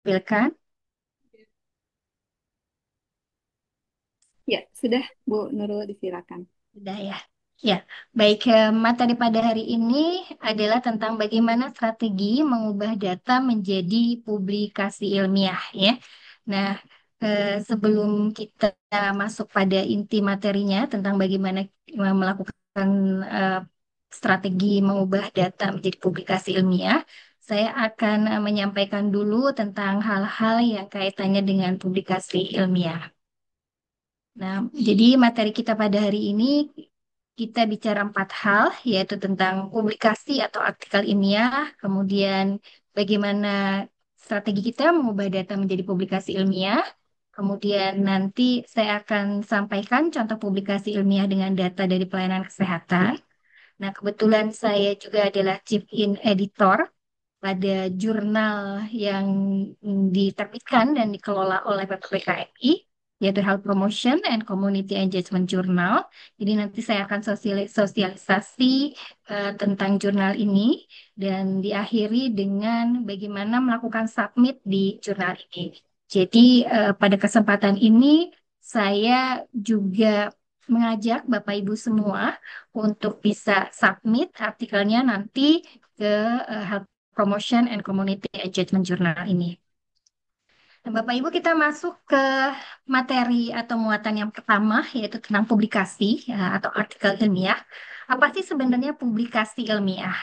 ditampilkan? Ya, sudah Bu Nurul disilakan. Sudah ya. Ya, baik. Materi pada hari ini adalah tentang bagaimana strategi mengubah data menjadi publikasi ilmiah, ya. Nah, sebelum kita masuk pada inti materinya tentang bagaimana melakukan eh, strategi mengubah data menjadi publikasi ilmiah, saya akan menyampaikan dulu tentang hal-hal yang kaitannya dengan publikasi ilmiah. Nah, jadi materi kita pada hari ini kita bicara empat hal, yaitu tentang publikasi atau artikel ilmiah, kemudian bagaimana strategi kita mengubah data menjadi publikasi ilmiah, kemudian nanti saya akan sampaikan contoh publikasi ilmiah dengan data dari pelayanan kesehatan. Nah, kebetulan saya juga adalah Chief In Editor pada jurnal yang diterbitkan dan dikelola oleh PPPKMI, yaitu Health Promotion and Community Engagement Journal. Jadi nanti saya akan sosialisasi tentang jurnal ini dan diakhiri dengan bagaimana melakukan submit di jurnal ini. Jadi pada kesempatan ini saya juga mengajak Bapak Ibu semua untuk bisa submit artikelnya nanti ke Health Promotion and Community Engagement Journal ini. Nah, Bapak Ibu kita masuk ke materi atau muatan yang pertama yaitu tentang publikasi ya, atau artikel ilmiah. Apa sih sebenarnya publikasi ilmiah?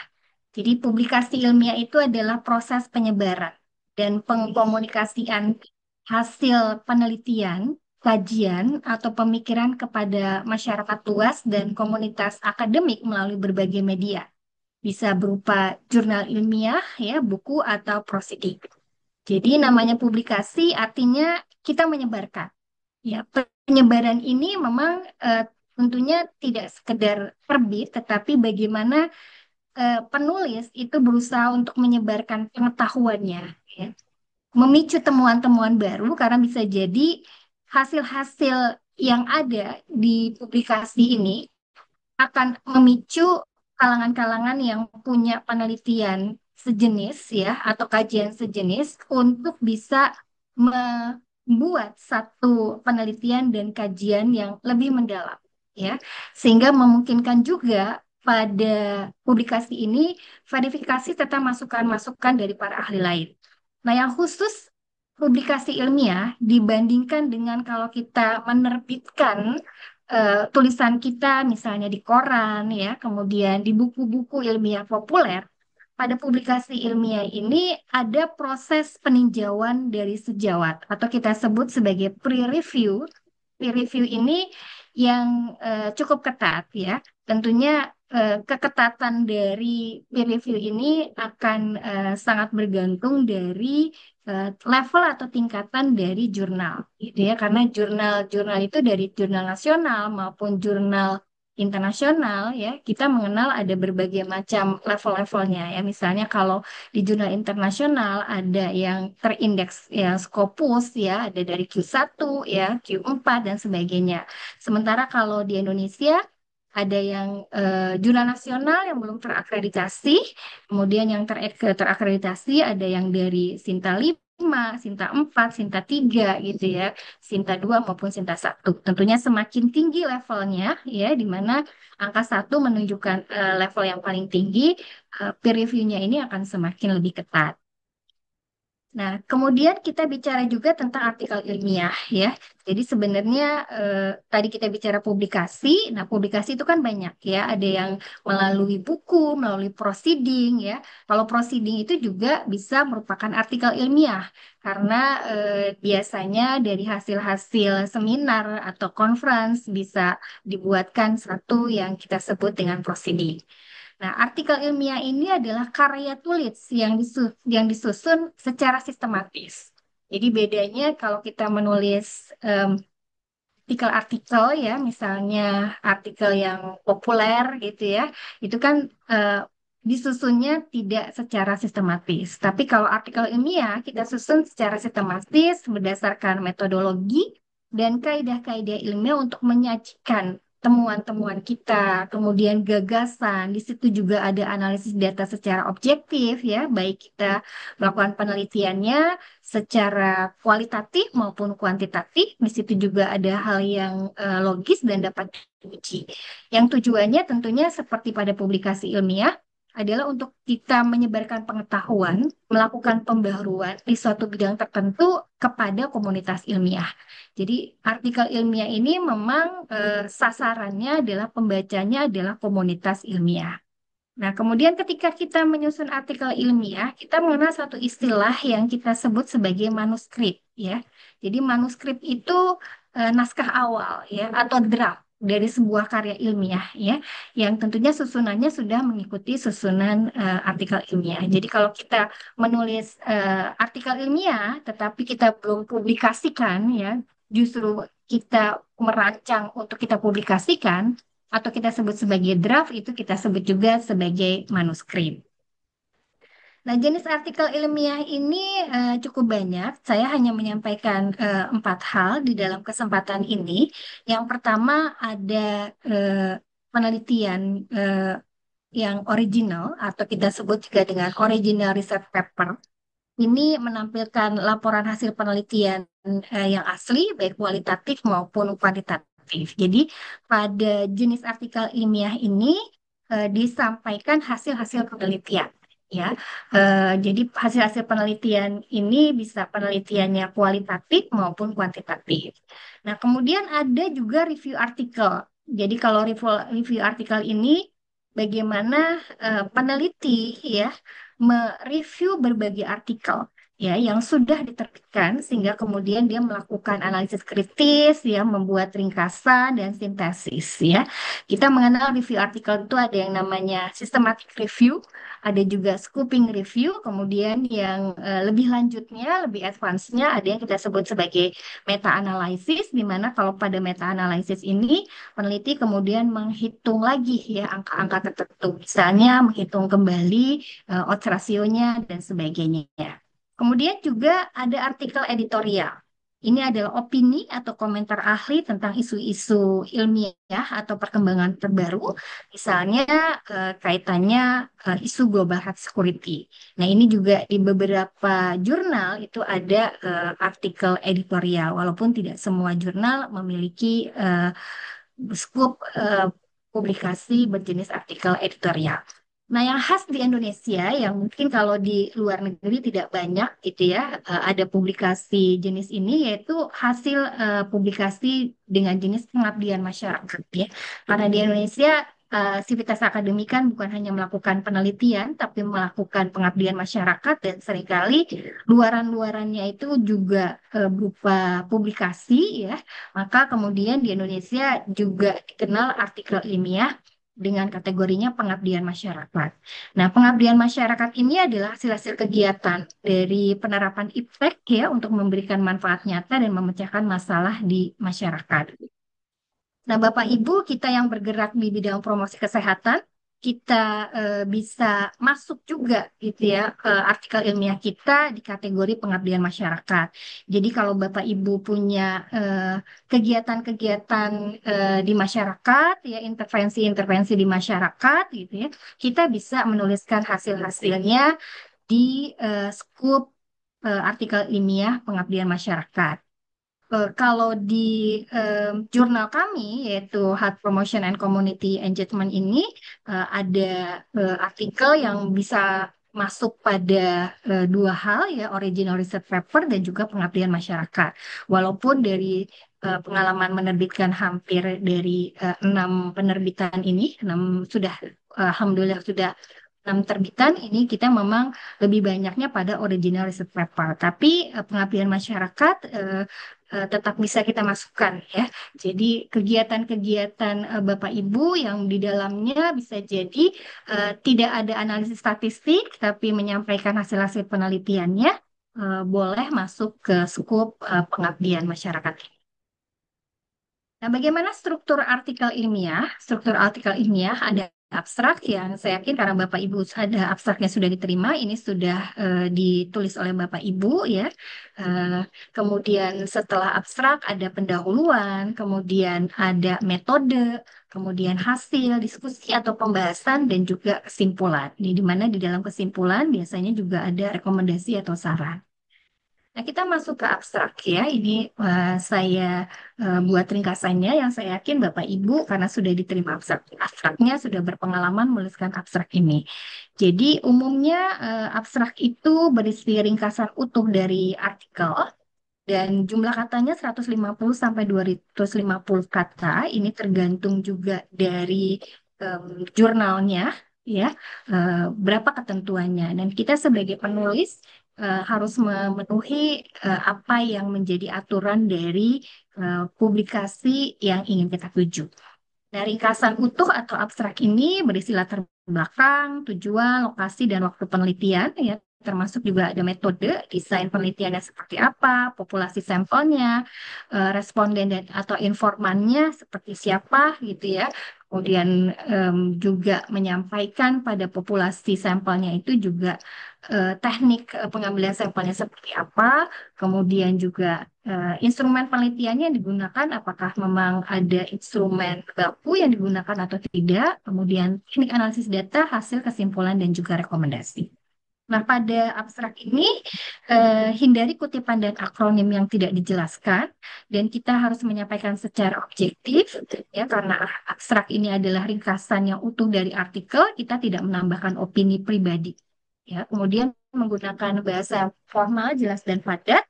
Jadi publikasi ilmiah itu adalah proses penyebaran dan pengkomunikasian hasil penelitian, kajian, atau pemikiran kepada masyarakat luas dan komunitas akademik melalui berbagai media. Bisa berupa jurnal ilmiah, ya, buku atau prosedik. Jadi namanya publikasi artinya kita menyebarkan. Ya, penyebaran ini memang tentunya tidak sekedar terbit, tetapi bagaimana penulis itu berusaha untuk menyebarkan pengetahuannya, ya. Memicu temuan-temuan baru karena bisa jadi hasil-hasil yang ada di publikasi ini akan memicu kalangan-kalangan yang punya penelitian sejenis ya atau kajian sejenis untuk bisa membuat satu penelitian dan kajian yang lebih mendalam ya sehingga memungkinkan juga pada publikasi ini verifikasi serta masukan-masukan dari para ahli lain. Nah, yang khusus publikasi ilmiah dibandingkan dengan kalau kita menerbitkan tulisan kita misalnya di koran ya, kemudian di buku-buku ilmiah populer, pada publikasi ilmiah ini ada proses peninjauan dari sejawat atau kita sebut sebagai pre-review. Pre-review ini yang cukup ketat ya. Tentunya keketatan dari peer review ini akan sangat bergantung dari level atau tingkatan dari jurnal, gitu ya. Karena jurnal-jurnal itu dari jurnal nasional maupun jurnal internasional, ya, kita mengenal ada berbagai macam level-levelnya, ya. Misalnya kalau di jurnal internasional ada yang terindeks ya Scopus, ya, ada dari Q1, ya, Q4 dan sebagainya. Sementara kalau di Indonesia ada yang jurnal nasional yang belum terakreditasi, kemudian yang terakreditasi ada yang dari Sinta 5, Sinta 4, Sinta 3 gitu ya, Sinta 2 maupun Sinta 1. Tentunya semakin tinggi levelnya ya, di mana angka 1 menunjukkan level yang paling tinggi, peer review-nya ini akan semakin lebih ketat. Nah, kemudian kita bicara juga tentang artikel ilmiah ya. Jadi sebenarnya tadi kita bicara publikasi. Nah, publikasi itu kan banyak ya. Ada yang melalui buku, melalui proceeding ya. Kalau proceeding itu juga bisa merupakan artikel ilmiah karena biasanya dari hasil-hasil seminar atau conference bisa dibuatkan satu yang kita sebut dengan proceeding. Nah, artikel ilmiah ini adalah karya tulis yang disusun secara sistematis. Jadi bedanya kalau kita menulis artikel-artikel ya, misalnya artikel yang populer gitu ya, itu kan eh, disusunnya tidak secara sistematis. Tapi kalau artikel ilmiah kita susun secara sistematis berdasarkan metodologi dan kaidah-kaidah ilmiah untuk menyajikan temuan-temuan kita, kemudian gagasan. Di situ juga ada analisis data secara objektif ya, baik kita melakukan penelitiannya secara kualitatif maupun kuantitatif. Di situ juga ada hal yang logis dan dapat diuji. Yang tujuannya tentunya seperti pada publikasi ilmiah adalah untuk kita menyebarkan pengetahuan, melakukan pembaharuan di suatu bidang tertentu kepada komunitas ilmiah. Jadi artikel ilmiah ini memang sasarannya adalah pembacanya adalah komunitas ilmiah. Nah, kemudian ketika kita menyusun artikel ilmiah, kita mengenal satu istilah yang kita sebut sebagai manuskrip, ya. Jadi manuskrip itu naskah awal, ya, atau draft dari sebuah karya ilmiah, ya, yang tentunya susunannya sudah mengikuti susunan artikel ilmiah. Jadi kalau kita menulis artikel ilmiah, tetapi kita belum publikasikan, ya, justru kita merancang untuk kita publikasikan atau kita sebut sebagai draft, itu kita sebut juga sebagai manuskrip. Nah, jenis artikel ilmiah ini cukup banyak. Saya hanya menyampaikan empat hal di dalam kesempatan ini. Yang pertama ada penelitian yang original atau kita sebut juga dengan original research paper. Ini menampilkan laporan hasil penelitian yang asli, baik kualitatif maupun kuantitatif. Jadi, pada jenis artikel ilmiah ini disampaikan hasil-hasil penelitian. Ya, jadi hasil-hasil penelitian ini bisa penelitiannya kualitatif maupun kuantitatif. Nah, kemudian ada juga review artikel. Jadi, kalau review artikel ini bagaimana peneliti ya mereview berbagai artikel ya yang sudah diterbitkan sehingga kemudian dia melakukan analisis kritis ya membuat ringkasan dan sintesis ya. Kita mengenal review artikel itu ada yang namanya systematic review, ada juga scooping review, kemudian yang lebih lanjutnya, lebih advance-nya ada yang kita sebut sebagai meta analysis, di mana kalau pada meta analysis ini peneliti kemudian menghitung lagi ya angka-angka tertentu, misalnya menghitung kembali odds rasionya dan sebagainya. Kemudian juga ada artikel editorial. Ini adalah opini atau komentar ahli tentang isu-isu ilmiah atau perkembangan terbaru, misalnya kaitannya isu global health security. Nah, ini juga di beberapa jurnal itu ada artikel editorial, walaupun tidak semua jurnal memiliki skop publikasi berjenis artikel editorial. Nah, yang khas di Indonesia, yang mungkin kalau di luar negeri tidak banyak gitu ya, ada publikasi jenis ini, yaitu hasil publikasi dengan jenis pengabdian masyarakat ya. Karena di Indonesia Sivitas Akademika kan bukan hanya melakukan penelitian, tapi melakukan pengabdian masyarakat dan seringkali luaran-luarannya itu juga berupa publikasi ya. Maka kemudian di Indonesia juga dikenal artikel ilmiah dengan kategorinya pengabdian masyarakat. Nah, pengabdian masyarakat ini adalah hasil-hasil kegiatan dari penerapan iptek ya untuk memberikan manfaat nyata dan memecahkan masalah di masyarakat. Nah, Bapak Ibu, kita yang bergerak di bidang promosi kesehatan, kita bisa masuk juga gitu ya ke artikel ilmiah kita di kategori pengabdian masyarakat. Jadi kalau Bapak Ibu punya kegiatan-kegiatan di masyarakat, ya intervensi-intervensi di masyarakat gitu ya, kita bisa menuliskan hasil-hasilnya di skup artikel ilmiah pengabdian masyarakat. Kalau di jurnal kami yaitu Health Promotion and Community Engagement ini ada artikel yang bisa masuk pada dua hal ya original research paper dan juga pengabdian masyarakat. Walaupun dari pengalaman menerbitkan hampir dari enam penerbitan ini, enam sudah alhamdulillah sudah enam terbitan ini kita memang lebih banyaknya pada original research paper. Tapi pengabdian masyarakat tetap bisa kita masukkan ya. Jadi kegiatan-kegiatan Bapak Ibu yang di dalamnya bisa jadi tidak ada analisis statistik tapi menyampaikan hasil-hasil penelitiannya boleh masuk ke skop pengabdian masyarakat. Nah, bagaimana struktur artikel ilmiah? Struktur artikel ilmiah ada abstrak yang saya yakin karena Bapak Ibu ada abstraknya sudah diterima, ini sudah ditulis oleh Bapak Ibu ya. Eh, Kemudian setelah abstrak ada pendahuluan, kemudian ada metode, kemudian hasil diskusi atau pembahasan dan juga kesimpulan. Di mana di dalam kesimpulan biasanya juga ada rekomendasi atau saran. Nah, kita masuk ke abstrak ya. Ini saya buat ringkasannya yang saya yakin Bapak Ibu karena sudah diterima abstraknya sudah berpengalaman menuliskan abstrak ini. Jadi umumnya abstrak itu berisi ringkasan utuh dari artikel dan jumlah katanya 150 sampai 250 kata. Ini tergantung juga dari jurnalnya, ya, berapa ketentuannya. Dan kita sebagai penulis harus memenuhi apa yang menjadi aturan dari publikasi yang ingin kita tuju. Nah, ringkasan utuh atau abstrak ini berisi latar belakang, tujuan, lokasi, dan waktu penelitian, ya, termasuk juga ada metode, desain penelitiannya seperti apa, populasi sampelnya, responden dan atau informannya seperti siapa, gitu ya. Kemudian juga menyampaikan pada populasi sampelnya itu juga teknik pengambilan sampelnya seperti apa, kemudian juga instrumen penelitiannya yang digunakan, apakah memang ada instrumen baku yang digunakan atau tidak, kemudian teknik analisis data, hasil kesimpulan, dan juga rekomendasi. Nah, pada abstrak ini hindari kutipan dan akronim yang tidak dijelaskan, dan kita harus menyampaikan secara objektif, ya, karena abstrak ini adalah ringkasan yang utuh dari artikel, kita tidak menambahkan opini pribadi. Ya, kemudian menggunakan bahasa formal, jelas, dan padat,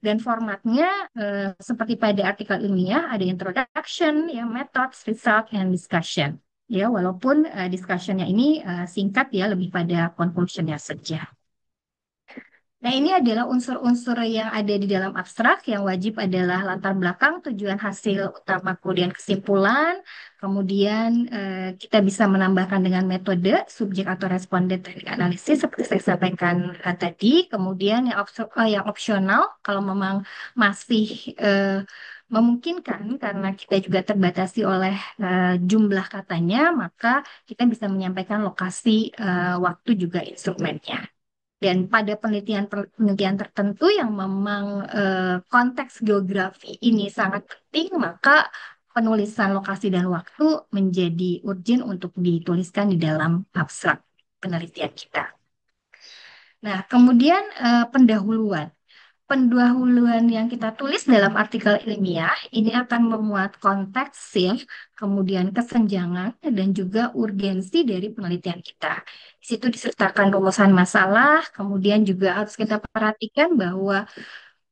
dan formatnya seperti pada artikel ilmiah ada introduction, ya, methods, result, and discussion. Ya, walaupun discussionnya ini singkat ya, lebih pada conclusionnya saja. Nah, ini adalah unsur-unsur yang ada di dalam abstrak. Yang wajib adalah latar belakang, tujuan hasil utama, kemudian kesimpulan. Kemudian kita bisa menambahkan dengan metode, subjek atau responden teknik analisis seperti saya sampaikan tadi. Kemudian yang opsional, kalau memang masih memungkinkan karena kita juga terbatasi oleh jumlah katanya, maka kita bisa menyampaikan lokasi, waktu, juga instrumennya. Dan pada penelitian tertentu yang memang konteks geografi ini sangat penting, maka penulisan lokasi dan waktu menjadi urgent untuk dituliskan di dalam abstrak penelitian kita. Nah, kemudian pendahuluan. Pendahuluan yang kita tulis dalam artikel ilmiah ini akan memuat konteks ya, kemudian kesenjangan dan juga urgensi dari penelitian kita. Di situ disertakan rumusan masalah, kemudian juga harus kita perhatikan bahwa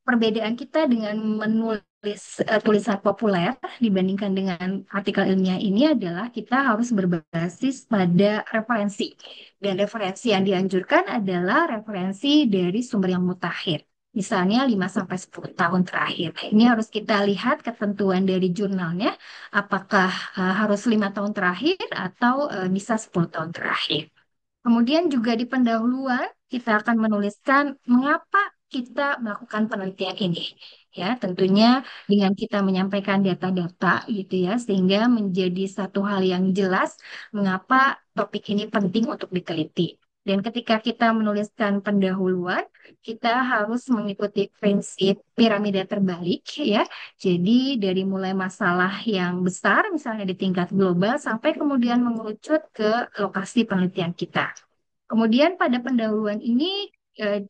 perbedaan kita dengan menulis tulisan populer dibandingkan dengan artikel ilmiah ini adalah kita harus berbasis pada referensi. Dan referensi yang dianjurkan adalah referensi dari sumber yang mutakhir. Misalnya 5 sampai 10 tahun terakhir. Ini harus kita lihat ketentuan dari jurnalnya, apakah harus 5 tahun terakhir atau bisa 10 tahun terakhir. Kemudian juga di pendahuluan kita akan menuliskan mengapa kita melakukan penelitian ini. Ya, tentunya dengan kita menyampaikan data-data gitu ya, sehingga menjadi satu hal yang jelas mengapa topik ini penting untuk diteliti. Dan ketika kita menuliskan pendahuluan, kita harus mengikuti prinsip piramida terbalik ya. Jadi dari mulai masalah yang besar, misalnya di tingkat global, sampai kemudian mengerucut ke lokasi penelitian kita. Kemudian pada pendahuluan ini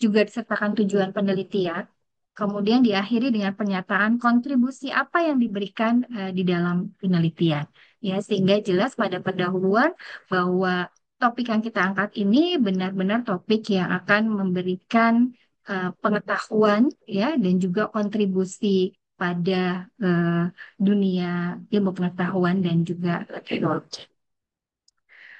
juga disertakan tujuan penelitian, kemudian diakhiri dengan pernyataan kontribusi apa yang diberikan di dalam penelitian. Ya, sehingga jelas pada pendahuluan bahwa topik yang kita angkat ini benar-benar topik yang akan memberikan pengetahuan ya dan juga kontribusi pada dunia ilmu pengetahuan dan juga teknologi.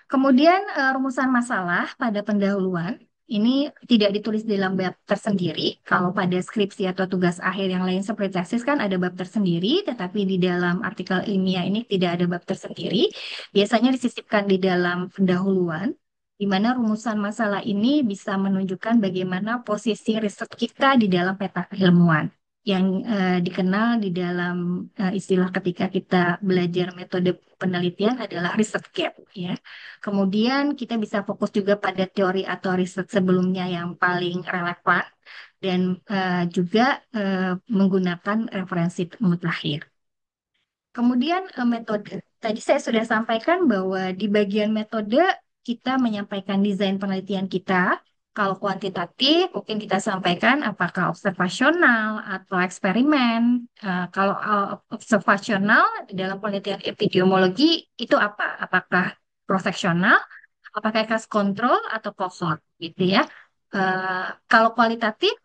Kemudian rumusan masalah pada pendahuluan ini tidak ditulis dalam bab tersendiri. Kalau pada skripsi atau tugas akhir yang lain seperti tesis kan ada bab tersendiri, tetapi di dalam artikel ilmiah ini tidak ada bab tersendiri. Biasanya disisipkan di dalam pendahuluan, di mana rumusan masalah ini bisa menunjukkan bagaimana posisi riset kita di dalam peta keilmuan yang dikenal di dalam istilah ketika kita belajar metode penelitian adalah research gap ya. Kemudian kita bisa fokus juga pada teori atau riset sebelumnya yang paling relevan dan juga menggunakan referensi mutakhir. Kemudian metode. Tadi saya sudah sampaikan bahwa di bagian metode kita menyampaikan desain penelitian kita, Kalau kuantitatif, mungkin kita sampaikan apakah observasional atau eksperimen. Kalau observasional di dalam penelitian epidemiologi itu apa? Apakah cross-seksional, apakah case control atau cohort, gitu ya. Kalau kualitatif,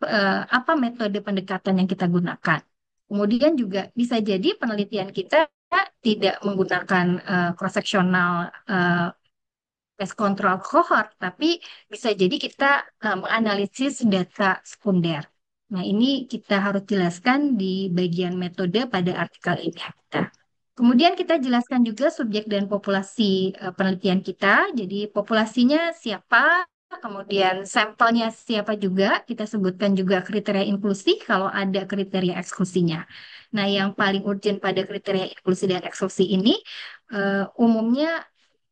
apa metode pendekatan yang kita gunakan? Kemudian juga bisa jadi penelitian kita tidak menggunakan cross-seksional test control cohort, tapi bisa jadi kita menganalisis data sekunder. Nah, ini kita harus jelaskan di bagian metode pada artikel ini kita. Kemudian kita jelaskan juga subjek dan populasi penelitian kita. Jadi populasinya siapa, kemudian sampelnya siapa juga. Kita sebutkan juga kriteria inklusi kalau ada kriteria eksklusinya. Nah, yang paling urgent pada kriteria inklusi dan eksklusi ini umumnya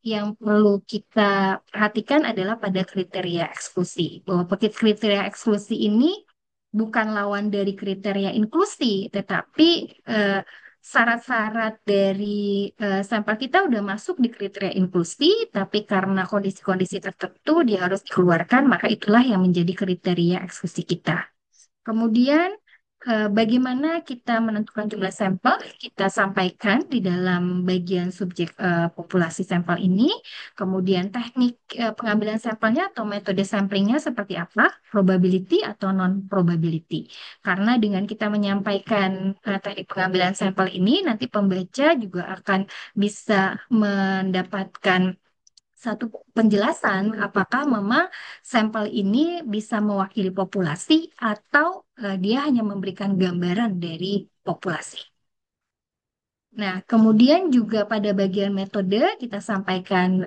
yang perlu kita perhatikan adalah pada kriteria eksklusi. Bahwa kriteria eksklusi ini bukan lawan dari kriteria inklusi, tetapi eh, syarat-syarat dari sampel kita udah masuk di kriteria inklusi, tapi karena kondisi-kondisi tertentu dia harus dikeluarkan, maka itulah yang menjadi kriteria eksklusi kita. Kemudian, bagaimana kita menentukan jumlah sampel? Kita sampaikan di dalam bagian subjek populasi sampel ini. Kemudian, teknik pengambilan sampelnya atau metode samplingnya seperti apa? Probability atau non-probability. Karena dengan kita menyampaikan teknik pengambilan sampel ini, nanti pembaca juga akan bisa mendapatkan satu penjelasan apakah memang sampel ini bisa mewakili populasi atau dia hanya memberikan gambaran dari populasi. Nah, kemudian juga pada bagian metode kita sampaikan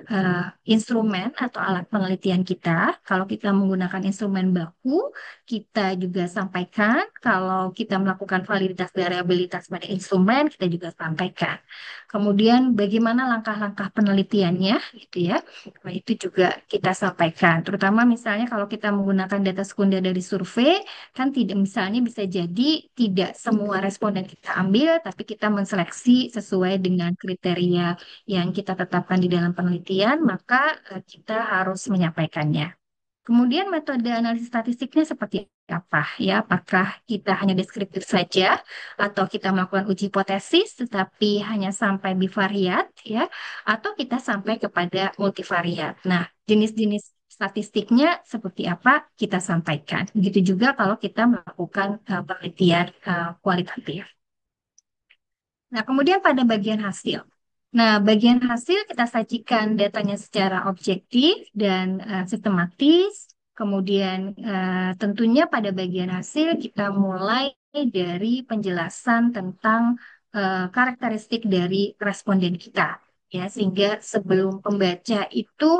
instrumen atau alat penelitian kita. Kalau kita menggunakan instrumen baku, kita juga sampaikan. Kalau kita melakukan validitas variabilitas pada instrumen, kita juga sampaikan. Kemudian bagaimana langkah-langkah penelitiannya, gitu ya. Nah, itu juga kita sampaikan. Terutama misalnya kalau kita menggunakan data sekunder dari survei, kan tidak misalnya bisa jadi tidak semua responden kita ambil, tapi kita menseleksi sesuai dengan kriteria yang kita tetapkan di dalam penelitian, maka kita harus menyampaikannya. Kemudian metode analisis statistiknya seperti apa ya? Apakah kita hanya deskriptif saja atau kita melakukan uji hipotesis tetapi hanya sampai bivariat ya atau kita sampai kepada multivariat. Nah, jenis-jenis statistiknya seperti apa kita sampaikan. Begitu juga kalau kita melakukan penelitian kualitatif. Nah, kemudian pada bagian hasil. Nah, bagian hasil kita sajikan datanya secara objektif dan sistematis. Kemudian tentunya pada bagian hasil kita mulai dari penjelasan tentang karakteristik dari responden kita. Ya, sehingga sebelum pembaca itu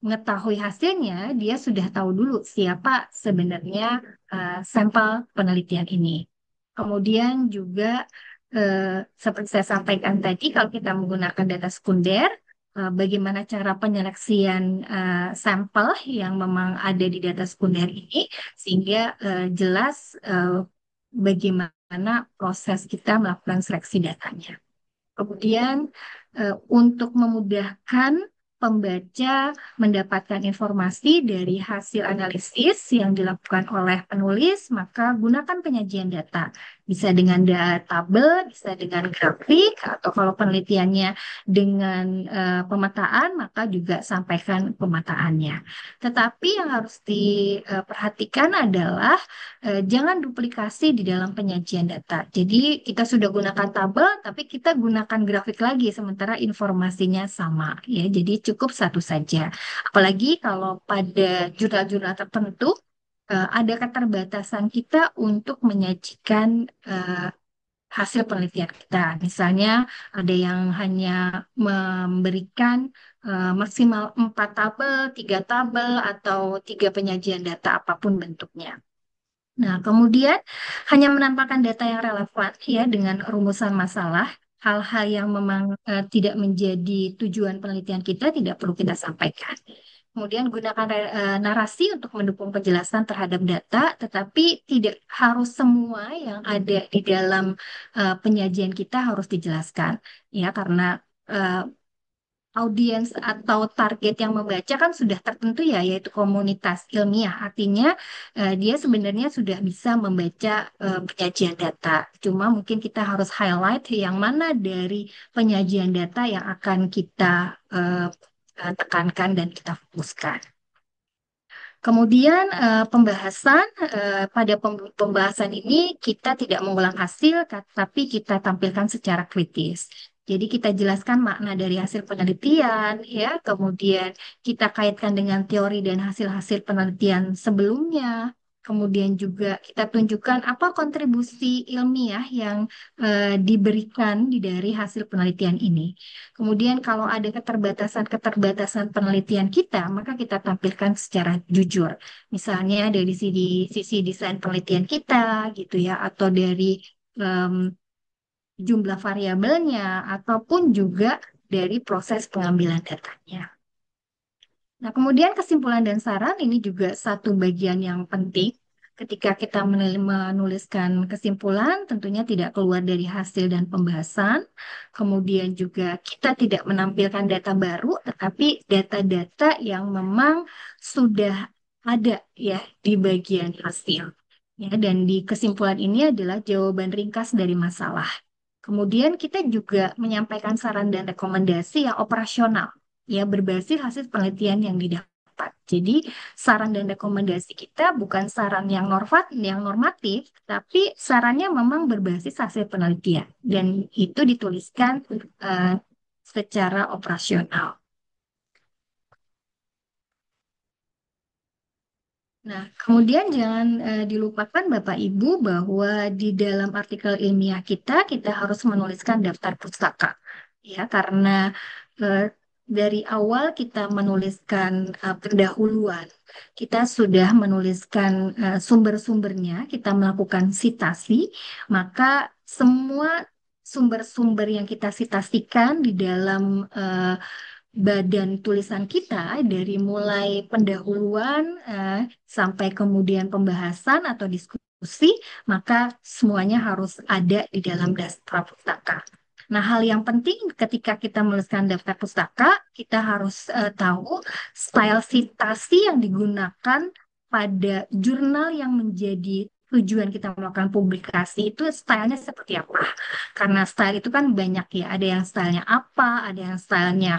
mengetahui hasilnya, dia sudah tahu dulu siapa sebenarnya sampel penelitian ini. Kemudian juga eh, seperti saya sampaikan tadi, kalau kita menggunakan data sekunder, bagaimana cara penyeleksian sampel yang memang ada di data sekunder ini, sehingga jelas bagaimana proses kita melakukan seleksi datanya. Kemudian untuk memudahkan pembaca mendapatkan informasi dari hasil analisis yang dilakukan oleh penulis, maka gunakan penyajian data. Bisa dengan tabel, bisa dengan grafik, atau kalau penelitiannya dengan pemetaan, maka juga sampaikan pemetaannya. Tetapi yang harus diperhatikan adalah jangan duplikasi di dalam penyajian data. Jadi kita sudah gunakan tabel, tapi kita gunakan grafik lagi, sementara informasinya sama. Ya, jadi cukup satu saja. Apalagi kalau pada jurnal-jurnal tertentu ada keterbatasan kita untuk menyajikan hasil penelitian kita. Misalnya ada yang hanya memberikan maksimal 4 tabel, 3 tabel, atau 3 penyajian data apapun bentuknya. Nah, kemudian hanya menampilkan data yang relevan ya dengan rumusan masalah. Hal-hal yang memang tidak menjadi tujuan penelitian kita tidak perlu kita sampaikan. Kemudian gunakan narasi untuk mendukung penjelasan terhadap data, tetapi tidak harus semua yang ada di dalam penyajian kita harus dijelaskan, ya karena eh, audiens atau target yang membaca kan sudah tertentu ya, yaitu komunitas ilmiah. Artinya dia sebenarnya sudah bisa membaca penyajian data. Cuma mungkin kita harus highlight yang mana dari penyajian data yang akan kita tekankan dan kita fokuskan. Kemudian pembahasan pada pembahasan ini kita tidak mengulang hasil, tapi kita tampilkan secara kritis. Jadi kita jelaskan makna dari hasil penelitian, ya, kemudian kita kaitkan dengan teori dan hasil-hasil penelitian sebelumnya. Kemudian juga kita tunjukkan apa kontribusi ilmiah yang diberikan dari hasil penelitian ini. Kemudian kalau ada keterbatasan-keterbatasan penelitian kita, maka kita tampilkan secara jujur. Misalnya dari sisi desain penelitian kita gitu ya, atau dari em, jumlah variabelnya, ataupun juga dari proses pengambilan datanya. Nah, kemudian kesimpulan dan saran ini juga satu bagian yang penting. Ketika kita menuliskan kesimpulan, tentunya tidak keluar dari hasil dan pembahasan. Kemudian juga kita tidak menampilkan data baru, tetapi data-data yang memang sudah ada ya di bagian hasil. Ya, dan di kesimpulan ini adalah jawaban ringkas dari masalah. Kemudian kita juga menyampaikan saran dan rekomendasi yang operasional, ya berbasis hasil penelitian yang didapat. Jadi saran dan rekomendasi kita bukan saran yang normatif, tapi sarannya memang berbasis hasil penelitian dan itu dituliskan secara operasional. Nah, kemudian jangan dilupakan Bapak Ibu bahwa di dalam artikel ilmiah kita harus menuliskan daftar pustaka. Ya, karena eh, dari awal kita menuliskan pendahuluan, kita sudah menuliskan sumber-sumbernya, kita melakukan sitasi, maka semua sumber-sumber yang kita sitasikan di dalam badan tulisan kita dari mulai pendahuluan sampai kemudian pembahasan atau diskusi, maka semuanya harus ada di dalam daftar pustaka. Nah, hal yang penting ketika kita menuliskan daftar pustaka, kita harus tahu style sitasi yang digunakan pada jurnal yang menjadi tujuan kita melakukan publikasi itu stylenya seperti apa. Karena style itu kan banyak ya, ada yang stylenya apa, ada yang stylenya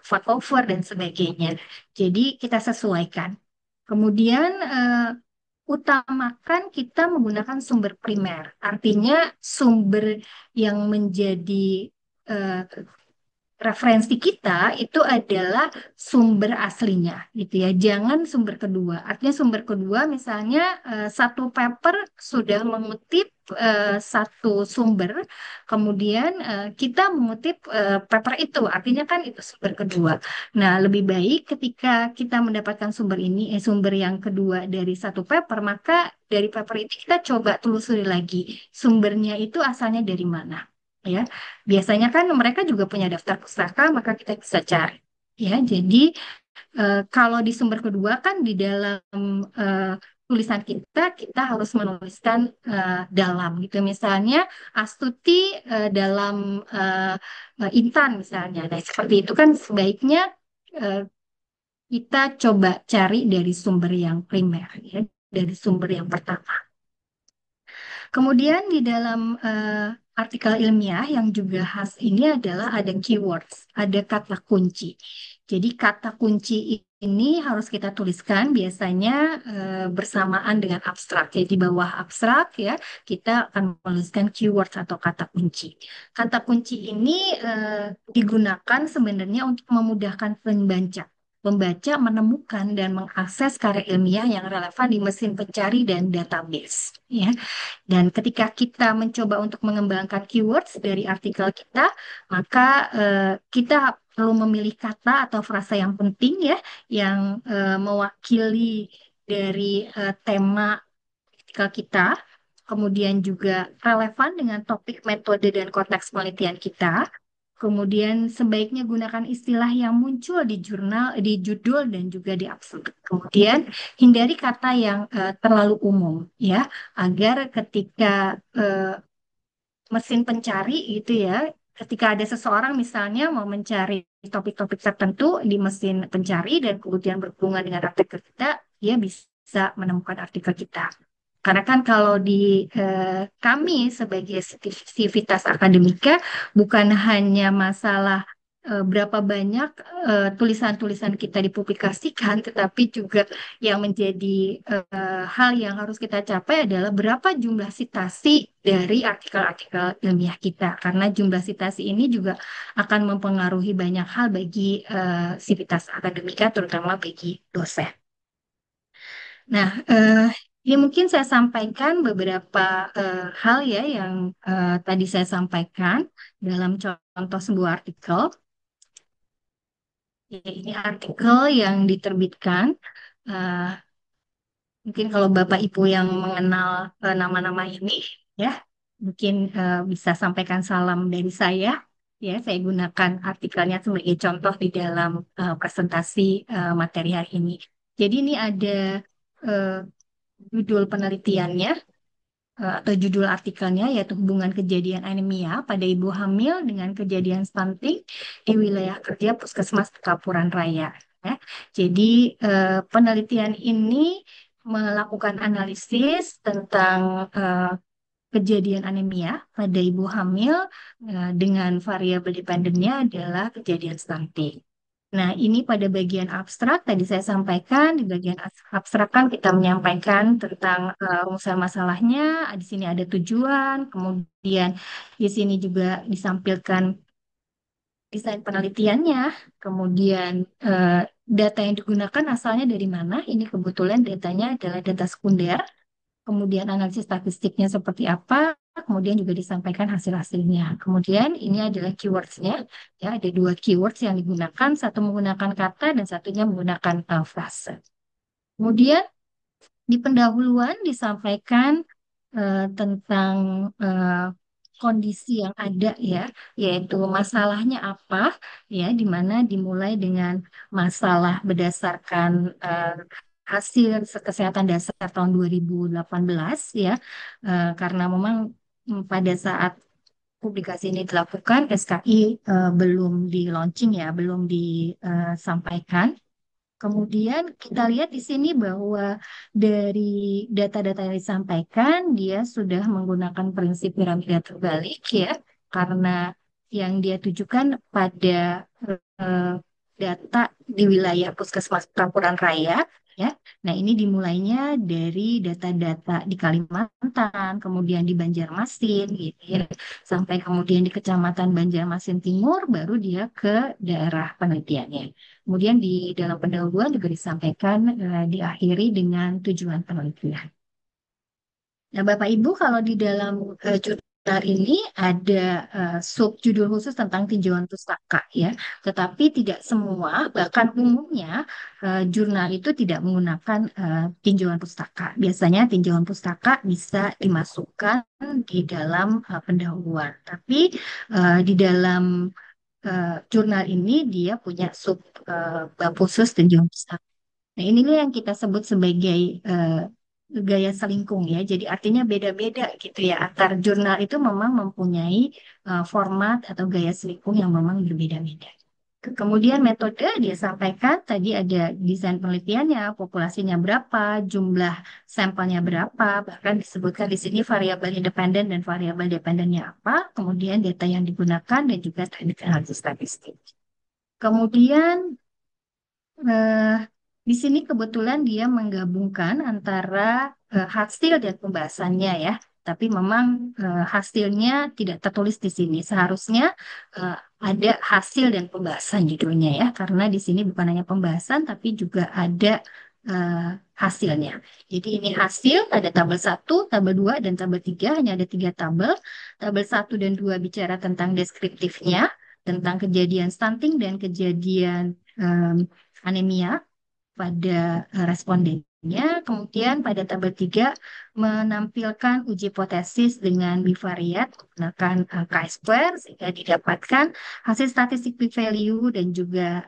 flat over dan sebagainya. Jadi kita sesuaikan. Kemudian utamakan kita menggunakan sumber primer, artinya sumber yang menjadi eh, referensi kita itu adalah sumber aslinya gitu ya. Jangan sumber kedua. Artinya sumber kedua misalnya satu paper sudah mengutip satu sumber, kemudian kita mengutip paper itu. Artinya kan itu sumber kedua. Nah, lebih baik ketika kita mendapatkan sumber ini, sumber yang kedua dari satu paper, maka dari paper itu kita coba telusuri lagi sumbernya itu asalnya dari mana. Ya, biasanya kan mereka juga punya daftar pustaka, maka kita bisa cari. Ya, jadi kalau di sumber kedua kan di dalam eh, tulisan kita harus menuliskan dalam gitu. Misalnya Astuti dalam eh, Intan misalnya. Nah, seperti itu kan sebaiknya eh, kita coba cari dari sumber yang primer, ya, dari sumber yang pertama. Kemudian di dalam artikel ilmiah yang juga khas ini adalah ada keywords, ada kata kunci. Jadi kata kunci ini harus kita tuliskan biasanya bersamaan dengan abstrak. Jadi di bawah abstrak ya kita akan menuliskan keywords atau kata kunci. Kata kunci ini digunakan sebenarnya untuk memudahkan pembaca menemukan dan mengakses karya ilmiah yang relevan di mesin pencari dan database. Ya. Dan ketika kita mencoba untuk mengembangkan keywords dari artikel kita, maka kita perlu memilih kata atau frasa yang penting ya, yang mewakili dari tema artikel kita, kemudian juga relevan dengan topik, metode, dan konteks penelitian kita. Kemudian sebaiknya gunakan istilah yang muncul di jurnal, di judul dan juga di abstrak. Kemudian hindari kata yang terlalu umum ya, agar ketika mesin pencari gitu ya ketika ada seseorang misalnya mau mencari topik-topik tertentu di mesin pencari dan kemudian berhubungan dengan artikel kita, dia bisa menemukan artikel kita. Karena kan kalau di kami sebagai sivitas akademika bukan hanya masalah berapa banyak tulisan-tulisan kita dipublikasikan, tetapi juga yang menjadi hal yang harus kita capai adalah berapa jumlah sitasi dari artikel-artikel ilmiah kita. Karena jumlah sitasi ini juga akan mempengaruhi banyak hal bagi sivitas akademika, terutama bagi dosen. Nah, ini mungkin saya sampaikan beberapa hal ya yang tadi saya sampaikan dalam contoh sebuah artikel. Ya, ini artikel yang diterbitkan. eh, Mungkin kalau Bapak Ibu yang mengenal nama-nama ini, ya, mungkin bisa sampaikan salam dari saya. Ya, saya gunakan artikelnya sebagai contoh di dalam presentasi materi hari ini. Jadi ini ada eh, judul penelitiannya atau judul artikelnya yaitu hubungan kejadian anemia pada ibu hamil dengan kejadian stunting di wilayah kerja Puskesmas Pekapuran Raya. Ya. Jadi penelitian ini melakukan analisis tentang kejadian anemia pada ibu hamil dengan variabel dependennya adalah kejadian stunting. Nah, ini pada bagian abstrak tadi saya sampaikan, di bagian abstrak kan kita menyampaikan tentang rumusan masalahnya, di sini ada tujuan, kemudian di sini juga disampilkan desain penelitiannya, kemudian data yang digunakan asalnya dari mana, ini kebetulan datanya adalah data sekunder, kemudian analisis statistiknya seperti apa, kemudian juga disampaikan hasil-hasilnya. Kemudian ini adalah keywords-nya, ya ada dua keywords yang digunakan, satu menggunakan kata dan satunya menggunakan frase. Kemudian di pendahuluan disampaikan tentang eh, kondisi yang ada ya, yaitu masalahnya apa ya, di mana dimulai dengan masalah berdasarkan hasil kesehatan dasar tahun 2018 ya, karena memang pada saat publikasi ini dilakukan SKI belum di launching ya, belum disampaikan. Kemudian kita lihat di sini bahwa dari data-data yang disampaikan, dia sudah menggunakan prinsip piramida terbalik ya, karena yang dia tujukan pada eh, data di wilayah Puskesmas Petamburan Raya ya. Nah, ini dimulainya dari data-data di Kalimantan, kemudian di Banjarmasin gitu ya, sampai kemudian di Kecamatan Banjarmasin Timur, baru dia ke daerah penelitiannya. Kemudian di dalam pendahuluan juga disampaikan diakhiri dengan tujuan penelitian. Nah, Bapak Ibu, kalau di dalam jurnal ini ada sub judul khusus tentang tinjauan pustaka ya, tetapi tidak semua, bahkan umumnya jurnal itu tidak menggunakan tinjauan pustaka. Biasanya tinjauan pustaka bisa dimasukkan di dalam pendahuluan, tapi di dalam jurnal ini dia punya sub bab khusus tinjauan pustaka. Nah, inilah yang kita sebut sebagai gaya selingkung ya. Jadi artinya beda-beda gitu ya. Antar jurnal itu memang mempunyai format atau gaya selingkung yang memang berbeda-beda. Kemudian metode dia sampaikan tadi ada desain penelitiannya, populasinya berapa, jumlah sampelnya berapa, bahkan disebutkan di sini variabel independen dan variabel dependennya apa, kemudian data yang digunakan dan juga teknik analisis statistik. Kemudian Eh, di sini kebetulan dia menggabungkan antara hasil dan pembahasannya ya. Tapi memang hasilnya tidak tertulis di sini. Seharusnya eh, ada hasil dan pembahasan judulnya ya. Karena di sini bukan hanya pembahasan tapi juga ada eh, hasilnya. Jadi ini hasil, ada tabel 1, tabel 2, dan tabel 3. Hanya ada 3 tabel. Tabel 1 dan 2 bicara tentang deskriptifnya, tentang kejadian stunting dan kejadian anemia pada respondennya. Kemudian pada tabel 3 menampilkan uji hipotesis dengan bivariat menggunakan chi-square sehingga didapatkan hasil statistik p-value dan juga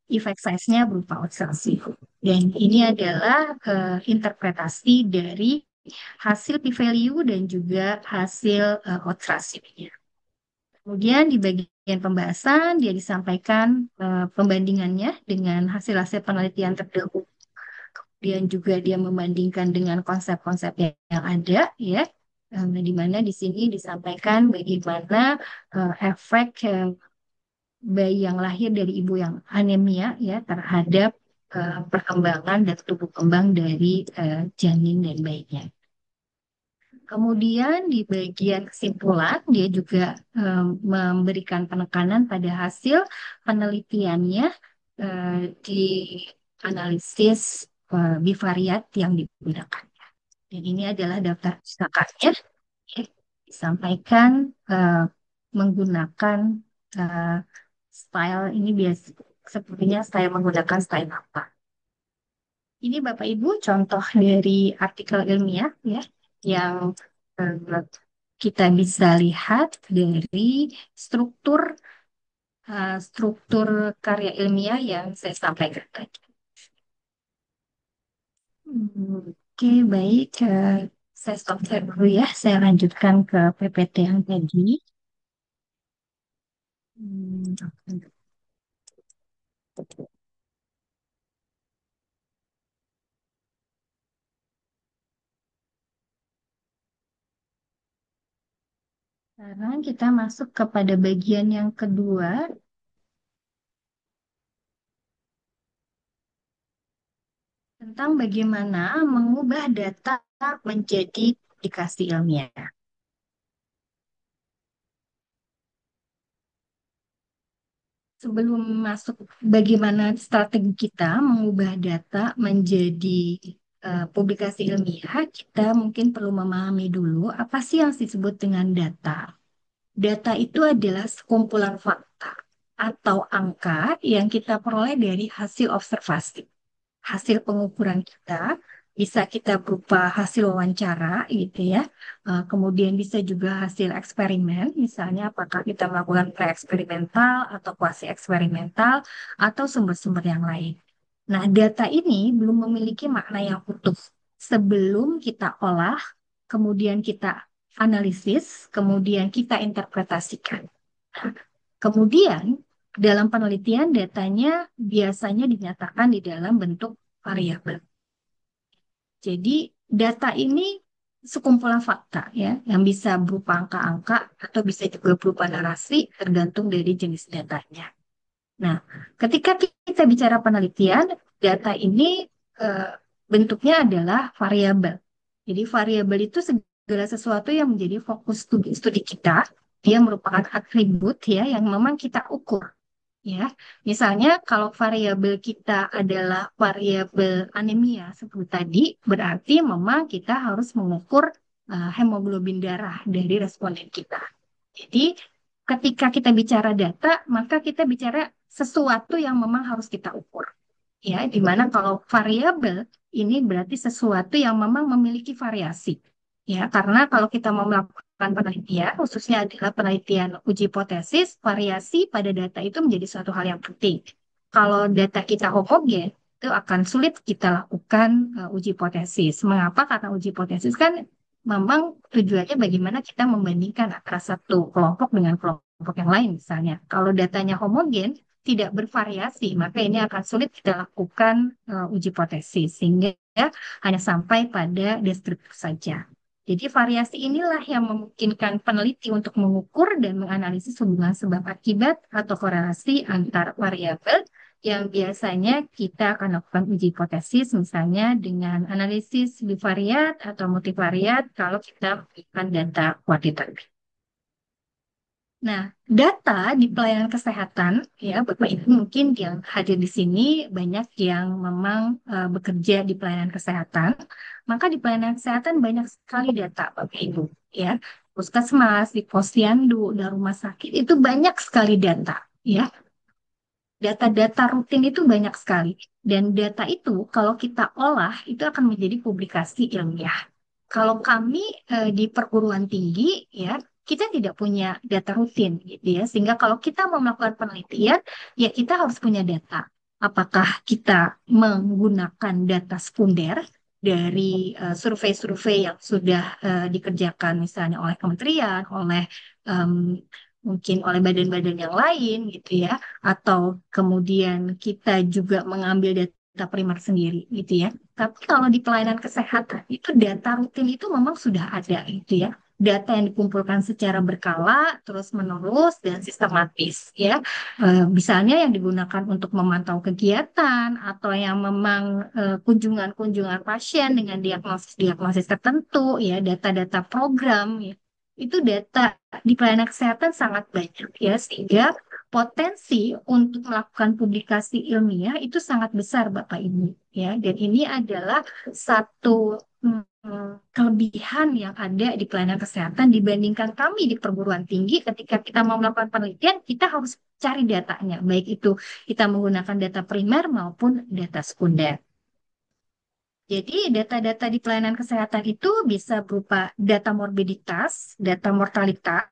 effect size-nya berupa odds ratio. Dan ini adalah interpretasi dari hasil p-value dan juga hasil odds ratio-nya. Kemudian di bagian pembahasan dia disampaikan pembandingannya dengan hasil-hasil penelitian terdahulu. Kemudian juga dia membandingkan dengan konsep-konsep yang ada, ya. Di mana di sini disampaikan bagaimana efek bayi yang lahir dari ibu yang anemia, ya, terhadap perkembangan dan tumbuh kembang dari janin dan bayinya. Kemudian di bagian kesimpulan, dia juga memberikan penekanan pada hasil penelitiannya di analisis bivariat yang digunakan. Dan ini adalah daftar pustakanya, ya, disampaikan eh, menggunakan eh, style ini biasa sepertinya saya menggunakan style apa. Ini Bapak Ibu contoh dari artikel ilmiah, ya, yang eh, kita bisa lihat dari struktur struktur karya ilmiah yang saya sampaikan tadi. Oke, baik. Saya stop dulu ya. Saya lanjutkan ke PPT yang tadi. Hmm, Sekarang kita masuk kepada bagian yang kedua tentang bagaimana mengubah data menjadi aplikasi ilmiah. Sebelum masuk bagaimana strategi kita mengubah data menjadi publikasi ilmiah, kita mungkin perlu memahami dulu apa sih yang disebut dengan data. Data itu adalah sekumpulan fakta atau angka yang kita peroleh dari hasil observasi, hasil pengukuran kita, bisa kita berupa hasil wawancara gitu ya. Kemudian bisa juga hasil eksperimen, misalnya apakah kita melakukan pre-eksperimental atau kuasi eksperimental atau sumber-sumber yang lain. Nah, data ini belum memiliki makna yang utuh sebelum kita olah, kemudian kita analisis, kemudian kita interpretasikan. Kemudian, dalam penelitian datanya biasanya dinyatakan di dalam bentuk variabel. Jadi, data ini sekumpulan fakta ya, yang bisa berupa angka-angka atau bisa juga berupa narasi tergantung dari jenis datanya. Nah, ketika kita bicara penelitian, data ini eh, bentuknya adalah variabel. Jadi variabel itu segala sesuatu yang menjadi fokus studi kita. Dia merupakan atribut ya yang memang kita ukur. Ya, misalnya kalau variabel kita adalah variabel anemia seperti tadi, berarti memang kita harus mengukur hemoglobin darah dari responden kita. Jadi, ketika kita bicara data, maka kita bicara sesuatu yang memang harus kita ukur. Ya, di mana kalau variabel ini berarti sesuatu yang memang memiliki variasi. Ya, karena kalau kita mau melakukan penelitian, khususnya adalah penelitian uji hipotesis, variasi pada data itu menjadi suatu hal yang penting. Kalau data kita homogen, itu akan sulit kita lakukan uji hipotesis. Mengapa? Karena uji hipotesis kan memang tujuannya bagaimana kita membandingkan antara satu kelompok dengan kelompok yang lain misalnya. Kalau datanya homogen, tidak bervariasi, maka ini akan sulit kita lakukan uji hipotesis sehingga hanya sampai pada deskriptif saja. Jadi variasi inilah yang memungkinkan peneliti untuk mengukur dan menganalisis hubungan sebab akibat atau korelasi antar variabel yang biasanya kita akan lakukan uji hipotesis misalnya dengan analisis bivariat atau multivariat kalau kita memberikan data kuantitatif. Nah, data di pelayanan kesehatan, ya, Bapak Ibu mungkin yang hadir di sini banyak yang memang bekerja di pelayanan kesehatan. Maka di pelayanan kesehatan banyak sekali data, Bapak Ibu, ya. Puskesmas, di posyandu, dan rumah sakit itu banyak sekali data, ya. Data-data rutin itu banyak sekali. Dan data itu kalau kita olah itu akan menjadi publikasi ilmiah. Kalau kami di perguruan tinggi ya, kita tidak punya data rutin gitu ya. Sehingga kalau kita mau melakukan penelitian, ya kita harus punya data. Apakah kita menggunakan data sekunder dari survei-survei yang sudah dikerjakan misalnya oleh kementerian, oleh mungkin oleh badan-badan yang lain gitu ya, atau kemudian kita juga mengambil data primer sendiri gitu ya. Tapi kalau di pelayanan kesehatan itu data rutin itu memang sudah ada gitu ya. Data yang dikumpulkan secara berkala, terus-menerus dan sistematis ya. Misalnya yang digunakan untuk memantau kegiatan atau yang memang kunjungan-kunjungan pasien dengan diagnosis-diagnosis tertentu ya, data-data program ya. Itu data di pelayanan kesehatan sangat banyak ya, sehingga potensi untuk melakukan publikasi ilmiah itu sangat besar Bapak Ibu ya. Dan ini adalah satu kelebihan yang ada di pelayanan kesehatan dibandingkan kami di perguruan tinggi. Ketika kita mau melakukan penelitian, kita harus cari datanya, baik itu kita menggunakan data primer maupun data sekunder. Jadi data-data di pelayanan kesehatan itu bisa berupa data morbiditas, data mortalitas,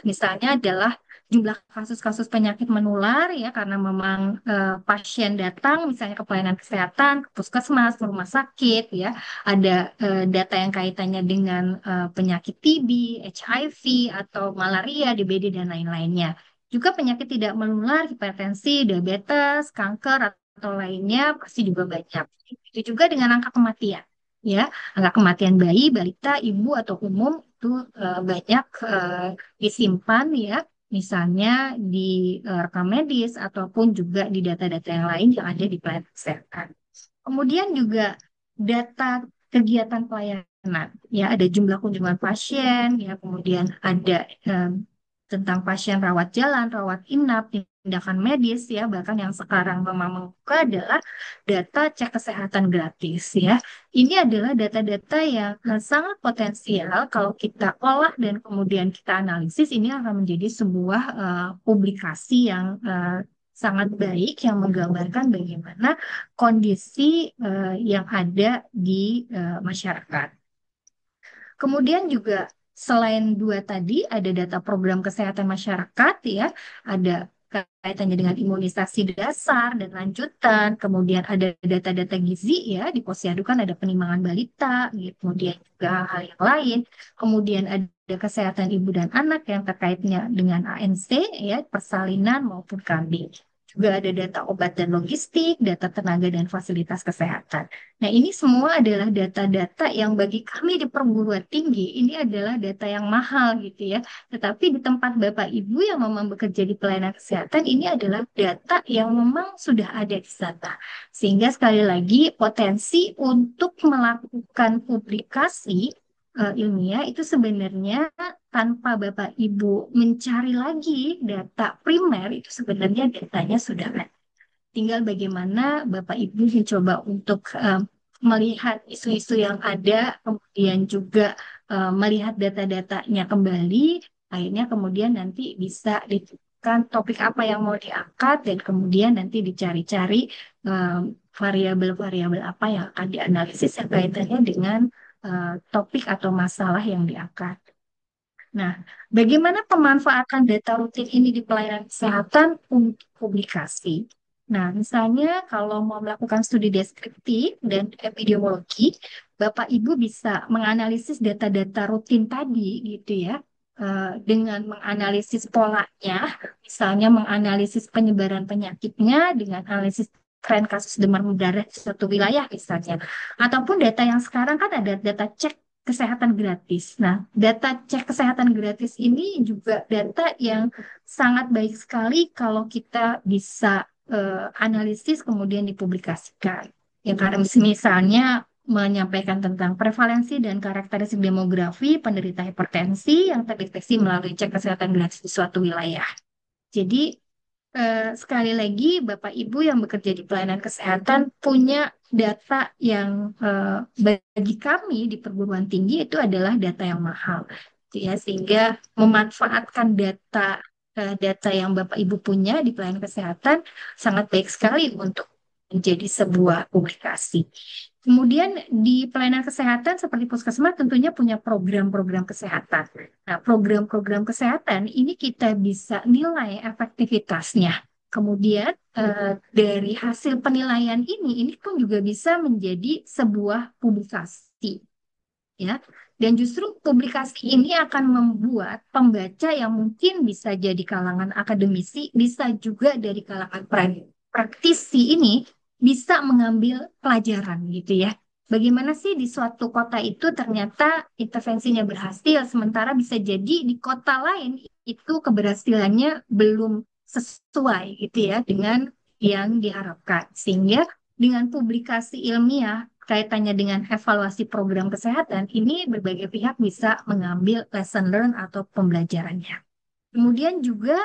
misalnya adalah jumlah kasus-kasus penyakit menular ya, karena memang pasien datang misalnya ke pelayanan kesehatan, ke puskesmas, ke rumah sakit ya, ada data yang kaitannya dengan penyakit TB, HIV atau malaria, DBD dan lain-lainnya. Juga penyakit tidak menular, hipertensi, diabetes, kanker atau lainnya pasti juga banyak. Itu juga dengan angka kematian. Ya, angka kematian bayi, balita, ibu atau umum itu banyak disimpan ya, misalnya di rekam medis ataupun juga di data-data yang lain yang ada di pelayanan kesehatan. Kemudian juga data kegiatan pelayanan, ya ada jumlah kunjungan pasien, ya kemudian ada tentang pasien rawat jalan, rawat inap, tindakan medis, ya bahkan yang sekarang memang membuka adalah data cek kesehatan gratis, ya. Ini adalah data-data yang sangat potensial kalau kita olah dan kemudian kita analisis, ini akan menjadi sebuah publikasi yang sangat baik yang menggambarkan bagaimana kondisi yang ada di masyarakat. Kemudian juga selain dua tadi ada data program kesehatan masyarakat ya, ada kaitannya dengan imunisasi dasar dan lanjutan, kemudian ada data-data gizi ya, di posyandu kan ada penimbangan balita, gitu. Kemudian juga hal yang lain, kemudian ada kesehatan ibu dan anak yang terkaitnya dengan ANC ya, persalinan maupun kambing. Juga ada data obat dan logistik, data tenaga dan fasilitas kesehatan. Nah, ini semua adalah data-data yang bagi kami di perguruan tinggi, ini adalah data yang mahal gitu ya. Tetapi di tempat Bapak Ibu yang memang bekerja di pelayanan kesehatan, ini adalah data yang memang sudah ada di sana. Sehingga sekali lagi potensi untuk melakukan publikasi ilmiah itu sebenarnya tanpa Bapak Ibu mencari lagi data primer, itu sebenarnya datanya sudah ada. Tinggal bagaimana Bapak Ibu mencoba untuk melihat isu-isu yang ada, kemudian juga melihat data-datanya kembali, akhirnya kemudian nanti bisa ditentukan topik apa yang mau diangkat, dan kemudian nanti dicari-cari variabel-variabel apa yang akan dianalisis yang kaitannya dengan topik atau masalah yang diangkat. Nah, bagaimana pemanfaatan data rutin ini di pelayanan kesehatan untuk publikasi? Nah, misalnya kalau mau melakukan studi deskriptif dan epidemiologi, Bapak Ibu bisa menganalisis data-data rutin tadi gitu ya, dengan menganalisis polanya, misalnya menganalisis penyebaran penyakitnya dengan analisis tren kasus demam berdarah di suatu wilayah misalnya. Ataupun data yang sekarang kan ada data cek kesehatan gratis. Nah, data cek kesehatan gratis ini juga data yang sangat baik sekali kalau kita bisa analisis kemudian dipublikasikan. Ya, karena misalnya menyampaikan tentang prevalensi dan karakteristik demografi penderita hipertensi yang terdeteksi melalui cek kesehatan gratis di suatu wilayah. Jadi sekali lagi, Bapak Ibu yang bekerja di pelayanan kesehatan punya data yang bagi kami di perguruan tinggi itu adalah data yang mahal, gitu ya, sehingga memanfaatkan data yang Bapak Ibu punya di pelayanan kesehatan sangat baik sekali untuk menjadi sebuah publikasi. Kemudian di pelayanan kesehatan seperti puskesmas tentunya punya program-program kesehatan. Nah, program-program kesehatan ini kita bisa nilai efektivitasnya. Kemudian dari hasil penilaian ini pun juga bisa menjadi sebuah publikasi, ya. Dan justru publikasi ini akan membuat pembaca yang mungkin bisa jadi kalangan akademisi, bisa juga dari kalangan praktisi ini bisa mengambil pelajaran gitu ya. Bagaimana sih di suatu kota itu ternyata intervensinya berhasil, sementara bisa jadi di kota lain itu keberhasilannya belum sesuai gitu ya dengan yang diharapkan. Sehingga dengan publikasi ilmiah kaitannya dengan evaluasi program kesehatan, ini berbagai pihak bisa mengambil lesson learn atau pembelajarannya. Kemudian juga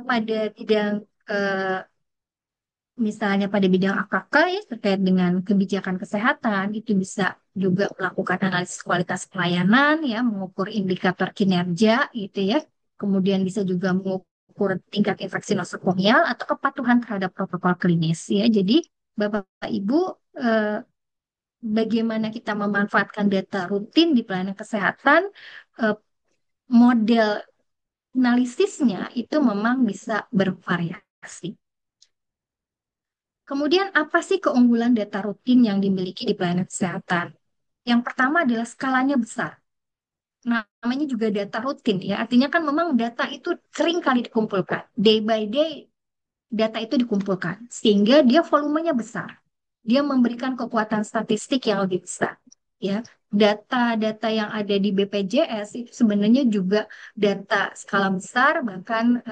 pada bidang eh, misalnya pada bidang AKK ya terkait dengan kebijakan kesehatan itu bisa juga melakukan analisis kualitas pelayanan ya, mengukur indikator kinerja gitu ya. Kemudian bisa juga mengukur tingkat infeksi nosokomial atau kepatuhan terhadap protokol klinis ya. Jadi Bapak Ibu eh, bagaimana kita memanfaatkan data rutin di pelayanan kesehatan, eh, model analisisnya itu memang bisa bervariasi. Kemudian apa sih keunggulan data rutin yang dimiliki di pelayanan kesehatan? Yang pertama adalah skalanya besar. Nah, namanya juga data rutin ya. Artinya kan memang data itu sering kali dikumpulkan. Day by day data itu dikumpulkan. Sehingga dia volumenya besar. Dia memberikan kekuatan statistik yang lebih besar. Ya, data-data yang ada di BPJS itu sebenarnya juga data skala besar, bahkan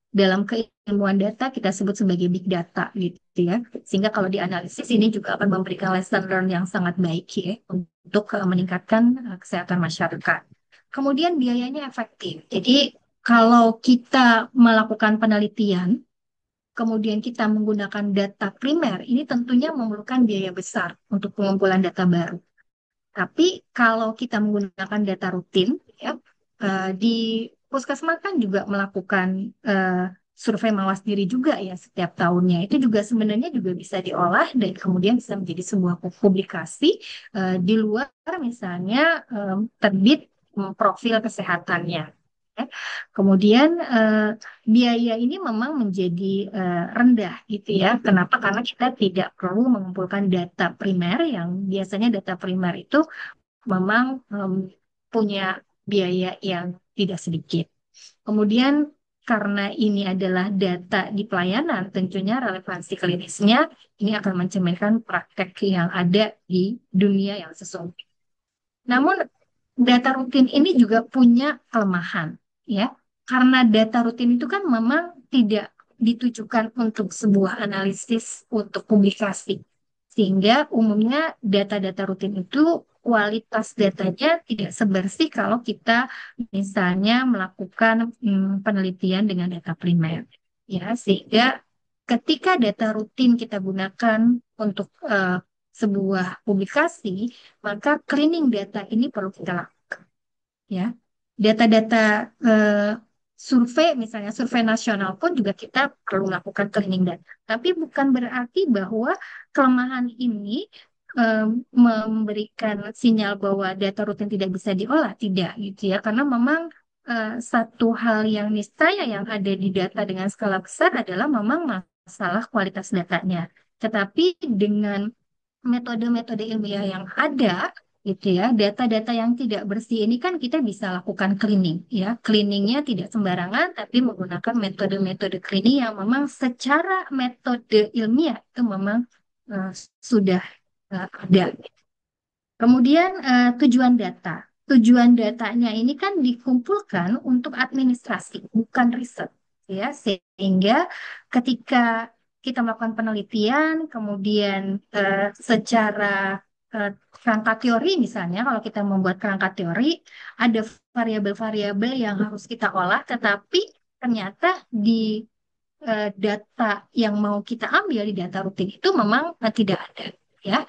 dalam keilmuan data kita sebut sebagai big data gitu ya. Sehingga kalau dianalisis ini juga akan memberikan lesson learn yang sangat baik ya untuk meningkatkan kesehatan masyarakat. Kemudian biayanya efektif. Jadi kalau kita melakukan penelitian kemudian kita menggunakan data primer, ini tentunya memerlukan biaya besar untuk pengumpulan data baru. Tapi kalau kita menggunakan data rutin, ya, di Puskesmas kan juga melakukan survei mawas diri juga ya setiap tahunnya. Itu juga sebenarnya juga bisa diolah dan kemudian bisa menjadi sebuah publikasi di luar misalnya terbit profil kesehatannya. Ya. Kemudian biaya ini memang menjadi rendah gitu ya. Kenapa? Karena kita tidak perlu mengumpulkan data primer yang biasanya data primer itu memang punya biaya yang tidak sedikit. Kemudian karena ini adalah data di pelayanan, tentunya relevansi klinisnya ini akan mencerminkan praktek yang ada di dunia yang sesungguhnya. Namun data rutin ini juga punya kelemahan, ya. Karena data rutin itu kan memang tidak ditujukan untuk sebuah analisis untuk publikasi. Sehingga umumnya data-data rutin itu kualitas datanya tidak sebersih kalau kita misalnya melakukan penelitian dengan data primer. Ya, sehingga ketika data rutin kita gunakan untuk sebuah publikasi, maka cleaning data ini perlu kita lakukan. Ya, data-data eh, survei, misalnya survei nasional pun juga kita perlu melakukan cleaning data. Tapi bukan berarti bahwa kelemahan ini eh, memberikan sinyal bahwa data rutin tidak bisa diolah, tidak gitu ya, karena memang satu hal yang niscaya yang ada di data dengan skala besar adalah memang masalah kualitas datanya. Tetapi dengan metode-metode ilmiah yang ada, gitu ya, data-data yang tidak bersih ini kan kita bisa lakukan cleaning, ya. Cleaningnya tidak sembarangan, tapi menggunakan metode-metode cleaning yang memang secara metode ilmiah itu memang eh, sudah ada. Kemudian tujuan data. Tujuan datanya ini kan dikumpulkan untuk administrasi, bukan riset, ya. Sehingga ketika kita melakukan penelitian, kemudian secara eh, kerangka teori misalnya, kalau kita membuat kerangka teori, ada variabel-variabel yang harus kita olah, tetapi ternyata di data yang mau kita ambil di data rutin itu memang tidak ada ya.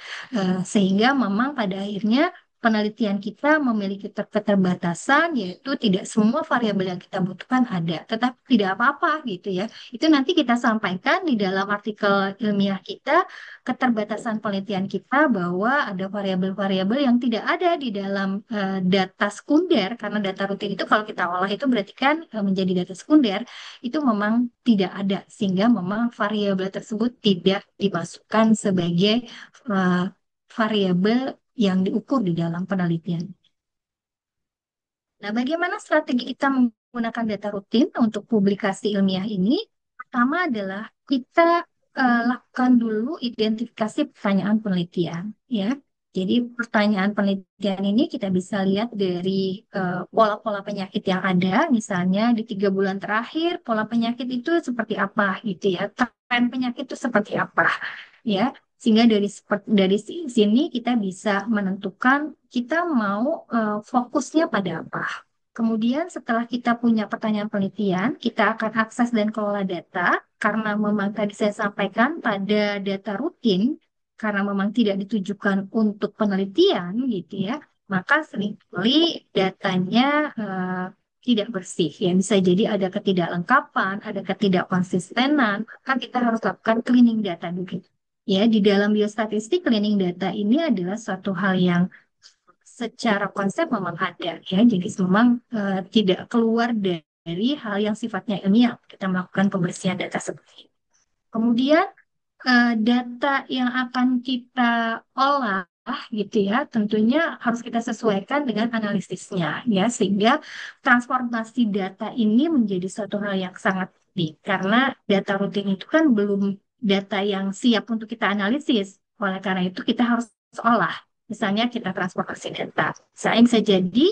Sehingga memang pada akhirnya penelitian kita memiliki keterbatasan yaitu tidak semua variabel yang kita butuhkan ada tetapi tidak apa-apa gitu ya, itu nanti kita sampaikan di dalam artikel ilmiah kita keterbatasan penelitian kita bahwa ada variabel-variabel yang tidak ada di dalam data sekunder karena data rutin itu kalau kita olah itu berarti kan menjadi data sekunder itu memang tidak ada sehingga memang variabel tersebut tidak dimasukkan sebagai variabel yang diukur di dalam penelitian. Nah, bagaimana strategi kita menggunakan data rutin untuk publikasi ilmiah ini? Pertama adalah kita lakukan dulu identifikasi pertanyaan penelitian, ya. Jadi pertanyaan penelitian ini kita bisa lihat dari pola-pola penyakit yang ada, misalnya di 3 bulan terakhir pola penyakit itu seperti apa, gitu ya. Tren penyakit itu seperti apa, ya. Sehingga sini kita bisa menentukan kita mau fokusnya pada apa. Kemudian setelah kita punya pertanyaan penelitian, kita akan akses dan kelola data karena memang tadi saya sampaikan pada data rutin, karena memang tidak ditujukan untuk penelitian gitu ya, maka seringkali datanya tidak bersih ya. Bisa jadi ada ketidaklengkapan, ada ketidakkonsistenan, maka kita harus lakukan cleaning data dulu. Ya, di dalam biostatistik, cleaning data ini adalah suatu hal yang secara konsep memang ada ya. Jadi memang tidak keluar dari hal yang sifatnya ilmiah. Kita melakukan pembersihan data seperti ini. Kemudian data yang akan kita olah gitu ya, tentunya harus kita sesuaikan dengan analisisnya ya, sehingga transformasi data ini menjadi suatu hal yang sangat penting karena data rutin itu kan belum data yang siap untuk kita analisis. Oleh karena itu kita harus olah. Misalnya kita transformasi data. Misalnya bisa jadi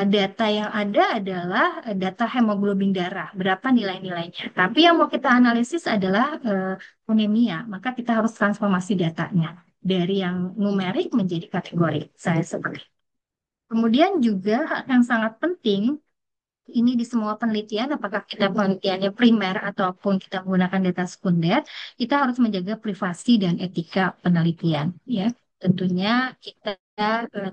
data yang ada adalah data hemoglobin darah, berapa nilai-nilainya. Tapi yang mau kita analisis adalah anemia, maka kita harus transformasi datanya dari yang numerik menjadi kategori. Saya seperti itu. Kemudian juga hal yang sangat penting ini di semua penelitian, apakah kita penelitiannya primer ataupun kita menggunakan data sekunder, kita harus menjaga privasi dan etika penelitian. Ya, tentunya kita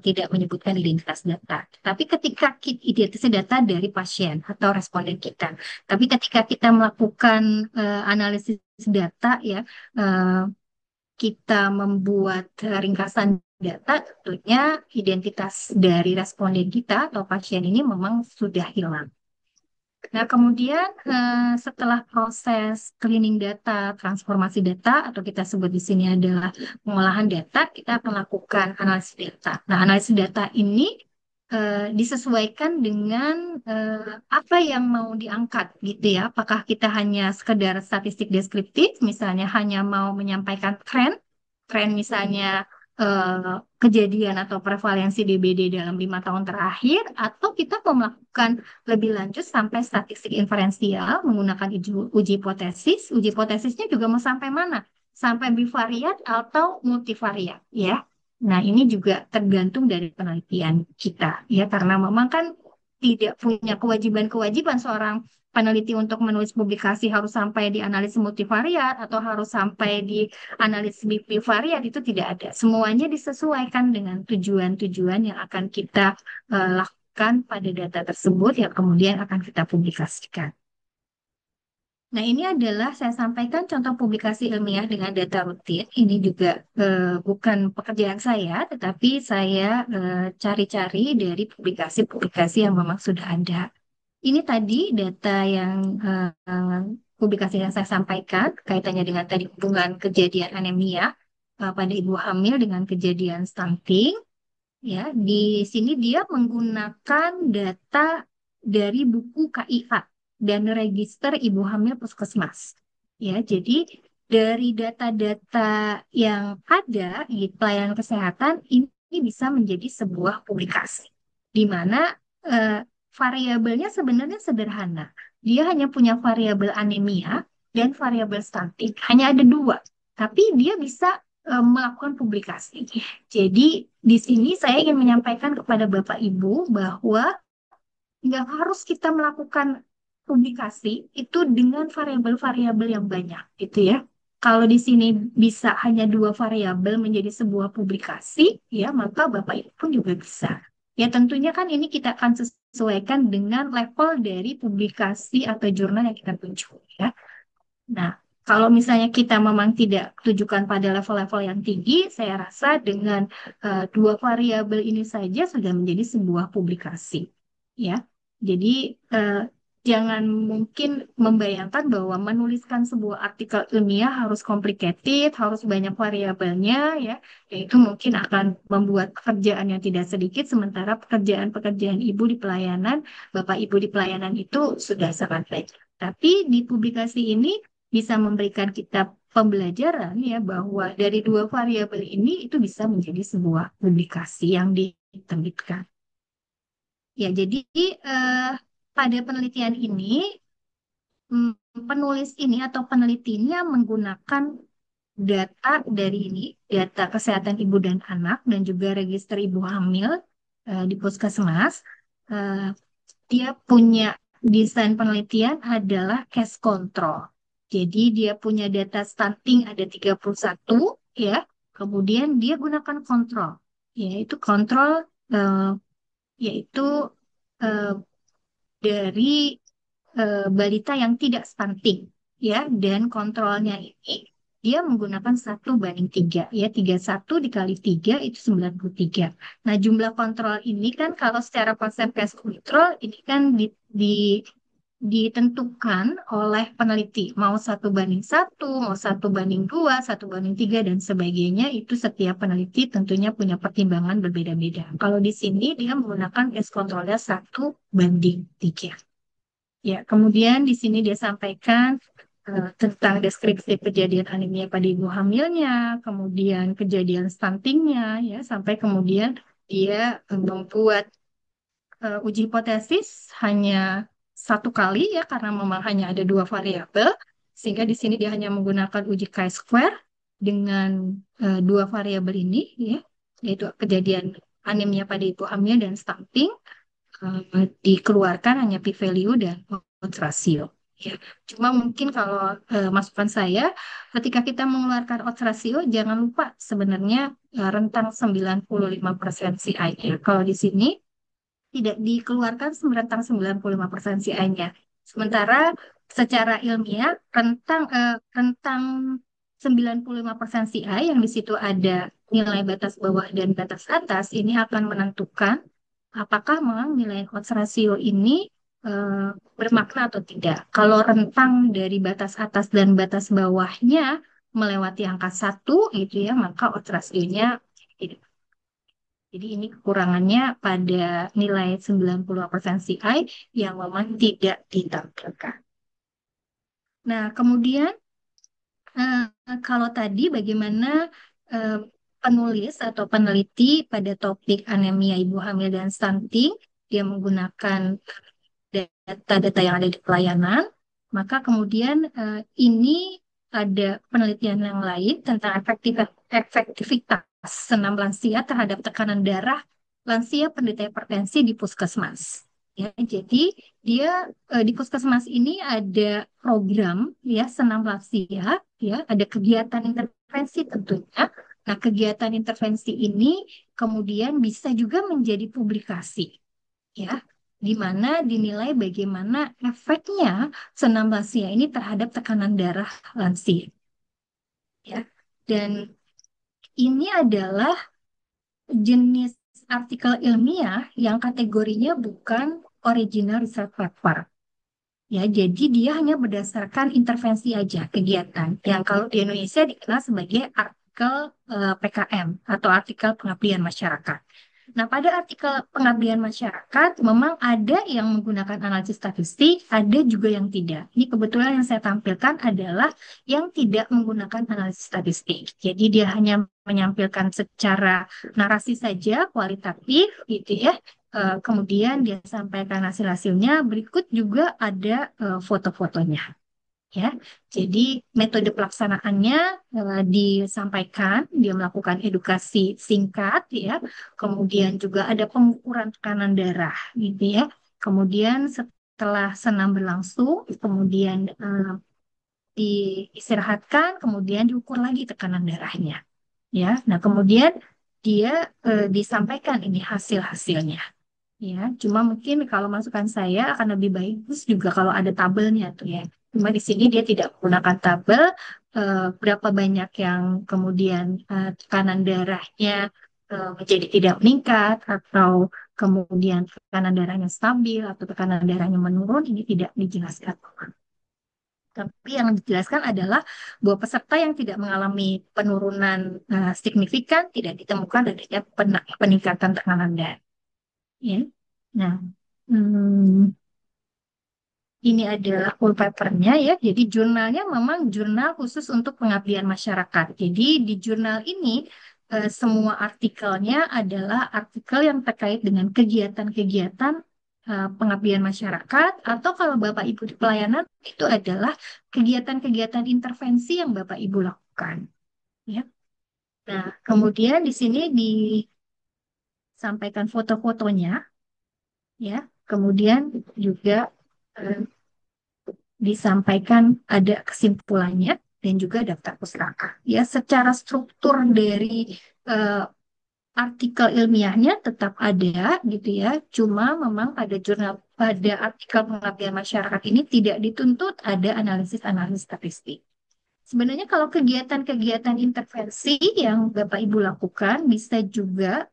tidak menyebutkan identitas data. Tapi ketika identitas data dari pasien atau responden kita, tapi ketika kita melakukan analisis data, ya, eh, kita membuat ringkasan data, tentunya identitas dari responden kita atau pasien ini memang sudah hilang. Nah, kemudian setelah proses cleaning data, transformasi data, atau kita sebut di sini adalah pengolahan data, kita akan lakukan analisis data. Nah, analisis data ini disesuaikan dengan apa yang mau diangkat, gitu ya. Apakah kita hanya sekedar statistik deskriptif, misalnya hanya mau menyampaikan tren misalnya kejadian atau prevalensi DBD dalam 5 tahun terakhir, atau kita mau melakukan lebih lanjut sampai statistik inferensial menggunakan uji hipotesis. Uji hipotesisnya juga mau sampai mana? Sampai bivariat atau multivariat, ya. Nah, ini juga tergantung dari penelitian kita, ya, karena memang kan tidak punya kewajiban-kewajiban seorang peneliti untuk menulis publikasi harus sampai di analisis multivariat atau harus sampai di analisis bivariat, itu tidak ada. Semuanya disesuaikan dengan tujuan-tujuan yang akan kita lakukan pada data tersebut yang kemudian akan kita publikasikan. Nah, ini adalah saya sampaikan contoh publikasi ilmiah dengan data rutin. Ini juga bukan pekerjaan saya, tetapi saya cari-cari dari publikasi-publikasi yang memang sudah ada. Ini tadi data yang publikasi yang saya sampaikan kaitannya dengan tadi hubungan kejadian anemia pada ibu hamil dengan kejadian stunting. Ya, di sini dia menggunakan data dari buku KIA dan register ibu hamil puskesmas. Ya, jadi dari data-data yang ada di pelayanan kesehatan ini bisa menjadi sebuah publikasi, di mana eh, variabelnya sebenarnya sederhana. Dia hanya punya variabel anemia dan variabel stunting, hanya ada dua, tapi dia bisa melakukan publikasi. Jadi di sini saya ingin menyampaikan kepada Bapak Ibu bahwa nggak harus kita melakukan publikasi itu dengan variabel-variabel yang banyak, gitu ya. Kalau di sini bisa hanya dua variabel menjadi sebuah publikasi, ya maka Bapak Ibu pun juga bisa. Ya tentunya kan ini kita akan sesuaikan dengan level dari publikasi atau jurnal yang kita tuju, ya. Nah, kalau misalnya kita memang tidak tujukan pada level-level yang tinggi, saya rasa dengan dua variabel ini saja sudah menjadi sebuah publikasi. Ya, jadi jangan mungkin membayangkan bahwa menuliskan sebuah artikel ilmiah harus complicated, harus banyak variabelnya, ya, yaitu mungkin akan membuat pekerjaan yang tidak sedikit, sementara pekerjaan-pekerjaan ibu di pelayanan, bapak ibu di pelayanan itu sudah sangat baik. Tapi di publikasi ini bisa memberikan kita pembelajaran ya bahwa dari dua variabel ini itu bisa menjadi sebuah publikasi yang diterbitkan. Ya, jadi eh, pada penelitian ini hmm, penulis ini atau penelitinya menggunakan data dari ini, data kesehatan ibu dan anak dan juga register ibu hamil di Puskesmas. Eh, Dia punya desain penelitian adalah case control. Jadi dia punya data stunting ada 31 ya. Kemudian dia gunakan kontrol, yaitu kontrol eh, yaitu eh, dari balita yang tidak stunting ya, dan kontrolnya ini dia menggunakan 1:3 ya, 31 dikali 3 itu 93. Nah, jumlah kontrol ini kan kalau secara konsep case control ini kan ditentukan oleh peneliti mau 1:1, mau 1:2, 1:3 dan sebagainya, itu setiap peneliti tentunya punya pertimbangan berbeda-beda. Kalau di sini dia menggunakan case controlnya 1:3. Ya, kemudian di sini dia sampaikan tentang deskripsi kejadian anemia pada ibu hamilnya, kemudian kejadian stuntingnya, ya, sampai kemudian dia membuat uji hipotesis hanya satu kali ya, karena memang hanya ada dua variabel, sehingga di sini dia hanya menggunakan uji chi-square dengan dua variabel ini, ya, yaitu kejadian anemia pada ibu hamil dan stunting. Dikeluarkan hanya p-value dan odds ratio. Ya, cuma mungkin kalau masukan saya, ketika kita mengeluarkan odds ratio, jangan lupa sebenarnya rentang 95% CI-nya. Kalau di sini tidak dikeluarkan rentang 95% CI-nya. Sementara secara ilmiah, rentang 95% CI yang di situ ada nilai batas bawah dan batas atas, ini akan menentukan apakah memang nilai odds ratio ini bermakna atau tidak. Kalau rentang dari batas atas dan batas bawahnya melewati angka 1, itu ya, maka odds ratio-nya tidak. Jadi ini kekurangannya pada nilai 90% CI yang memang tidak ditampilkan. Nah, kemudian eh, kalau tadi bagaimana eh, penulis atau peneliti pada topik anemia ibu hamil dan stunting, dia menggunakan data-data yang ada di pelayanan, maka kemudian ini ada penelitian yang lain tentang efektivitas senam lansia terhadap tekanan darah lansia penderita hipertensi di puskesmas. Ya, jadi dia di puskesmas ini ada program ya senam lansia, ya, ada kegiatan intervensi tentunya. Nah, kegiatan intervensi ini kemudian bisa juga menjadi publikasi, ya, di mana dinilai bagaimana efeknya senam lansia ini terhadap tekanan darah lansia, ya. Dan ini adalah jenis artikel ilmiah yang kategorinya bukan original research paper. Ya, jadi dia hanya berdasarkan intervensi aja kegiatan yang kalau di Indonesia dikenal sebagai artikel PKM atau artikel pengabdian masyarakat. Nah, pada artikel pengabdian masyarakat memang ada yang menggunakan analisis statistik, ada juga yang tidak. Ini kebetulan yang saya tampilkan adalah yang tidak menggunakan analisis statistik. Jadi dia hanya menyampaikan secara narasi saja, kualitatif gitu ya. Kemudian dia sampaikan hasil-hasilnya. Berikut juga ada foto-fotonya. Ya, jadi metode pelaksanaannya disampaikan, dia melakukan edukasi singkat, ya, kemudian juga ada pengukuran tekanan darah, gitu ya. Kemudian setelah senam berlangsung, kemudian diistirahatkan, kemudian diukur lagi tekanan darahnya, ya. Nah, kemudian dia disampaikan ini hasil-hasilnya. Ya, cuma mungkin kalau masukan saya akan lebih bagus juga kalau ada tabelnya tuh ya. Cuma di sini dia tidak menggunakan tabel berapa banyak yang kemudian tekanan darahnya menjadi tidak meningkat atau kemudian tekanan darahnya stabil atau tekanan darahnya menurun, ini tidak dijelaskan. Tapi yang dijelaskan adalah bahwa peserta yang tidak mengalami penurunan signifikan tidak ditemukan adanya peningkatan tekanan darah. Ya. Nah, hmm, ini adalah full papernya ya. Jadi jurnalnya memang jurnal khusus untuk pengabdian masyarakat. Jadi di jurnal ini semua artikelnya adalah artikel yang terkait dengan kegiatan-kegiatan pengabdian masyarakat atau kalau Bapak Ibu di pelayanan itu adalah kegiatan-kegiatan intervensi yang Bapak Ibu lakukan. Ya. Nah, kemudian di sini disampaikan foto-fotonya ya. Kemudian juga eh, disampaikan ada kesimpulannya dan juga daftar pustaka. Ya, secara struktur dari eh, artikel ilmiahnya tetap ada gitu ya. Cuma memang pada artikel pengabdian masyarakat ini tidak dituntut ada analisis-analisis statistik. Sebenarnya kalau kegiatan-kegiatan intervensi yang Bapak Ibu lakukan bisa juga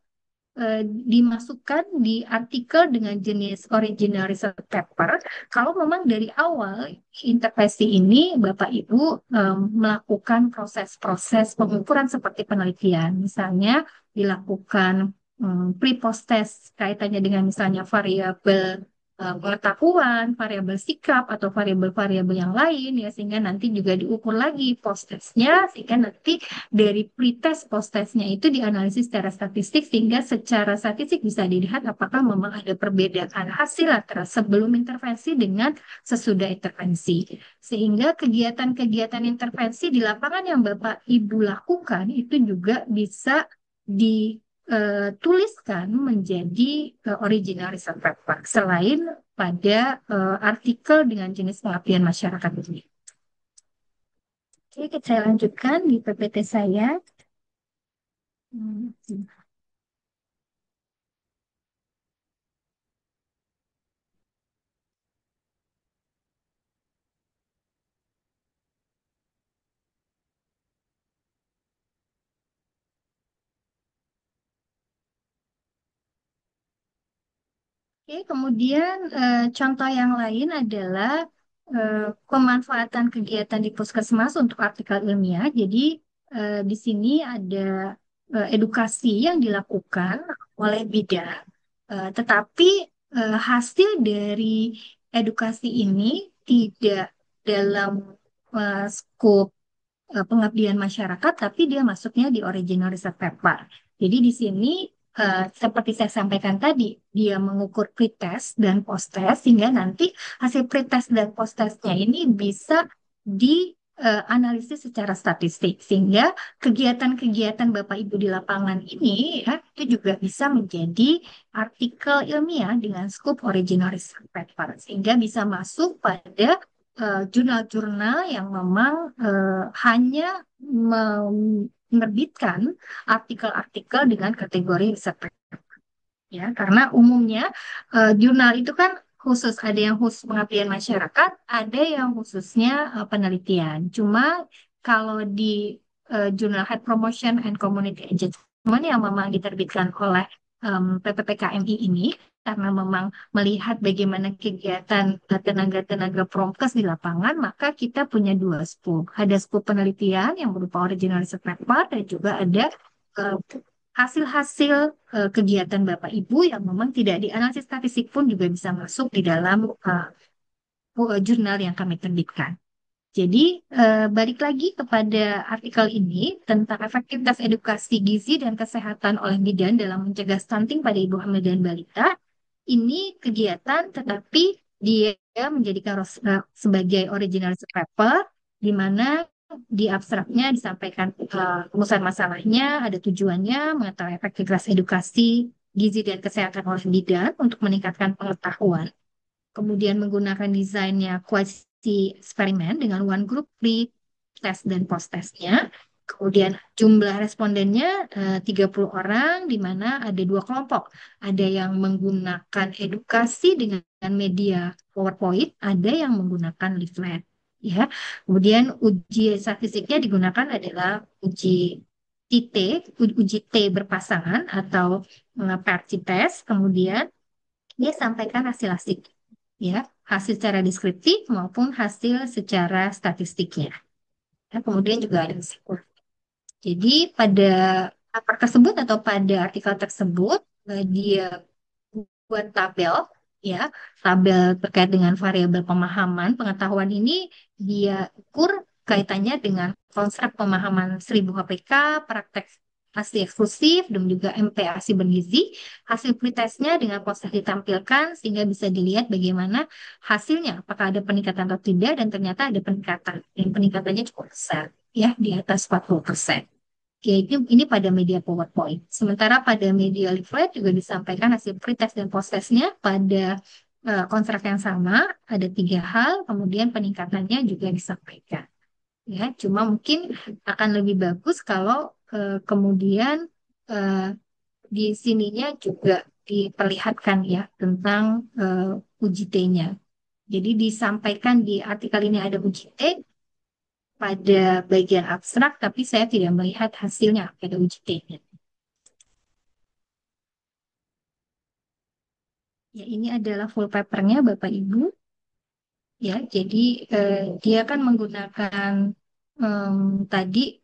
dimasukkan di artikel dengan jenis original research paper kalau memang dari awal intervensi ini Bapak Ibu melakukan proses-proses pengukuran seperti penelitian, misalnya dilakukan pre-post test kaitannya dengan misalnya variabel pengetahuan, variabel sikap atau variabel-variabel yang lain ya sehingga nanti juga diukur lagi post testnya sehingga nanti dari pretest post-testnya itu dianalisis secara statistik sehingga secara statistik bisa dilihat apakah memang ada perbedaan hasil antara sebelum intervensi dengan sesudah intervensi. Sehingga kegiatan-kegiatan intervensi di lapangan yang Bapak Ibu lakukan itu juga bisa dituliskan menjadi original research paper selain pada artikel dengan jenis pengabdian masyarakat ini. Oke, saya lanjutkan di PPT saya. Hmm. Oke, kemudian contoh yang lain adalah pemanfaatan kegiatan di puskesmas untuk artikel ilmiah. Jadi di sini ada edukasi yang dilakukan oleh bidan, tetapi hasil dari edukasi ini tidak dalam skop pengabdian masyarakat, tapi dia masuknya di original research paper. Jadi di sini seperti saya sampaikan tadi, dia mengukur pretest dan post-test sehingga nanti hasil pretest dan post-testnya ini bisa dianalisis secara statistik sehingga kegiatan-kegiatan Bapak Ibu di lapangan ini ya, itu juga bisa menjadi artikel ilmiah dengan skop original research paper sehingga bisa masuk pada jurnal-jurnal yang memang hanya menerbitkan artikel-artikel dengan kategori riset ya karena umumnya jurnal itu kan khusus ada yang khusus pengabdian masyarakat ada yang khususnya penelitian cuma kalau di jurnal Health Promotion and Community Engagement yang memang diterbitkan oleh PPPKMI ini karena memang melihat bagaimana kegiatan tenaga-tenaga promkes di lapangan, maka kita punya dua scope. Ada scope penelitian yang berupa original research paper dan juga ada eh, hasil-hasil kegiatan Bapak Ibu yang memang tidak dianalisis statistik pun juga bisa masuk di dalam jurnal yang kami terbitkan. Jadi, balik lagi kepada artikel ini tentang efektivitas edukasi gizi dan kesehatan oleh bidan dalam mencegah stunting pada ibu hamil dan balita. Ini kegiatan, tetapi dia menjadikan sebagai original research paper, di mana di abstraknya disampaikan rumusan masalahnya, ada tujuannya, mengetahui efektivitas edukasi gizi dan kesehatan oleh bidan untuk meningkatkan pengetahuan kemudian menggunakan desainnya kuasi eksperimen dengan one group pre test dan post testnya. Kemudian jumlah respondennya 30 orang di mana ada dua kelompok. Ada yang menggunakan edukasi dengan media PowerPoint, ada yang menggunakan leaflet. Ya, kemudian uji statistiknya digunakan adalah uji T, uji T berpasangan atau PRC test, kemudian dia sampaikan hasil-hasil, ya, hasil secara deskriptif maupun hasil secara statistiknya. Ya, kemudian juga ada risiko. Jadi pada paper tersebut atau pada artikel tersebut dia buat tabel, ya, tabel terkait dengan variabel pemahaman pengetahuan ini dia ukur kaitannya dengan konsep pemahaman 1000 HPK, praktek ASI eksklusif, dan juga MP ASI bergizi. Hasil pretestnya dengan proses ditampilkan sehingga bisa dilihat bagaimana hasilnya, apakah ada peningkatan atau tidak, dan ternyata ada peningkatan. Dan peningkatannya cukup besar, ya, di atas 40%. Yaitu ini pada media PowerPoint. Sementara pada media leaflet juga disampaikan hasil pretest dan postesnya pada kontrak yang sama, ada 3 hal, kemudian peningkatannya juga disampaikan. Ya, cuma mungkin akan lebih bagus kalau kemudian eh, di sininya juga diperlihatkan ya tentang uji T-nya. Jadi disampaikan di artikel ini ada uji T, pada bagian abstrak, tapi saya tidak melihat hasilnya pada uji T-nya. Ya, ini adalah full papernya, Bapak Ibu. Ya, jadi dia kan menggunakan em, tadi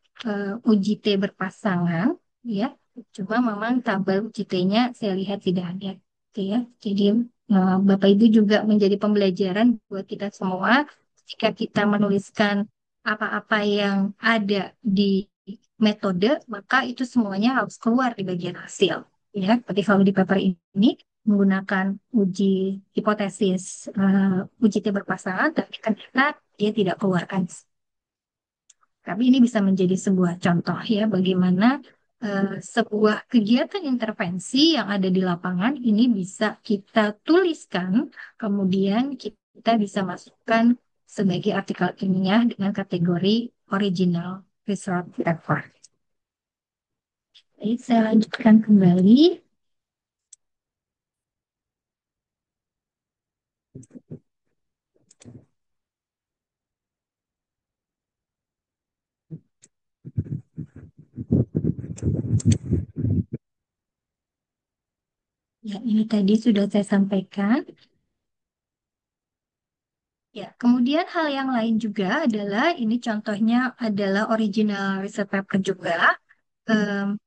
uji T berpasangan, ya. Cuma memang tabel uji T-nya saya lihat tidak ada, gitu ya. Jadi Bapak Ibu juga menjadi pembelajaran buat kita semua jika kita menuliskan apa-apa yang ada di metode, maka itu semuanya harus keluar di bagian hasil. Ya, seperti kalau di paper ini menggunakan uji hipotesis uji T berpasangan, tapi ternyata dia tidak keluarkan. Tapi ini bisa menjadi sebuah contoh ya bagaimana sebuah kegiatan intervensi yang ada di lapangan ini bisa kita tuliskan, kemudian kita bisa masukkan sebagai artikel ilmiah dengan kategori original research paper. Baik, saya lanjutkan kembali. Ya, ini tadi sudah saya sampaikan. Ya, kemudian hal yang lain juga adalah ini contohnya adalah original research paper juga em,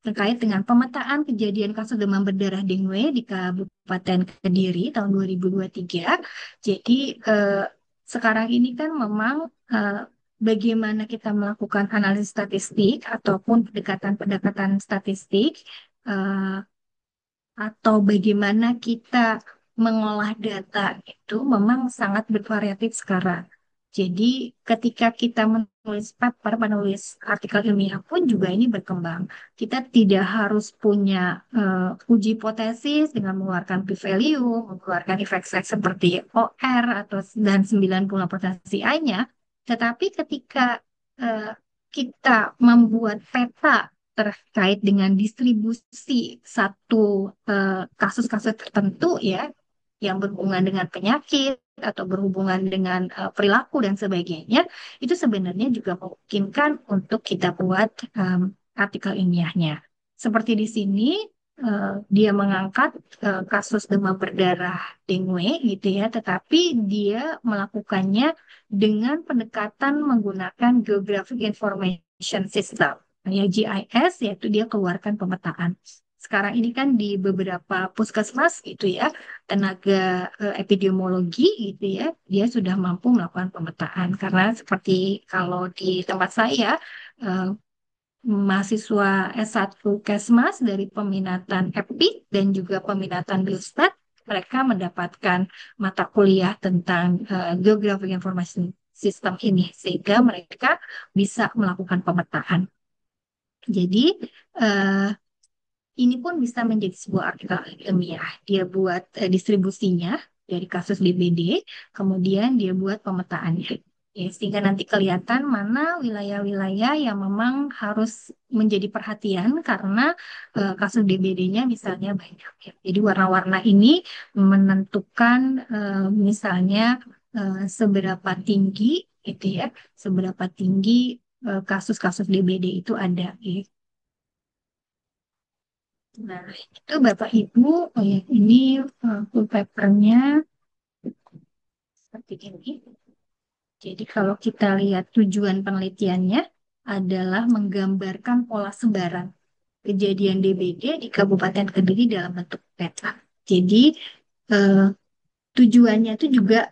terkait dengan pemetaan kejadian kasus demam berdarah dengue di Kabupaten Kediri tahun 2023. Jadi sekarang ini kan memang eh, bagaimana kita melakukan analisis statistik ataupun pendekatan-pendekatan statistik eh, atau bagaimana kita mengolah data itu memang sangat bervariatif sekarang. Jadi ketika kita menulis paper, menulis artikel ilmiah pun juga ini berkembang. Kita tidak harus punya uji hipotesis dengan mengeluarkan p-value, mengeluarkan efek size seperti OR atau dan 90% I-nya, tetapi ketika eh, kita membuat peta terkait dengan distribusi satu kasus-kasus tertentu ya yang berhubungan dengan penyakit atau berhubungan dengan perilaku dan sebagainya, itu sebenarnya juga memungkinkan untuk kita buat artikel ilmiahnya. Seperti di sini dia mengangkat kasus demam berdarah dengue gitu ya, tetapi dia melakukannya dengan pendekatan menggunakan Geographic Information System, ya GIS, yaitu dia keluarkan pemetaan. Sekarang ini kan di beberapa puskesmas gitu ya, tenaga epidemiologi gitu ya, dia sudah mampu melakukan pemetaan. Karena seperti kalau di tempat saya, eh, mahasiswa S1 Kesmas dari peminatan EPI dan juga peminatan Biostat, mereka mendapatkan mata kuliah tentang Geographic Information System ini, sehingga mereka bisa melakukan pemetaan. Jadi, eh, ini pun bisa menjadi sebuah artikel ilmiah. Dia buat distribusinya dari kasus DBD, kemudian dia buat pemetaannya. Ya, sehingga nanti kelihatan mana wilayah-wilayah yang memang harus menjadi perhatian karena kasus DBD-nya misalnya banyak. Ya. Jadi warna-warna ini menentukan misalnya seberapa tinggi gitu ya, seberapa tinggi kasus-kasus DBD itu ada. Ya. Nah, itu Bapak Ibu, oh ya, ini full papernya seperti ini. Jadi kalau kita lihat tujuan penelitiannya adalah menggambarkan pola sebaran kejadian DBD di Kabupaten Kediri dalam bentuk peta. Jadi eh, tujuannya itu juga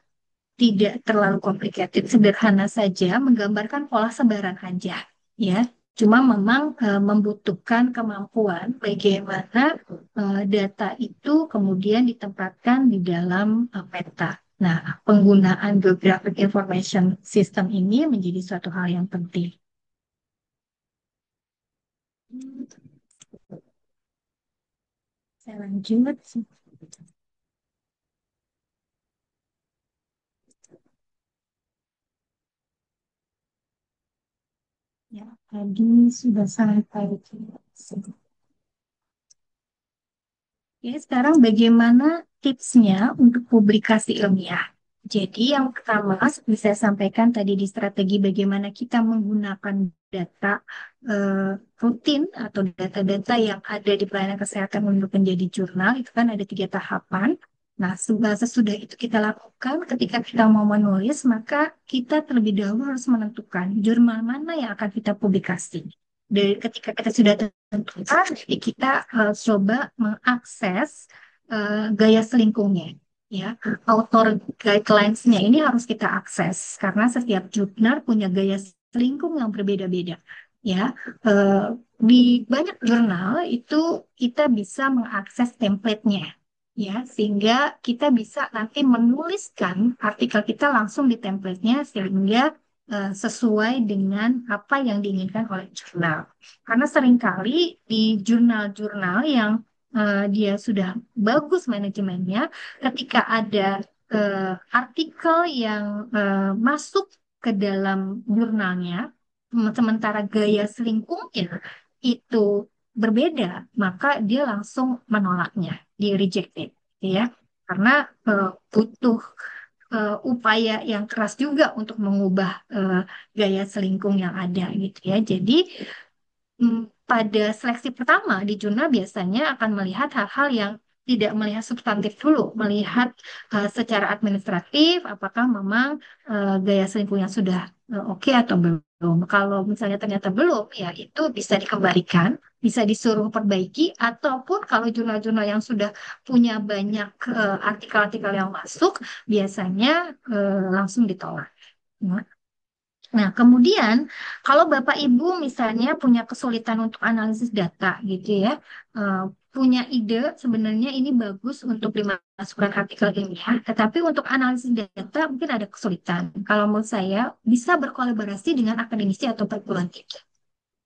tidak terlalu complicated, sederhana saja, menggambarkan pola sebaran aja, ya. Cuma memang membutuhkan kemampuan bagaimana data itu kemudian ditempatkan di dalam peta. Nah, penggunaan Geographic Information System ini menjadi suatu hal yang penting. Saya lanjut. Ya, tadi sudah sampai. Oke, sekarang bagaimana tipsnya untuk publikasi ilmiah? Jadi yang pertama, seperti saya sampaikan tadi di strategi bagaimana kita menggunakan data rutin atau data-data yang ada di pelayanan kesehatan untuk menjadi jurnal, itu kan ada 3 tahapan. Nah, sesudah itu kita lakukan ketika kita mau menulis, maka kita terlebih dahulu harus menentukan jurnal mana yang akan kita publikasi. Dari ketika kita sudah tentukan, jadi kita coba mengakses gaya selingkungnya. Ya, author guidelines-nya ini harus kita akses karena setiap jurnal punya gaya selingkung yang berbeda-beda. Ya, Eh, di banyak jurnal itu kita bisa mengakses template-nya, ya, sehingga kita bisa nanti menuliskan artikel kita langsung di template-nya sehingga sesuai dengan apa yang diinginkan oleh jurnal. Karena seringkali di jurnal-jurnal yang dia sudah bagus manajemennya, ketika ada artikel yang masuk ke dalam jurnalnya, sementara gaya selingkuhnya itu berbeda, maka dia langsung menolaknya, di rejected, ya, karena butuh upaya yang keras juga untuk mengubah gaya selingkuh yang ada gitu ya. Jadi pada seleksi pertama di jurnal biasanya akan melihat hal-hal yang tidak melihat substantif dulu, melihat secara administratif apakah memang gaya selingkuhnya sudah oke atau belum. Kalau misalnya ternyata belum, ya itu bisa dikembalikan, bisa disuruh perbaiki, ataupun kalau jurnal-jurnal yang sudah punya banyak artikel-artikel yang masuk, biasanya langsung ditolak. Nah, Nah, kemudian kalau Bapak Ibu misalnya punya kesulitan untuk analisis data gitu ya, eh, punya ide sebenarnya ini bagus untuk dimasukkan artikel ilmiah, tetapi untuk analisis data mungkin ada kesulitan. Kalau menurut saya bisa berkolaborasi dengan akademisi atau perguruan tinggi.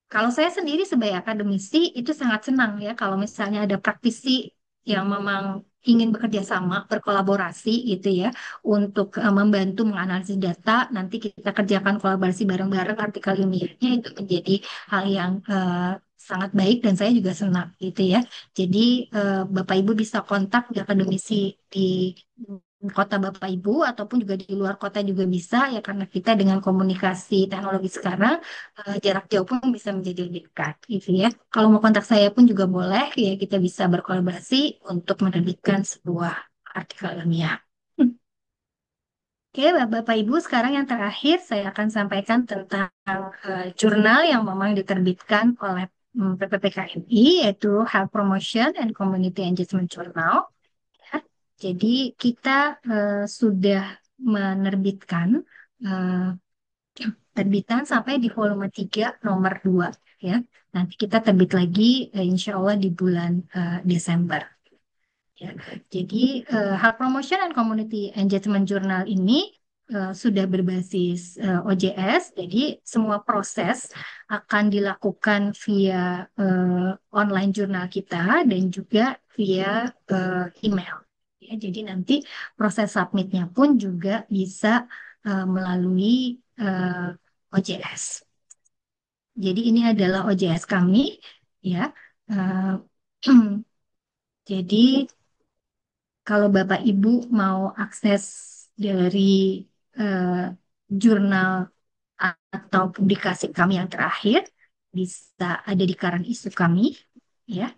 Kalau saya sendiri sebagai akademisi itu sangat senang ya kalau misalnya ada praktisi yang memang ingin bekerja sama, berkolaborasi gitu ya, untuk membantu menganalisis data, nanti kita kerjakan kolaborasi bareng-bareng artikel ilmiahnya itu menjadi hal yang sangat baik dan saya juga senang gitu ya. Jadi Bapak Ibu bisa kontak di akademisi di kota Bapak Ibu ataupun juga di luar kota juga bisa ya karena kita dengan komunikasi teknologi sekarang jarak jauh pun bisa menjadi lebih dekat gitu ya. Kalau mau kontak saya pun juga boleh ya kita bisa berkolaborasi untuk menerbitkan sebuah artikel ilmiah. Oke, Bapak Ibu, sekarang yang terakhir saya akan sampaikan tentang jurnal yang memang diterbitkan oleh PPPKMI yaitu Health Promotion and Community Engagement Journal. Ya. Jadi kita sudah menerbitkan eh, terbitan sampai di volume 3 nomor 2 ya. Nanti kita terbit lagi insya Allah di bulan Desember ya. Jadi Health Promotion and Community Engagement Journal ini sudah berbasis OJS. Jadi semua proses akan dilakukan via online jurnal kita dan juga via email. Ya, jadi nanti proses submitnya pun juga bisa melalui OJS. Jadi ini adalah OJS kami, ya. Eh, jadi kalau Bapak Ibu mau akses dari eh, jurnal atau publikasi kami yang terakhir, bisa ada di Karang Isu kami, ya.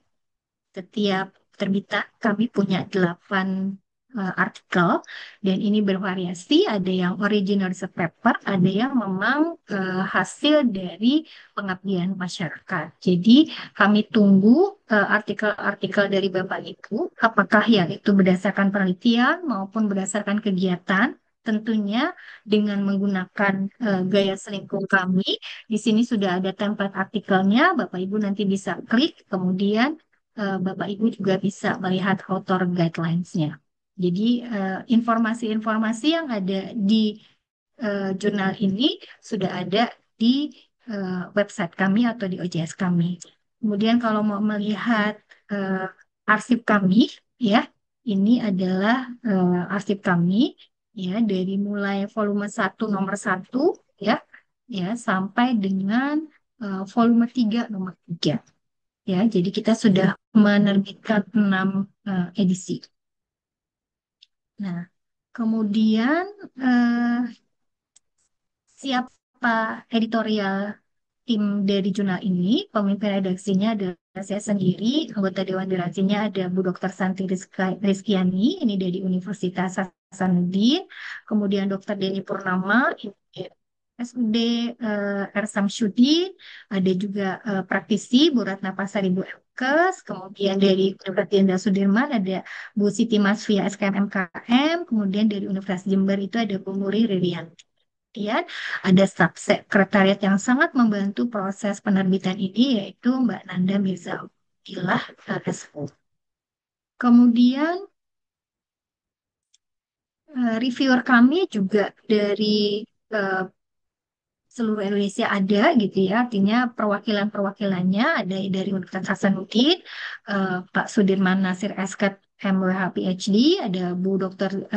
Setiap terbitan kami punya 8 artikel dan ini bervariasi. Ada yang original research paper, ada yang memang hasil dari pengabdian masyarakat. Jadi kami tunggu artikel-artikel dari Bapak Ibu, apakah yang itu berdasarkan penelitian maupun berdasarkan kegiatan. Tentunya dengan menggunakan gaya selingkuh kami, di sini sudah ada template artikelnya. Bapak Ibu nanti bisa klik, kemudian Bapak Ibu juga bisa melihat author guidelines-nya. Jadi informasi-informasi yang ada di jurnal ini sudah ada di website kami atau di OJS kami. Kemudian kalau mau melihat eh, arsip kami, ya, ini adalah arsip kami, ya, dari mulai volume 1 nomor 1, ya, ya, sampai dengan volume 3 nomor 3. Ya, jadi kita sudah menerbitkan 6 edisi. Nah, kemudian eh, siapa editorial tim dari jurnal ini? Pemimpin redaksinya adalah saya sendiri, anggota Dewan Direksinya ada Bu Dr. Santi Rizkyani, ini dari Universitas Hasanuddin, kemudian Dr. Denny Purnama, ini SUD R. Samsudin, ada juga praktisi Bu Ratna Pasari Bu Emkes, kemudian dari Universitas Jenderal Sudirman ada Bu Siti Masfia SKM MKM, kemudian dari Universitas Jember itu ada Bu Muri Ririanti. Kemudian ada sekretariat yang sangat membantu proses penerbitan ini yaitu Mbak Nanda Mirza Ukilah SO. Kemudian reviewer kami juga dari eh, seluruh Indonesia ada gitu ya, artinya perwakilan-perwakilannya ada dari Universitas Hasanuddin, Pak Sudirman Nasir SK MWH PhD, ada Bu Dr.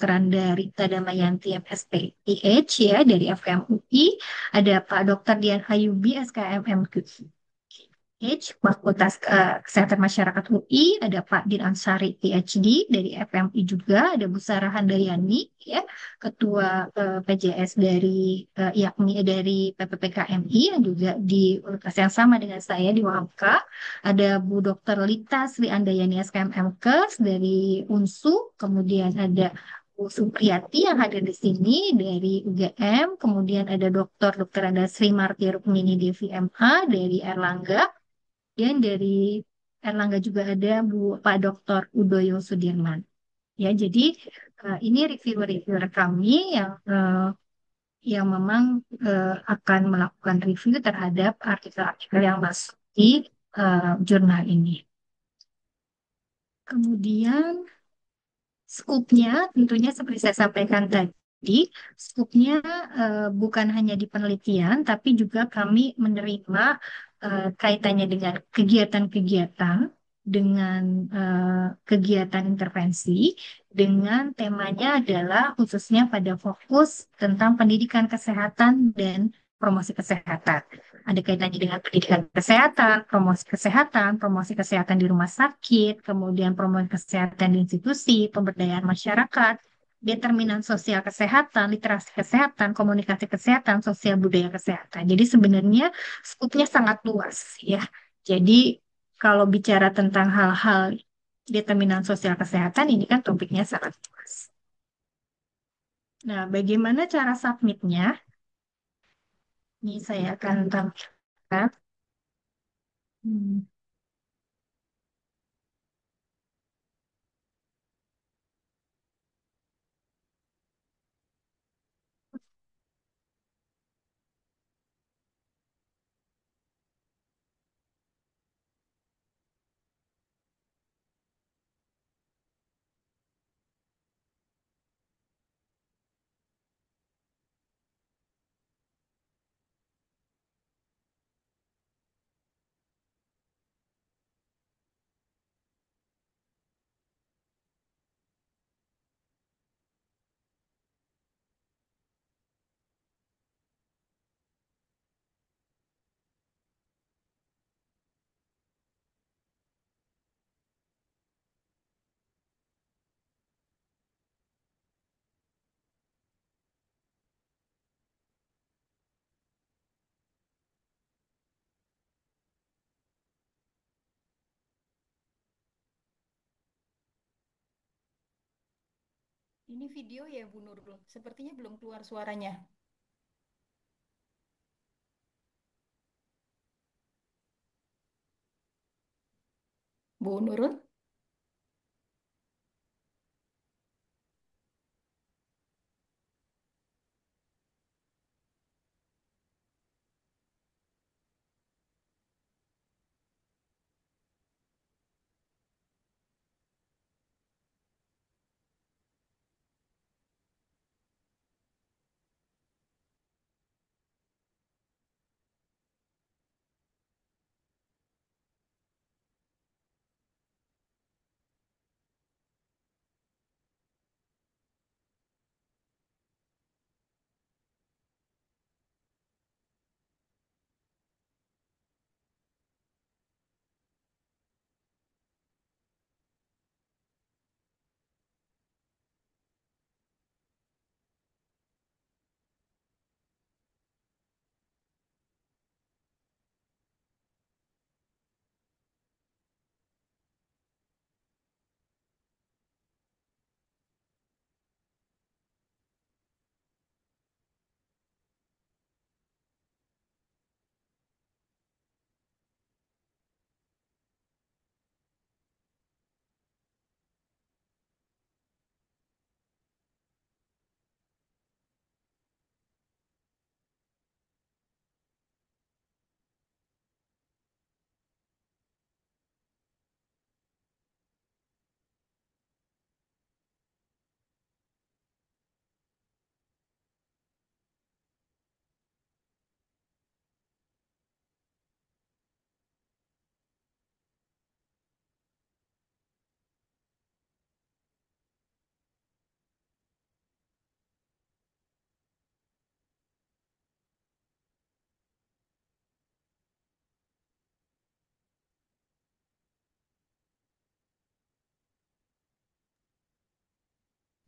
Anda Rita Damayanti MSP PH ya dari FKM UI, ada Pak Dr. Dian Ayubi SKM MQ Fakultas Kesehatan Masyarakat UI, ada Pak Din Ansari PhD dari FMI juga, ada Bu Sarah Handayani ya, Ketua PJS dari yakni dari PPPKMI yang juga di universitas yang sama dengan saya di UHAMKA, ada Bu Dr. Lita Sri Andayani SKM MKes dari UNSU, kemudian ada Bu Supriyati yang hadir di sini dari UGM, kemudian ada Dr. Anda Sri Marti Rukmini Devi MA dari Erlangga, dan dari Erlangga juga ada Pak Dr. Udoyo Sudirman. Ya, jadi ini reviewer-reviewer kami yang memang akan melakukan review terhadap artikel-artikel yang masuk di jurnal ini. Kemudian skupnya tentunya seperti saya sampaikan tadi, skupnya bukan hanya di penelitian, tapi juga kami menerima kaitannya dengan kegiatan-kegiatan, dengan kegiatan intervensi, dengan temanya adalah khususnya pada fokus tentang pendidikan kesehatan dan promosi kesehatan. Ada kaitannya dengan pendidikan kesehatan, promosi kesehatan di rumah sakit, kemudian promosi kesehatan di institusi, pemberdayaan masyarakat, determinan sosial kesehatan, literasi kesehatan, komunikasi kesehatan, sosial budaya kesehatan. Jadi sebenarnya skupnya sangat luas ya. Jadi kalau bicara tentang hal-hal determinan sosial kesehatan ini kan topiknya sangat luas. Nah, bagaimana cara submitnya? Ini saya akan tampilkan. Hmm. Ini video ya Bu Nurul. Sepertinya belum keluar suaranya. Bu Nurul.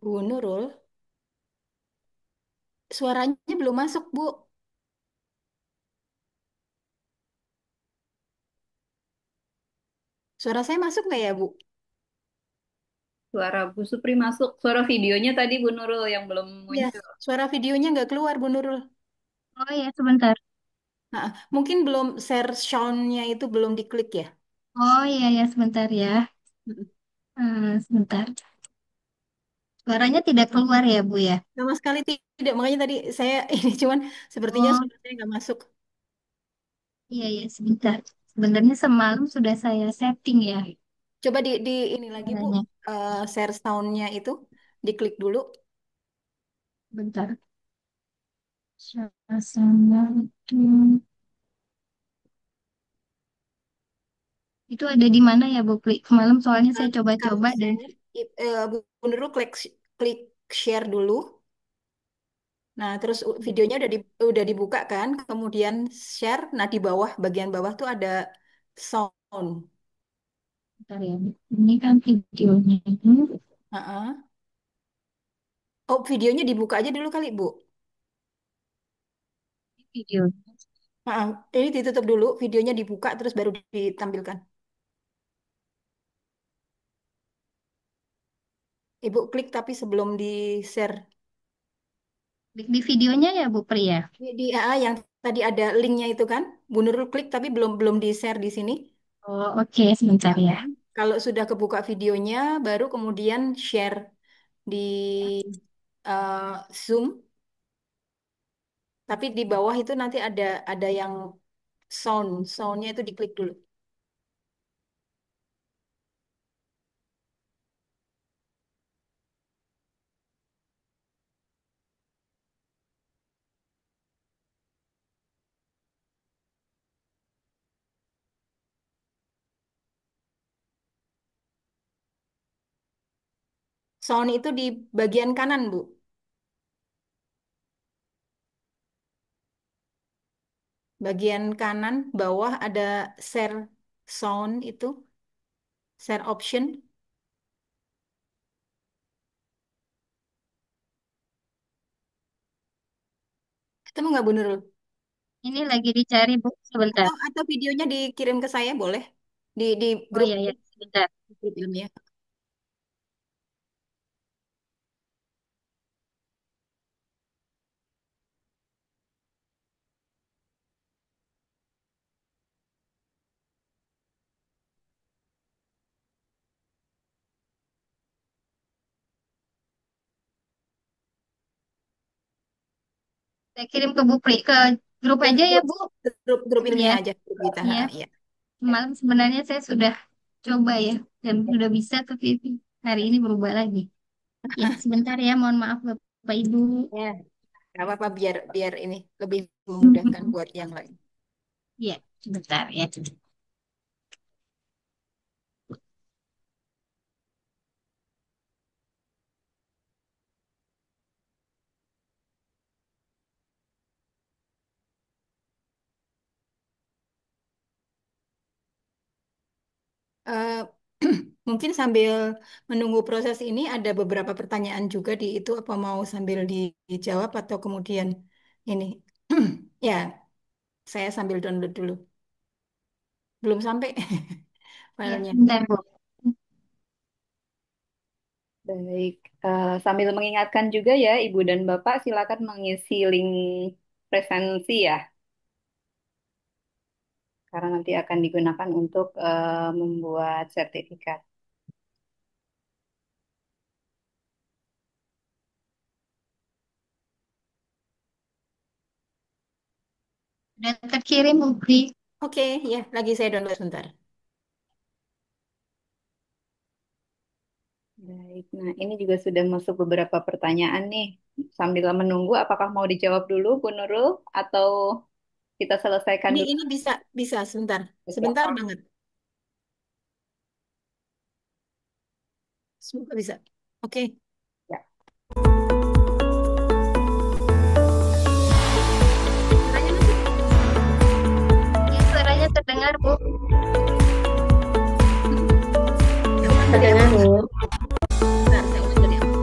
Bu Nurul. Suaranya belum masuk, Bu. Suara saya masuk nggak ya, Bu? Suara Bu Supri masuk. Suara videonya tadi Bu Nurul yang belum Iya, muncul. suara videonya nggak keluar, Bu Nurul. Oh ya, sebentar. Nah, mungkin belum share sound-nya itu belum diklik ya. Oh iya ya, sebentar ya. Mm-mm. Sebentar. Suaranya tidak keluar ya, Bu ya? Sama sekali tidak, makanya tadi saya ini cuman sepertinya Oh suara saya nggak masuk. iya ya, sebentar. Sebenarnya semalam sudah saya setting ya Coba di ini lagi, Bu. suaranya. Share sound-nya itu diklik dulu. Bentar. Suasana itu. Itu ada di mana ya, Bu Klik? Semalam soalnya saya Kalau coba-coba dan share, Bu Nurul klik share dulu. Nah, terus videonya udah dibuka kan, kemudian share. Nah, di bawah bagian bawah tuh ada sound. bentar ya, Bu. Ini kan videonya. Heeh. Oh, videonya dibuka aja dulu kali, Bu. Video. Heeh. Ini ditutup dulu, videonya dibuka terus baru ditampilkan. Ibu klik tapi sebelum di share. Di videonya ya, Bu Pri ya? Di AA yang tadi ada linknya itu kan, Bu Nurul klik tapi belum belum di share di sini. Oh, oke, sebentar ya. Heeh. Kalau sudah kebuka videonya, baru kemudian share di Zoom. Tapi di bawah itu nanti ada yang soundnya itu diklik dulu. Sound itu di bagian kanan, Bu. Bagian kanan bawah ada share sound itu, share option. Ketemu nggak, Bu Nurul? Ini lagi dicari, Bu. Sebentar. Atau videonya dikirim ke saya boleh? Di Oh grup iya ya, sebentar. grup ilmiah. Saya kirim ke ke grup Ke aja ya grup Bu. grup Ya, ilmiah aja grup kita. Ha, ya. ya. Semalam sebenarnya saya sudah coba ya dan sudah bisa, tapi hari ini berubah lagi. Ya, sebentar ya, mohon maaf Bapak Ibu. Ya, nggak apa-apa biar biar ini lebih memudahkan buat yang lain. Ya, sebentar ya. Eh, mungkin sambil menunggu proses ini ada beberapa pertanyaan juga di itu apa mau sambil dijawab atau kemudian ini. Ya, saya sambil download dulu. Belum sampai Ya, filenya. sebentar Bu. Baik, sambil mengingatkan juga ya, Ibu dan Bapak silakan mengisi link presensi ya, karena nanti akan digunakan untuk membuat sertifikat. Sudah terkirim Bukti. Oke, ya, lagi saya download sebentar. Baik, nah ini juga sudah masuk beberapa pertanyaan nih. Sambil menunggu, apakah mau dijawab dulu, Bu Nurul, atau kita selesaikan dulu? Ini bisa bisa sebentar. Oke. Sebentar banget. Semoga bisa. Oke. Ya. Suaranya masuk? Ya, suaranya terdengar Bu. Ya ulang dari Terdengar, awal. Bu. Bentar, saya ulang dari awal.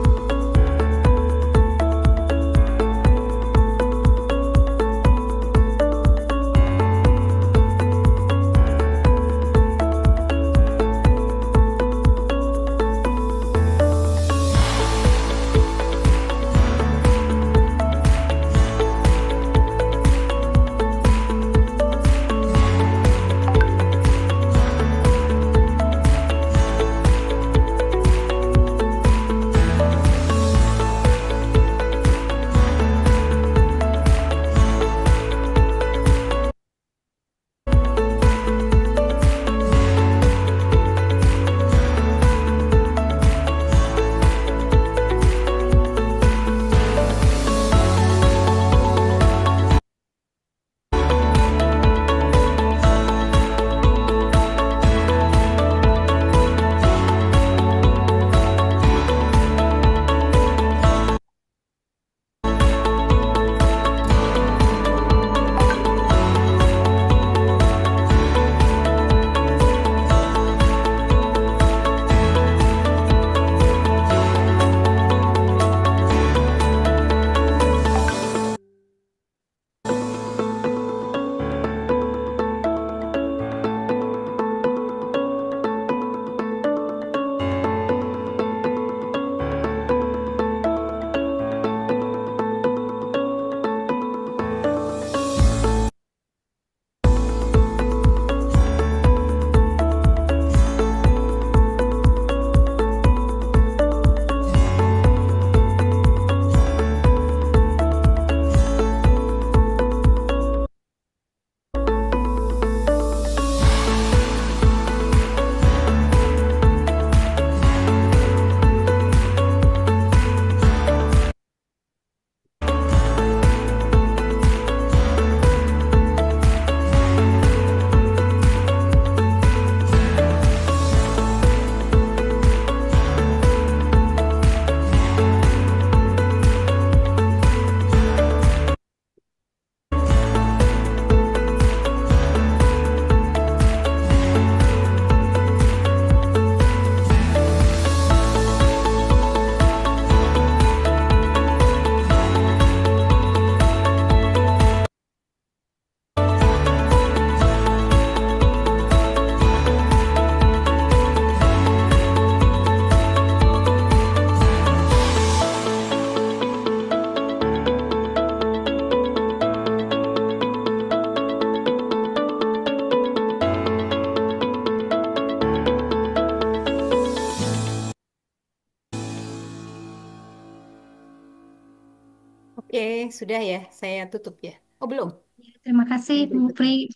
Oke, sudah ya, saya tutup ya. Oh, belum. Ya, terima kasih, Yang Bu berikutnya. Pri.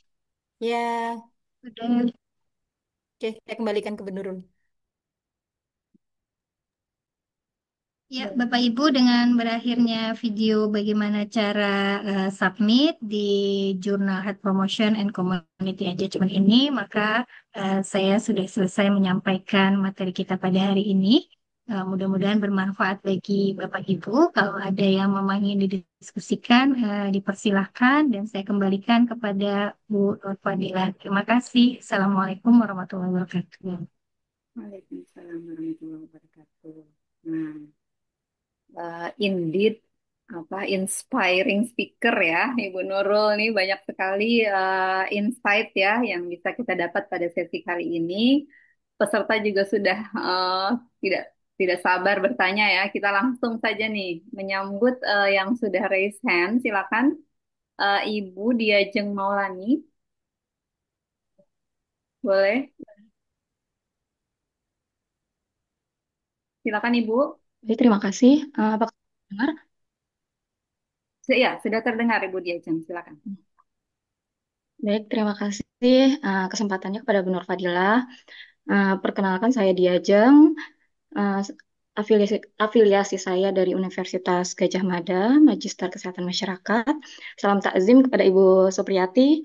Ya, Sudah. oke, saya kembalikan ke Bu Nurul. Ya, Bapak Ibu, dengan berakhirnya video bagaimana cara submit di Jurnal Health Promotion and Community Engagement ini, maka saya sudah selesai menyampaikan materi kita pada hari ini. Mudah-mudahan bermanfaat bagi Bapak Ibu. Kalau ada yang memang ingin didiskusikan, dipersilahkan dan saya kembalikan kepada Bu Nur Fadila. Terima kasih. Assalamualaikum warahmatullahi wabarakatuh. Waalaikumsalam warahmatullahi wabarakatuh. Nah, indeed inspiring speaker ya, Ibu Nurul nih banyak sekali insight ya yang bisa kita dapat pada sesi kali ini. Peserta juga sudah tidak tidak sabar bertanya ya. Kita langsung saja nih menyambut yang sudah raise hand. Silakan Ibu Diajeng Maulani, boleh? Silakan Ibu. Baik, terima kasih. Apakah dengar? Ya, sudah terdengar Ibu Diajeng. Silakan. Baik, terima kasih kesempatannya kepada Bu Nur Fadila. Perkenalkan saya Diajeng, uh, afiliasi, afiliasi saya dari Universitas Gajah Mada, Magister Kesehatan Masyarakat. Salam takzim kepada Ibu Supriyati.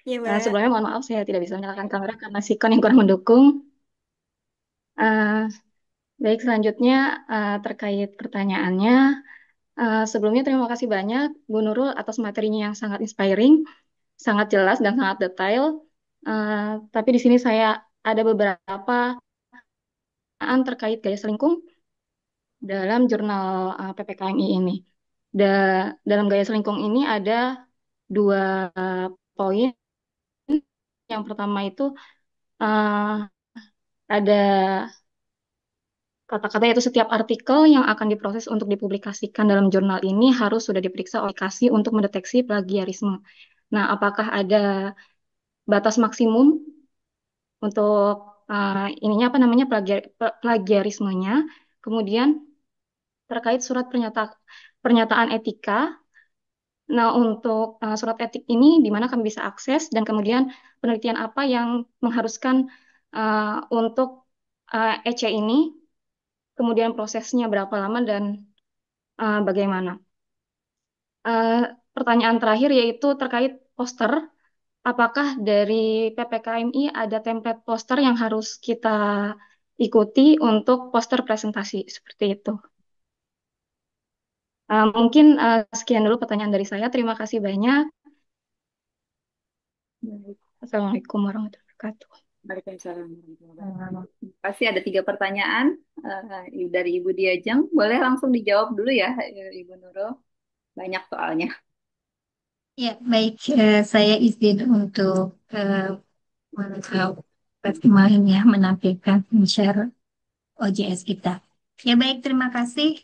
Iya, Mbak. Sebelumnya mohon maaf saya tidak bisa menyalakan kamera karena sikon yang kurang mendukung. Uh, Baik, selanjutnya terkait pertanyaannya. Sebelumnya terima kasih banyak Bu Nurul atas materinya yang sangat inspiring, sangat jelas dan sangat detail. Tapi di sini saya ada beberapa pertanyaan terkait gaya selingkuh dalam jurnal PPKMI ini. Dalam gaya selingkuh ini ada dua poin. Yang pertama itu uh, ada kata-kata yaitu setiap artikel yang akan diproses untuk dipublikasikan dalam jurnal ini harus sudah diperiksa oleh KASI untuk mendeteksi plagiarisme. Nah, apakah ada batas maksimum untuk ininya apa namanya plagiarismenya? Kemudian terkait surat pernyataan etika. Nah, untuk surat etik ini di mana kami bisa akses dan kemudian penelitian apa yang mengharuskan untuk EC ini, kemudian prosesnya berapa lama dan bagaimana. Eh, Pertanyaan terakhir yaitu terkait poster. Apakah dari PPKMI ada template poster yang harus kita ikuti untuk poster presentasi seperti itu? Mungkin sekian dulu pertanyaan dari saya. Terima kasih banyak. Baik. Assalamualaikum warahmatullahi wabarakatuh. Waalaikumsalam warahmatullahi wabarakatuh. Pasti ada 3 pertanyaan dari Ibu Diajeng. Boleh langsung dijawab dulu ya, Ibu Nurul. Banyak soalnya. Ya, baik. Saya izin untuk menampilkan share OJS kita. Ya, baik. Terima kasih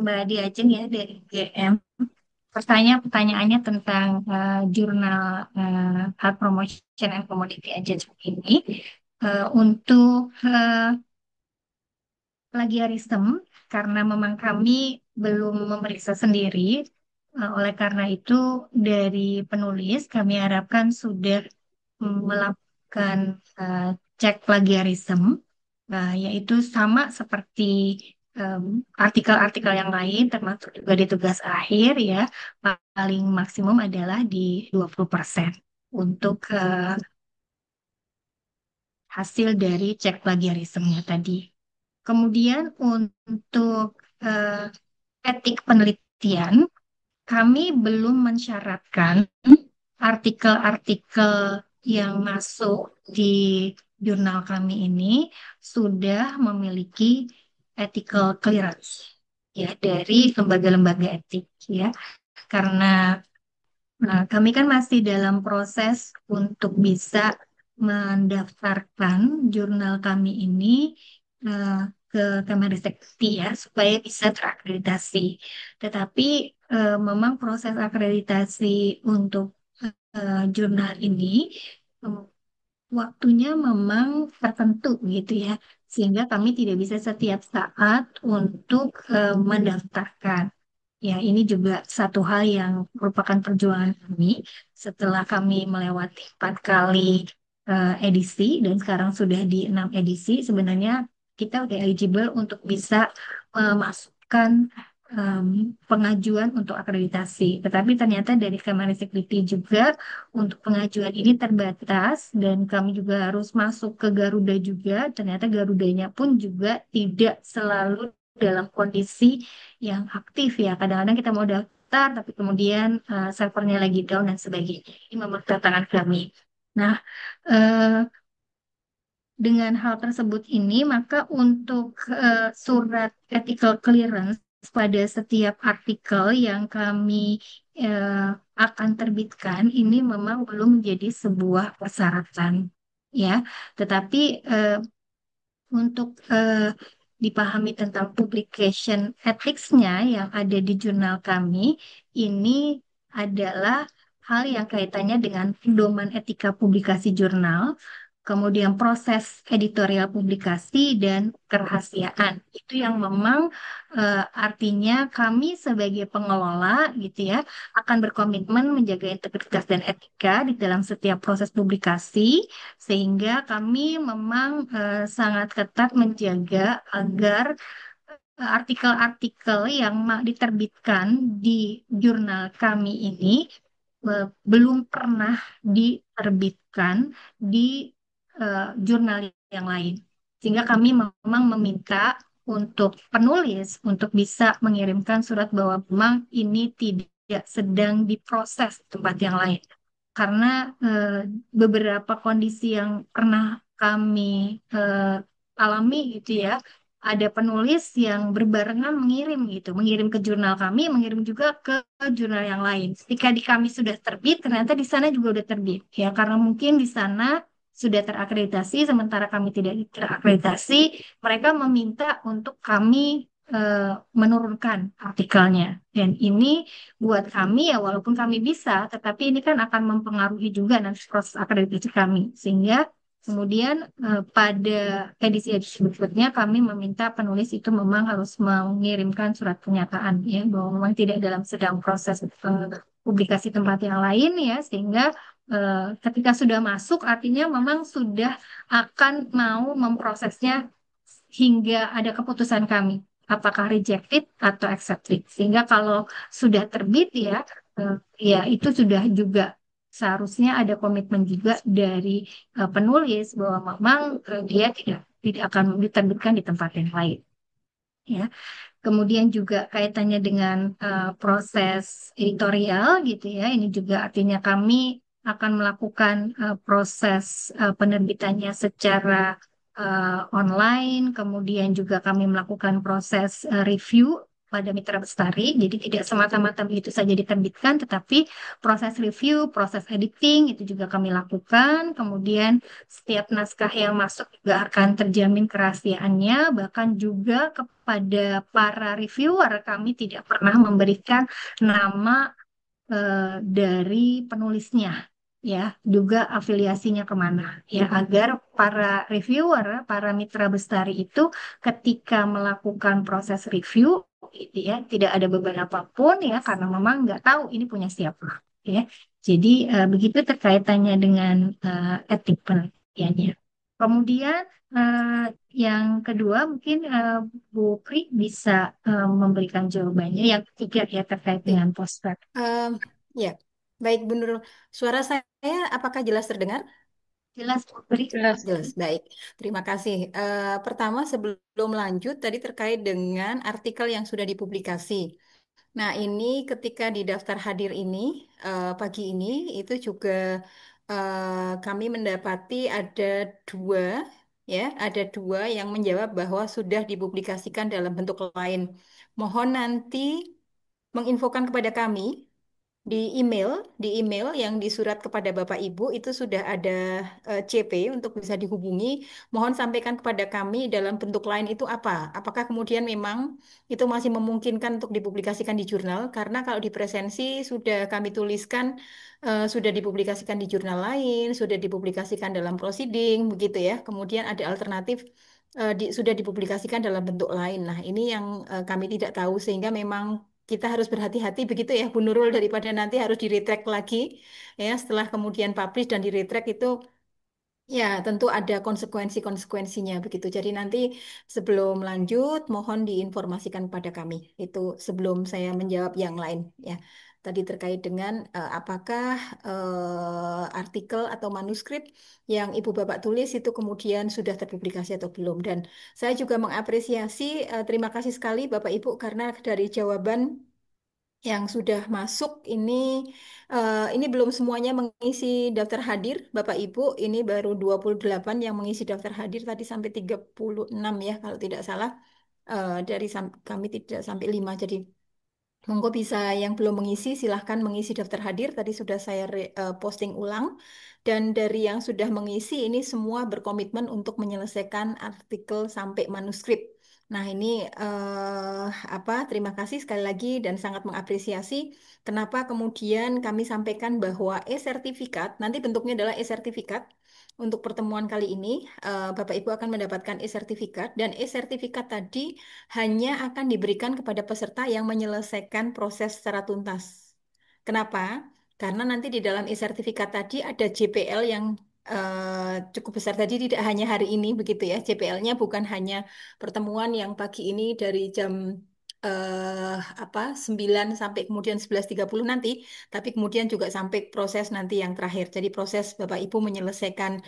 Mbak Diajeng ya dari GM. Pertanyaannya tentang jurnal Health Promotion and Commodity Engagement ini. Untuk plagiarisme, karena memang kami belum memeriksa sendiri, oleh karena itu dari penulis kami harapkan sudah melakukan eh, cek plagiarisme, yaitu sama seperti em, artikel-artikel yang lain, termasuk juga di tugas akhir ya, paling maksimum adalah di 20% untuk hasil dari cek plagiarismenya tadi. Kemudian untuk eh, etik penelitian, kami belum mensyaratkan artikel-artikel yang masuk di jurnal kami ini sudah memiliki ethical clearance ya dari lembaga-lembaga etik ya. Karena kami kan masih dalam proses untuk bisa mendaftarkan jurnal kami ini eh, ke Kemenristek ya supaya bisa terakreditasi. Tetapi memang proses akreditasi untuk jurnal ini eh, waktunya memang tertentu gitu ya. sehingga kami tidak bisa setiap saat untuk mendaftarkan. Ya, ini juga satu hal yang merupakan perjuangan kami setelah kami melewati 4 kali edisi dan sekarang sudah di 6 edisi. Sebenarnya kita udah eligible untuk bisa memasukkan pengajuan untuk akreditasi. Tetapi ternyata dari Kemenristek juga untuk pengajuan ini terbatas dan kami juga harus masuk ke Garuda juga. Ternyata Garudanya pun juga tidak selalu dalam kondisi yang aktif ya. Kadang-kadang kita mau daftar, tapi kemudian servernya lagi down dan sebagainya. Ini memang tantangan kami. Nah, eh, dengan hal tersebut ini, maka untuk surat ethical clearance pada setiap artikel yang kami eh, akan terbitkan, ini memang belum menjadi sebuah persyaratan. Ya, tetapi untuk dipahami tentang publication ethics-nya yang ada di jurnal kami, ini adalah hal yang kaitannya dengan pedoman etika publikasi jurnal, kemudian proses editorial publikasi dan kerahasiaan. Itu yang memang artinya kami sebagai pengelola gitu ya akan berkomitmen menjaga integritas dan etika di dalam setiap proses publikasi sehingga kami memang sangat ketat menjaga agar artikel-artikel yang diterbitkan di jurnal kami ini belum pernah diterbitkan di jurnal yang lain. Sehingga kami memang meminta untuk penulis untuk bisa mengirimkan surat bahwa memang ini tidak sedang diproses di tempat yang lain karena beberapa kondisi yang pernah kami alami gitu ya, ada penulis yang berbarengan mengirim gitu, mengirim ke jurnal kami, mengirim juga ke jurnal yang lain. Ketika di kami sudah terbit, ternyata di sana juga udah terbit ya, karena mungkin di sana sudah terakreditasi, sementara kami tidak terakreditasi, mereka meminta untuk kami menurunkan artikelnya. Dan ini buat kami ya walaupun kami bisa, tetapi ini kan akan mempengaruhi juga nanti proses akreditasi kami. Sehingga kemudian pada edisi-edisi berikutnya kami meminta penulis itu memang harus mengirimkan surat pernyataan ya bahwa memang tidak dalam sedang proses publikasi tempat yang lain ya sehingga ketika sudah masuk artinya memang sudah akan mau memprosesnya hingga ada keputusan kami apakah rejected atau accepted. Sehingga kalau sudah terbit ya, ya itu sudah juga seharusnya ada komitmen juga dari penulis bahwa memang dia tidak akan diterbitkan di tempat yang lain. Ya, kemudian juga kaitannya dengan proses editorial gitu ya. Ini juga artinya kami akan melakukan proses penerbitannya secara online, kemudian juga kami melakukan proses review pada Mitra Bestari. Jadi tidak semata-mata begitu saja diterbitkan, tetapi proses review, proses editing itu juga kami lakukan. Kemudian setiap naskah yang masuk juga akan terjamin kerahasiaannya, bahkan juga kepada para reviewer kami tidak pernah memberikan nama dari penulisnya ya juga afiliasinya kemana ya agar para reviewer, para mitra Bestari itu ketika melakukan proses review gitu ya tidak ada beban apapun ya karena memang nggak tahu ini punya siapa ya. Jadi begitu terkaitannya dengan etik penelitiannya. Kemudian eh, yang kedua mungkin Bu Pri bisa memberikan jawabannya. Yang ketiga ya terkait Ya, dengan postgrad. em, ya. Baik, Bu Nurul. Suara saya apakah jelas terdengar? Jelas Bu Pri? Jelas. Jelas, baik. Terima kasih. Pertama, sebelum lanjut, tadi terkait dengan artikel yang sudah dipublikasi. Nah, ini ketika di daftar hadir ini, pagi ini, itu juga kami mendapati dua, ya, ada dua yang menjawab bahwa sudah dipublikasikan dalam bentuk lain. Mohon nanti menginfokan kepada kami di email, yang di surat kepada Bapak Ibu itu sudah ada CP untuk bisa dihubungi. Mohon sampaikan kepada kami dalam bentuk lain itu apa? Apakah kemudian memang itu masih memungkinkan untuk dipublikasikan di jurnal? Karena kalau di presensi sudah kami tuliskan sudah dipublikasikan di jurnal lain, sudah dipublikasikan dalam proceeding, begitu ya. Kemudian ada alternatif sudah dipublikasikan dalam bentuk lain. Nah, ini yang kami tidak tahu sehingga memang kita harus berhati-hati begitu ya Bu Nurul, daripada nanti harus di-retract lagi ya setelah kemudian publish dan di-retract itu. Ya, tentu ada konsekuensi-konsekuensinya begitu. Jadi nanti sebelum lanjut, mohon diinformasikan pada kami. Itu sebelum saya menjawab yang lain. Ya, tadi terkait dengan apakah artikel atau manuskrip yang Ibu Bapak tulis itu kemudian sudah terpublikasi atau belum. Dan saya juga mengapresiasi, terima kasih sekali Bapak Ibu karena dari jawaban yang sudah masuk ini belum semuanya mengisi daftar hadir Bapak Ibu, ini baru 28 yang mengisi daftar hadir tadi sampai 36 ya kalau tidak salah. Kami tidak sampai 5 jadi monggo bisa yang belum mengisi silahkan mengisi daftar hadir. Tadi sudah saya posting ulang. Dan dari yang sudah mengisi ini semua berkomitmen untuk menyelesaikan artikel sampai manuskrip. Nah ini terima kasih sekali lagi dan sangat mengapresiasi. Kenapa kemudian kami sampaikan bahwa e-sertifikat, nanti bentuknya adalah e-sertifikat. Untuk pertemuan kali ini, Bapak Ibu akan mendapatkan e-sertifikat dan e-sertifikat tadi hanya akan diberikan kepada peserta yang menyelesaikan proses secara tuntas. Kenapa? Karena nanti di dalam e-sertifikat tadi ada JPL yang cukup besar tadi tidak hanya hari ini begitu ya. JPL-nya bukan hanya pertemuan yang pagi ini dari jam 9 sampai kemudian 11.30 nanti, tapi kemudian juga sampai proses nanti yang terakhir. Jadi proses Bapak Ibu menyelesaikan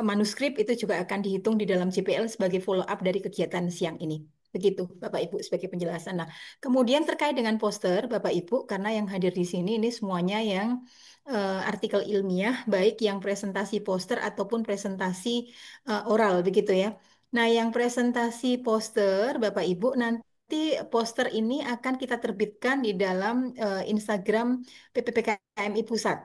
manuskrip itu juga akan dihitung di dalam JPL sebagai follow up dari kegiatan siang ini. Begitu, Bapak Ibu, sebagai penjelasan. Nah, kemudian terkait dengan poster, Bapak Ibu, karena yang hadir di sini ini semuanya yang artikel ilmiah, baik yang presentasi poster ataupun presentasi oral, begitu ya. Nah, yang presentasi poster, Bapak Ibu, nanti poster ini akan kita terbitkan di dalam Instagram PPPKMI Pusat.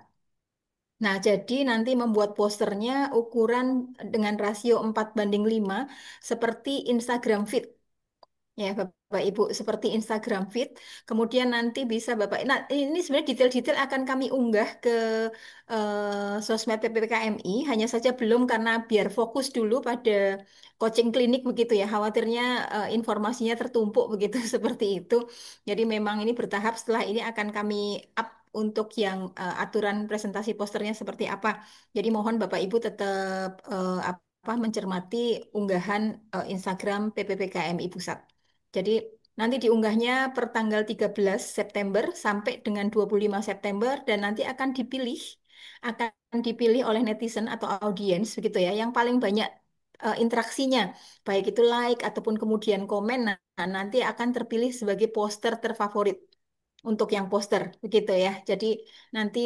Nah, jadi nanti membuat posternya ukuran dengan rasio 4:5 seperti Instagram Feed. Ya, Bapak Ibu, seperti Instagram Feed. Kemudian nanti bisa Bapak, nah ini sebenarnya detail-detail akan kami unggah ke sosmed PPKMI, hanya saja belum karena biar fokus dulu pada coaching klinik begitu ya. Khawatirnya informasinya tertumpuk begitu seperti itu. Jadi memang ini bertahap setelah ini akan kami up untuk yang aturan presentasi posternya seperti apa. Jadi mohon Bapak Ibu tetap mencermati unggahan Instagram PPPKMI Pusat. Jadi nanti diunggahnya per tanggal 13 September sampai dengan 25 September dan nanti akan dipilih oleh netizen atau audiens begitu ya yang paling banyak interaksinya baik itu like ataupun kemudian komen. Nah, nanti akan terpilih sebagai poster terfavorit untuk yang poster begitu ya. Jadi nanti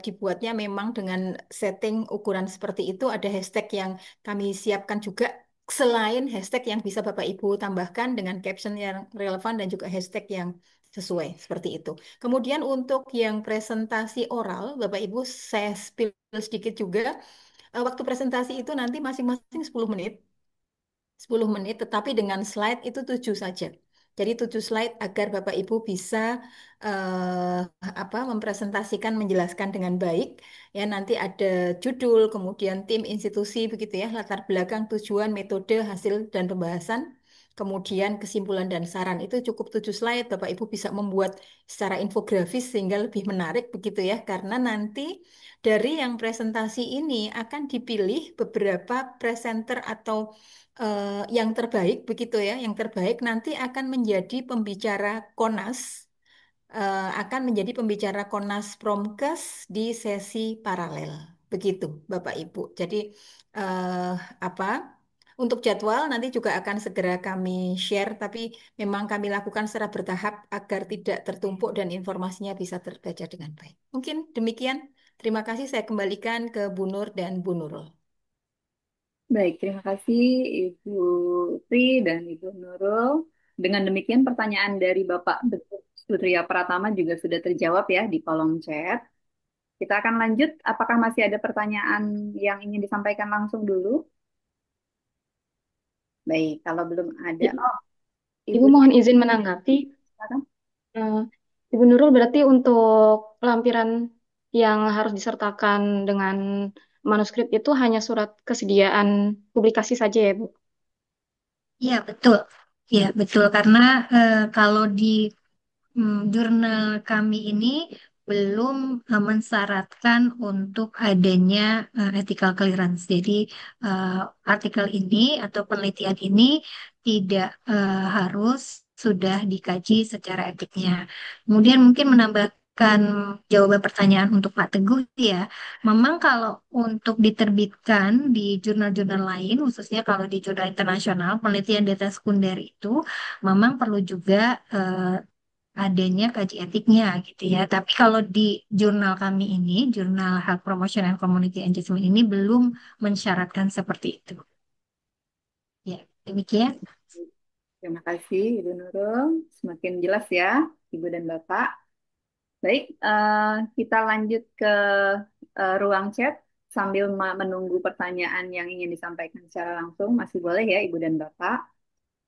dibuatnya memang dengan setting ukuran seperti itu ada hashtag yang kami siapkan juga selain hashtag yang bisa Bapak Ibu tambahkan dengan caption yang relevan dan juga hashtag yang sesuai seperti itu. Kemudian untuk yang presentasi oral Bapak Ibu saya spill sedikit juga. Waktu presentasi itu nanti masing-masing 10 menit. 10 menit, tetapi dengan slide itu 7 saja. Jadi 7 slide agar Bapak Ibu bisa eh, mempresentasikan, menjelaskan dengan baik. Ya, nanti ada judul, kemudian tim institusi begitu ya, latar belakang, tujuan, metode, hasil dan pembahasan. Kemudian kesimpulan dan saran itu cukup 7 slide. Bapak Ibu bisa membuat secara infografis sehingga lebih menarik begitu ya. Karena nanti dari yang presentasi ini akan dipilih beberapa presenter atau yang terbaik begitu ya, yang terbaik nanti akan menjadi pembicara KONAS, akan menjadi pembicara KONAS Promkes di sesi paralel. Begitu, Bapak Ibu. Jadi eh, apa? Untuk jadwal nanti juga akan segera kami share, tapi memang kami lakukan secara bertahap agar tidak tertumpuk dan informasinya bisa terbaca dengan baik. Mungkin demikian. Terima kasih. Saya kembalikan ke Bu Nur dan Bu Nurul. Baik, terima kasih Ibu Tri dan Ibu Nurul. Dengan demikian pertanyaan dari Bapak Surya Pratama juga sudah terjawab ya di kolom chat. Kita akan lanjut. Apakah masih ada pertanyaan yang ingin disampaikan langsung dulu? Baik, kalau belum ada, I- oh Ibu Ibu mohon izin menanggapi. silakan. Eh, Ibu Nurul berarti untuk lampiran yang harus disertakan dengan manuskrip itu hanya surat kesediaan publikasi saja ya, Bu? Iya, betul. Ya, betul. Karena kalau di jurnal kami ini belum mensyaratkan untuk adanya ethical clearance. Jadi eh, artikel ini atau penelitian ini tidak harus sudah dikaji secara etiknya. Kemudian mungkin menambahkan jawaban pertanyaan untuk Pak Teguh ya. Memang kalau untuk diterbitkan di jurnal-jurnal lain, khususnya kalau di jurnal internasional, penelitian data sekunder itu memang perlu juga adanya kaji etiknya gitu ya. Tapi kalau di jurnal kami ini, Jurnal Health Promotion and Community Engagement ini belum mensyaratkan seperti itu. Ya, demikian. Terima kasih Ibu Nurul, semakin jelas ya Ibu dan Bapak. Baik, kita lanjut ke ruang chat sambil menunggu pertanyaan yang ingin disampaikan secara langsung. Masih boleh ya Ibu dan Bapak.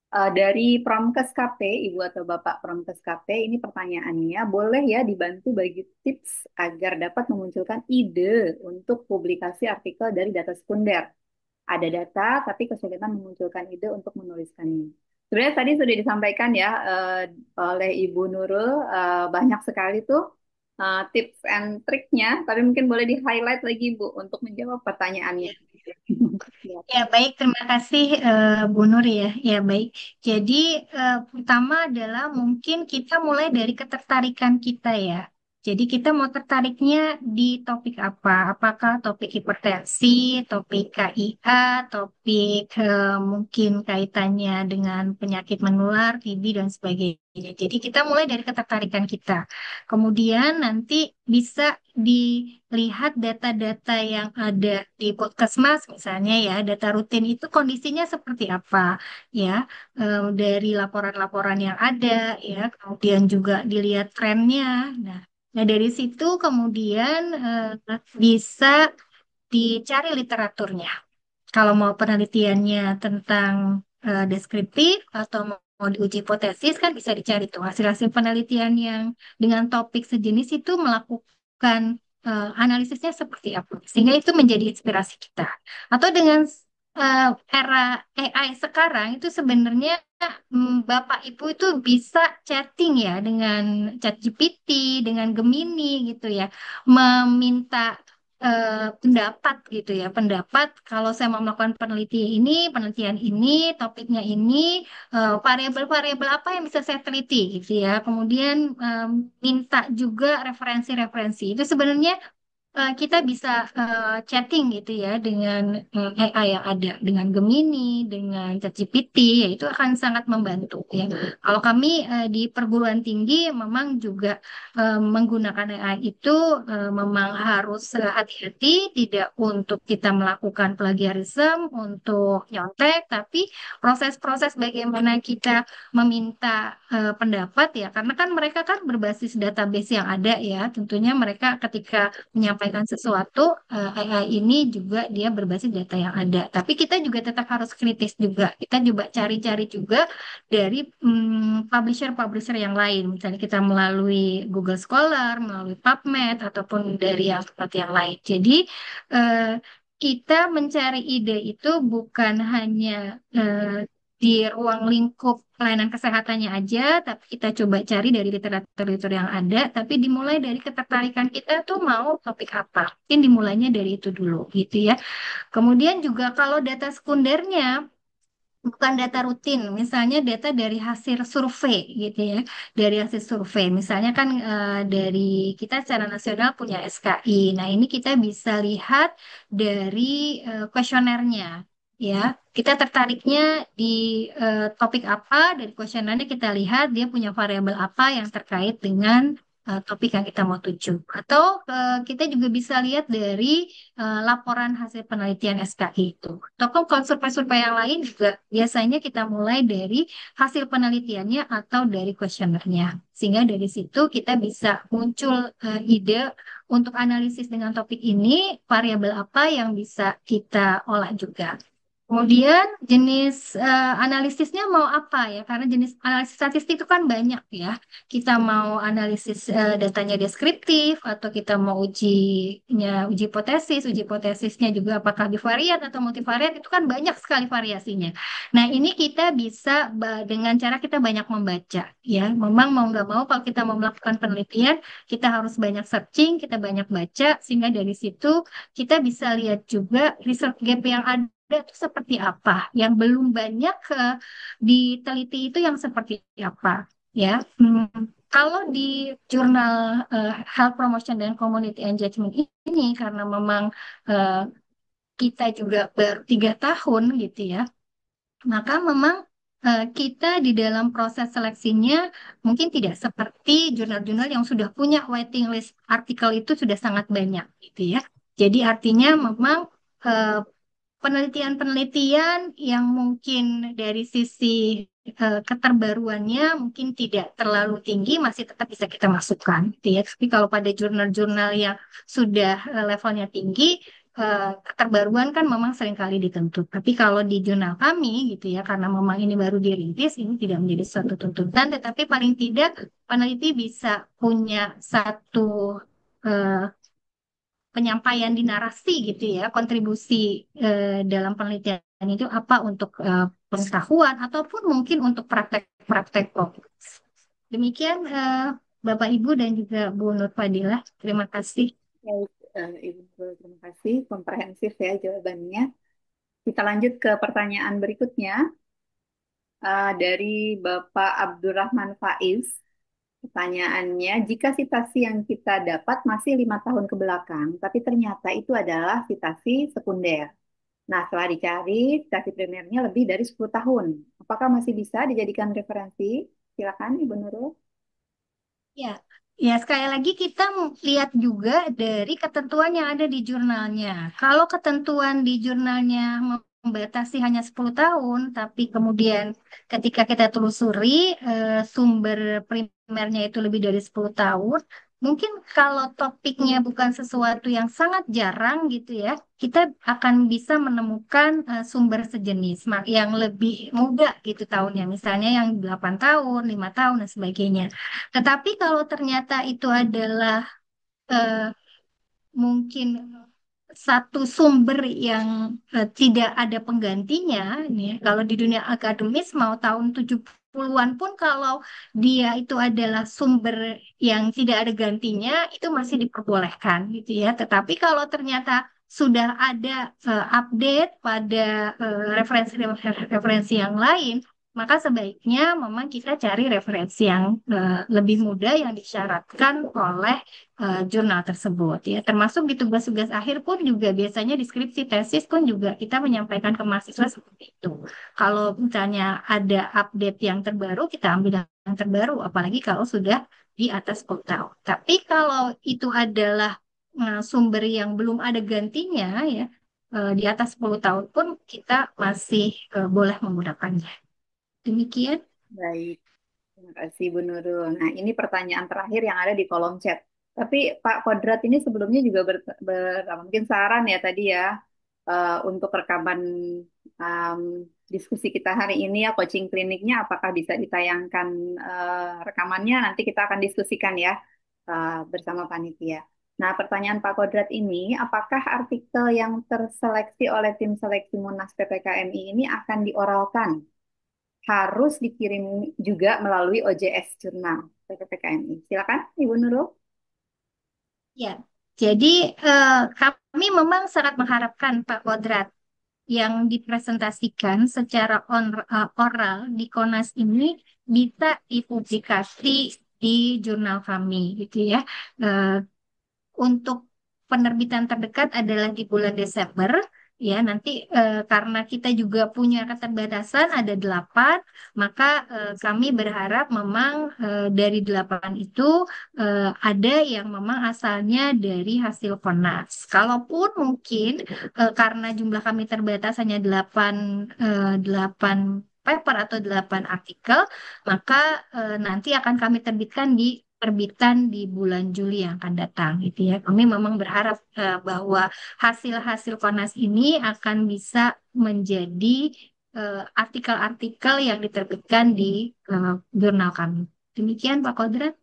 Dari Promkes KP, Ibu atau Bapak Promkes KP, ini pertanyaannya, boleh ya dibantu bagi tips agar dapat memunculkan ide untuk publikasi artikel dari data sekunder. Ada data, tapi kesulitan memunculkan ide untuk menuliskannya. Sebenarnya tadi sudah disampaikan ya oleh Ibu Nurul, banyak sekali tuh tips and triknya, tapi mungkin boleh di-highlight lagi Bu untuk menjawab pertanyaannya. Ya, baik. Terima kasih Bu Nur ya. Ya, baik. Jadi, pertama adalah mungkin kita mulai dari ketertarikan kita ya. Jadi, kita mau tertariknya di topik apa? Apakah topik hipertensi, topik KIA, topik mungkin kaitannya dengan penyakit menular, TB, dan sebagainya. Jadi, kita mulai dari ketertarikan kita. Kemudian nanti bisa dilihat data-data yang ada di Puskesmas misalnya ya, data rutin itu kondisinya seperti apa ya, dari laporan-laporan yang ada ya, kemudian juga dilihat trennya. Nah, nah dari situ kemudian bisa dicari literaturnya. Kalau mau penelitiannya tentang deskriptif atau mau diuji hipotesis kan bisa dicari tuh hasil-hasil penelitian yang dengan topik sejenis itu melakukan analisisnya seperti apa. Sehingga itu menjadi inspirasi kita. Atau dengan era AI sekarang itu sebenarnya Bapak Ibu itu bisa chatting ya dengan ChatGPT, dengan Gemini gitu ya, meminta pendapat gitu ya, pendapat kalau saya mau melakukan penelitian ini, topiknya ini, variabel-variabel apa yang bisa saya teliti gitu ya. Kemudian minta juga referensi-referensi. Itu sebenarnya kita bisa chatting gitu ya dengan AI yang ada, dengan Gemini, dengan ChatGPT, ya itu akan sangat membantu ya. Kalau kami di perguruan tinggi memang juga menggunakan AI itu memang harus hati-hati, tidak untuk kita melakukan plagiarisme, untuk nyontek, tapi proses-proses bagaimana kita meminta pendapat ya, karena kan mereka kan berbasis database yang ada ya, tentunya mereka ketika menyampaikan sesuatu, AI ini juga dia berbasis data yang ada. Tapi kita juga tetap harus kritis juga. Kita juga cari-cari juga dari publisher-publisher yang lain. Misalnya kita melalui Google Scholar, melalui PubMed, ataupun dari yang tempat yang lain. Jadi eh, kita mencari ide itu bukan hanya di ruang lingkup pelayanan kesehatannya aja, tapi kita coba cari dari literatur-literatur yang ada, tapi dimulai dari ketertarikan kita tuh mau topik apa. Mungkin dimulainya dari itu dulu gitu ya. Kemudian juga kalau data sekundernya bukan data rutin, misalnya data dari hasil survei gitu ya, dari hasil survei. Misalnya kan dari kita secara nasional punya SKI. Nah, ini kita bisa lihat dari kuesionernya ya. Kita tertariknya di topik apa, dari kuesionernya kita lihat dia punya variabel apa yang terkait dengan topik yang kita mau tuju. Atau kita juga bisa lihat dari laporan hasil penelitian SKI itu. Tokoh survei-survei yang lain juga biasanya kita mulai dari hasil penelitiannya atau dari kuesionernya. Sehingga dari situ kita bisa muncul ide untuk analisis dengan topik ini, variabel apa yang bisa kita olah juga. Kemudian jenis analisisnya mau apa ya? Karena jenis analisis statistik itu kan banyak ya. Kita mau analisis datanya deskriptif atau kita mau uji hipotesis, uji hipotesisnya juga apakah bivariat atau multivariat itu kan banyak sekali variasinya. Nah, ini kita bisa dengan cara kita banyak membaca ya. Memang mau nggak mau kalau kita mau melakukan penelitian, kita harus banyak searching, kita banyak baca sehingga dari situ kita bisa lihat juga research gap yang ada itu seperti apa, yang belum banyak diteliti itu yang seperti apa, ya. Kalau di jurnal Health Promotion dan Community Engagement ini, karena memang eh, kita juga baru 3 tahun gitu ya, maka memang kita di dalam proses seleksinya mungkin tidak seperti jurnal-jurnal yang sudah punya waiting list artikel itu sudah sangat banyak gitu ya. Jadi artinya memang eh, penelitian-penelitian yang mungkin dari sisi keterbaruannya mungkin tidak terlalu tinggi masih tetap bisa kita masukkan gitu ya. Tapi kalau pada jurnal-jurnal yang sudah levelnya tinggi, keterbaruan kan memang seringkali dituntut. Tapi kalau di jurnal kami gitu ya, karena memang ini baru dirintis, ini tidak menjadi suatu tuntutan, tetapi paling tidak peneliti bisa punya satu eh, penyampaian di narasi gitu ya, kontribusi dalam penelitian itu apa untuk pengetahuan ataupun mungkin untuk praktek-praktek praktek. Demikian Bapak Ibu dan juga Bu Nur Fadilah, terima kasih. Baik, Ibu Nurul, terima kasih. Komprehensif ya jawabannya. Kita lanjut ke pertanyaan berikutnya dari Bapak Abdurrahman Faiz. Pertanyaannya, jika citasi yang kita dapat masih 5 tahun ke belakang, tapi ternyata itu adalah citasi sekunder. Nah, setelah dicari, citasi primernya lebih dari 10 tahun. Apakah masih bisa dijadikan referensi? Silakan, Ibu Nurul. Ya, ya sekali lagi kita lihat juga dari ketentuan yang ada di jurnalnya. Kalau ketentuan di jurnalnya membatasi hanya 10 tahun, tapi kemudian ketika kita telusuri sumber primernya itu lebih dari 10 tahun, mungkin kalau topiknya bukan sesuatu yang sangat jarang gitu ya, kita akan bisa menemukan sumber sejenis yang lebih muda gitu tahunnya, misalnya yang 8 tahun, 5 tahun dan sebagainya. Tetapi kalau ternyata itu adalah eh, mungkin satu sumber yang tidak ada penggantinya, nih, ya, kalau di dunia akademis mau tahun 70-an pun kalau dia itu adalah sumber yang tidak ada gantinya, itu masih diperbolehkan gitu ya. Tetapi kalau ternyata sudah ada update pada referensi-referensi yang lain, maka sebaiknya memang kita cari referensi yang lebih mudah yang disyaratkan oleh jurnal tersebut ya. Termasuk di tugas-tugas akhir pun juga biasanya deskripsi tesis pun juga kita menyampaikan ke mahasiswa seperti itu. Kalau misalnya ada update yang terbaru, kita ambil yang terbaru, apalagi kalau sudah di atas 10 tahun. Tapi kalau itu adalah sumber yang belum ada gantinya ya, di atas 10 tahun pun kita masih boleh menggunakannya. Demikian. Baik, terima kasih Bu Nurul. Nah, ini pertanyaan terakhir yang ada di kolom chat. Tapi Pak Kodrat ini sebelumnya juga mungkin saran ya tadi ya untuk rekaman um, diskusi kita hari ini ya coaching kliniknya apakah bisa ditayangkan rekamannya nanti kita akan diskusikan ya bersama panitia. Nah, pertanyaan Pak Kodrat ini, apakah artikel yang terseleksi oleh tim seleksi Munas PPKMI ini akan dioralkan harus dikirim juga melalui OJS Jurnal PPKMI. Silakan, Ibu Nurul. Ya, jadi kami memang sangat mengharapkan Pak Kodrat yang dipresentasikan secara oral di Konas ini bisa dipublikasi di jurnal kami gitu ya. Eh, untuk penerbitan terdekat adalah di bulan Desember. Ya, nanti karena kita juga punya keterbatasan ada 8, maka kami berharap memang dari 8 itu ada yang memang asalnya dari hasil Konas. Kalaupun mungkin karena jumlah kami terbatas hanya 8 paper atau 8 artikel, maka nanti akan kami terbitkan di terbitan di bulan Juli yang akan datang gitu ya. Kami memang berharap bahwa hasil-hasil Konas ini akan bisa menjadi artikel-artikel yang diterbitkan di jurnal kami. Demikian Pak Kodrat.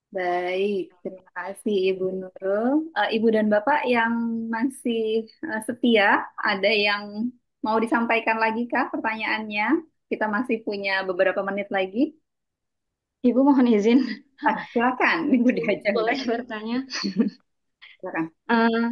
Baik, terima kasih Ibu Nurul. Ibu dan Bapak yang masih setia, ada yang mau disampaikan lagi kah pertanyaannya? Kita masih punya beberapa menit lagi. Ibu mohon izin, Silakan, Ibu diajak. boleh bertanya? Silakan. Eh,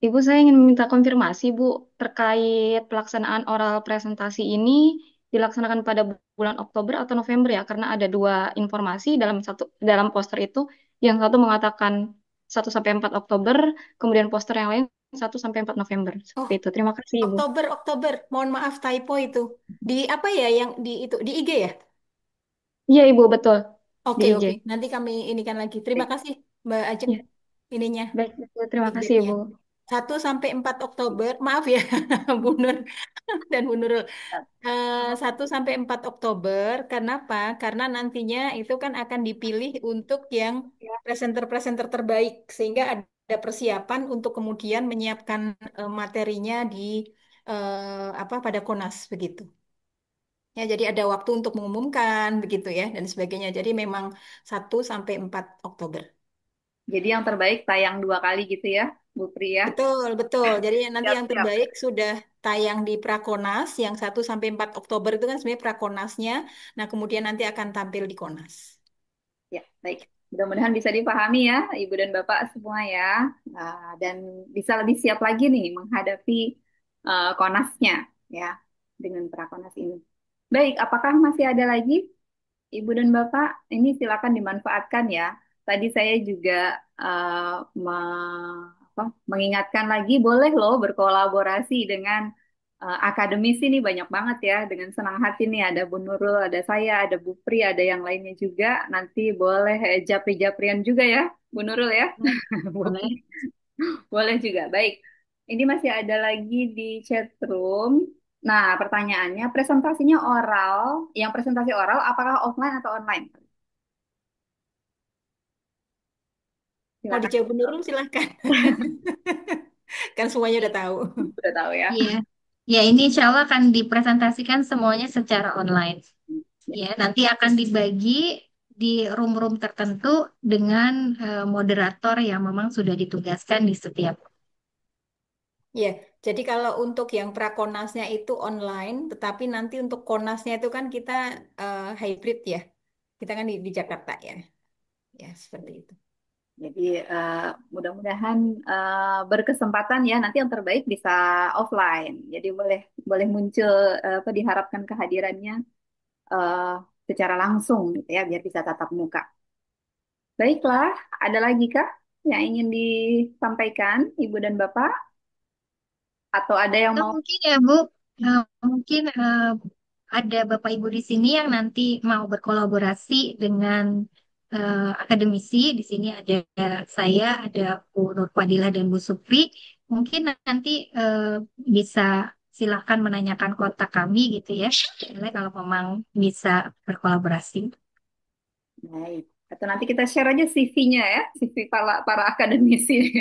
Ibu, saya ingin meminta konfirmasi, Bu, terkait pelaksanaan oral presentasi ini dilaksanakan pada bulan Oktober atau November ya? Karena ada dua informasi dalam poster itu, yang satu mengatakan 1 sampai 4 Oktober, kemudian poster yang lain 1 sampai 4 November. Oh, Seperti itu. Terima kasih, Ibu. Oktober, Oktober. Mohon maaf typo itu. Di apa ya yang di itu di IG ya? Iya, Ibu, betul. Di Oke, IG. oke. Nanti kami inikan lagi. Terima kasih Mbak Ajeng Ya, ininya baik, Ibu. Terima kasih, feedbacknya. Ibu. 1 sampai 4 Oktober. Maaf ya, Bu Nur dan Bu Nurul. 1 sampai 4 Oktober. Kenapa? Karena nantinya itu kan akan dipilih untuk yang presenter-presenter terbaik, sehingga ada persiapan untuk kemudian menyiapkan materinya di apa pada Konas begitu. Ya, jadi ada waktu untuk mengumumkan begitu ya dan sebagainya. Jadi memang 1 sampai 4 Oktober. Jadi yang terbaik tayang 2 kali gitu ya, Bu Pri ya. Betul, betul. Jadi nanti yang Siap-siap. terbaik sudah tayang di Prakonas yang 1 sampai 4 Oktober itu kan sebenarnya Prakonasnya. Nah, kemudian nanti akan tampil di Konas. Ya, baik. Mudah-mudahan bisa dipahami ya, Ibu dan Bapak semua ya. Dan bisa lebih siap lagi nih menghadapi Konasnya ya, dengan Prakonas ini. Baik, apakah masih ada lagi Ibu dan Bapak? Ini silakan dimanfaatkan ya. Tadi saya juga mengingatkan lagi, boleh loh berkolaborasi dengan akademisi nih banyak banget ya. Dengan senang hati nih ada Bu Nurul, ada saya, ada Bu Pri, ada yang lainnya juga. Nanti boleh japri-japrian juga ya, Bu Nurul ya. Bu Boleh. Pri. Boleh juga. Baik. Ini masih ada lagi di chat room. Nah, pertanyaannya, presentasinya oral, yang presentasi oral apakah offline atau online? Mau Silakan. dijawab Bu Nurul silahkan. Kan semuanya udah tahu. Udah tahu ya. Iya. Ya, ini insya Allah akan dipresentasikan semuanya secara online. Ya, nanti akan dibagi di room-room tertentu dengan moderator yang memang sudah ditugaskan di setiap. Ya, jadi kalau untuk yang prakonasnya itu online, tetapi nanti untuk konasnya itu kan kita hybrid ya. Kita kan di Jakarta ya. Ya, seperti itu. Jadi mudah-mudahan berkesempatan ya nanti yang terbaik bisa offline. Jadi boleh boleh muncul apa diharapkan kehadirannya eh, secara langsung gitu ya biar bisa tatap muka. Baiklah, ada lagi kah yang ingin disampaikan Ibu dan Bapak atau ada yang Atau mau mungkin ya Bu, mungkin ada Bapak Ibu di sini yang nanti mau berkolaborasi dengan akademisi. Di sini ada saya, ada Bu Nurfadilah dan Bu Supri. Mungkin nanti bisa silakan menanyakan kontak kami gitu ya. Boleh kalau memang bisa berkolaborasi. baik atau nanti kita share aja CV-nya ya, CV para akademisi.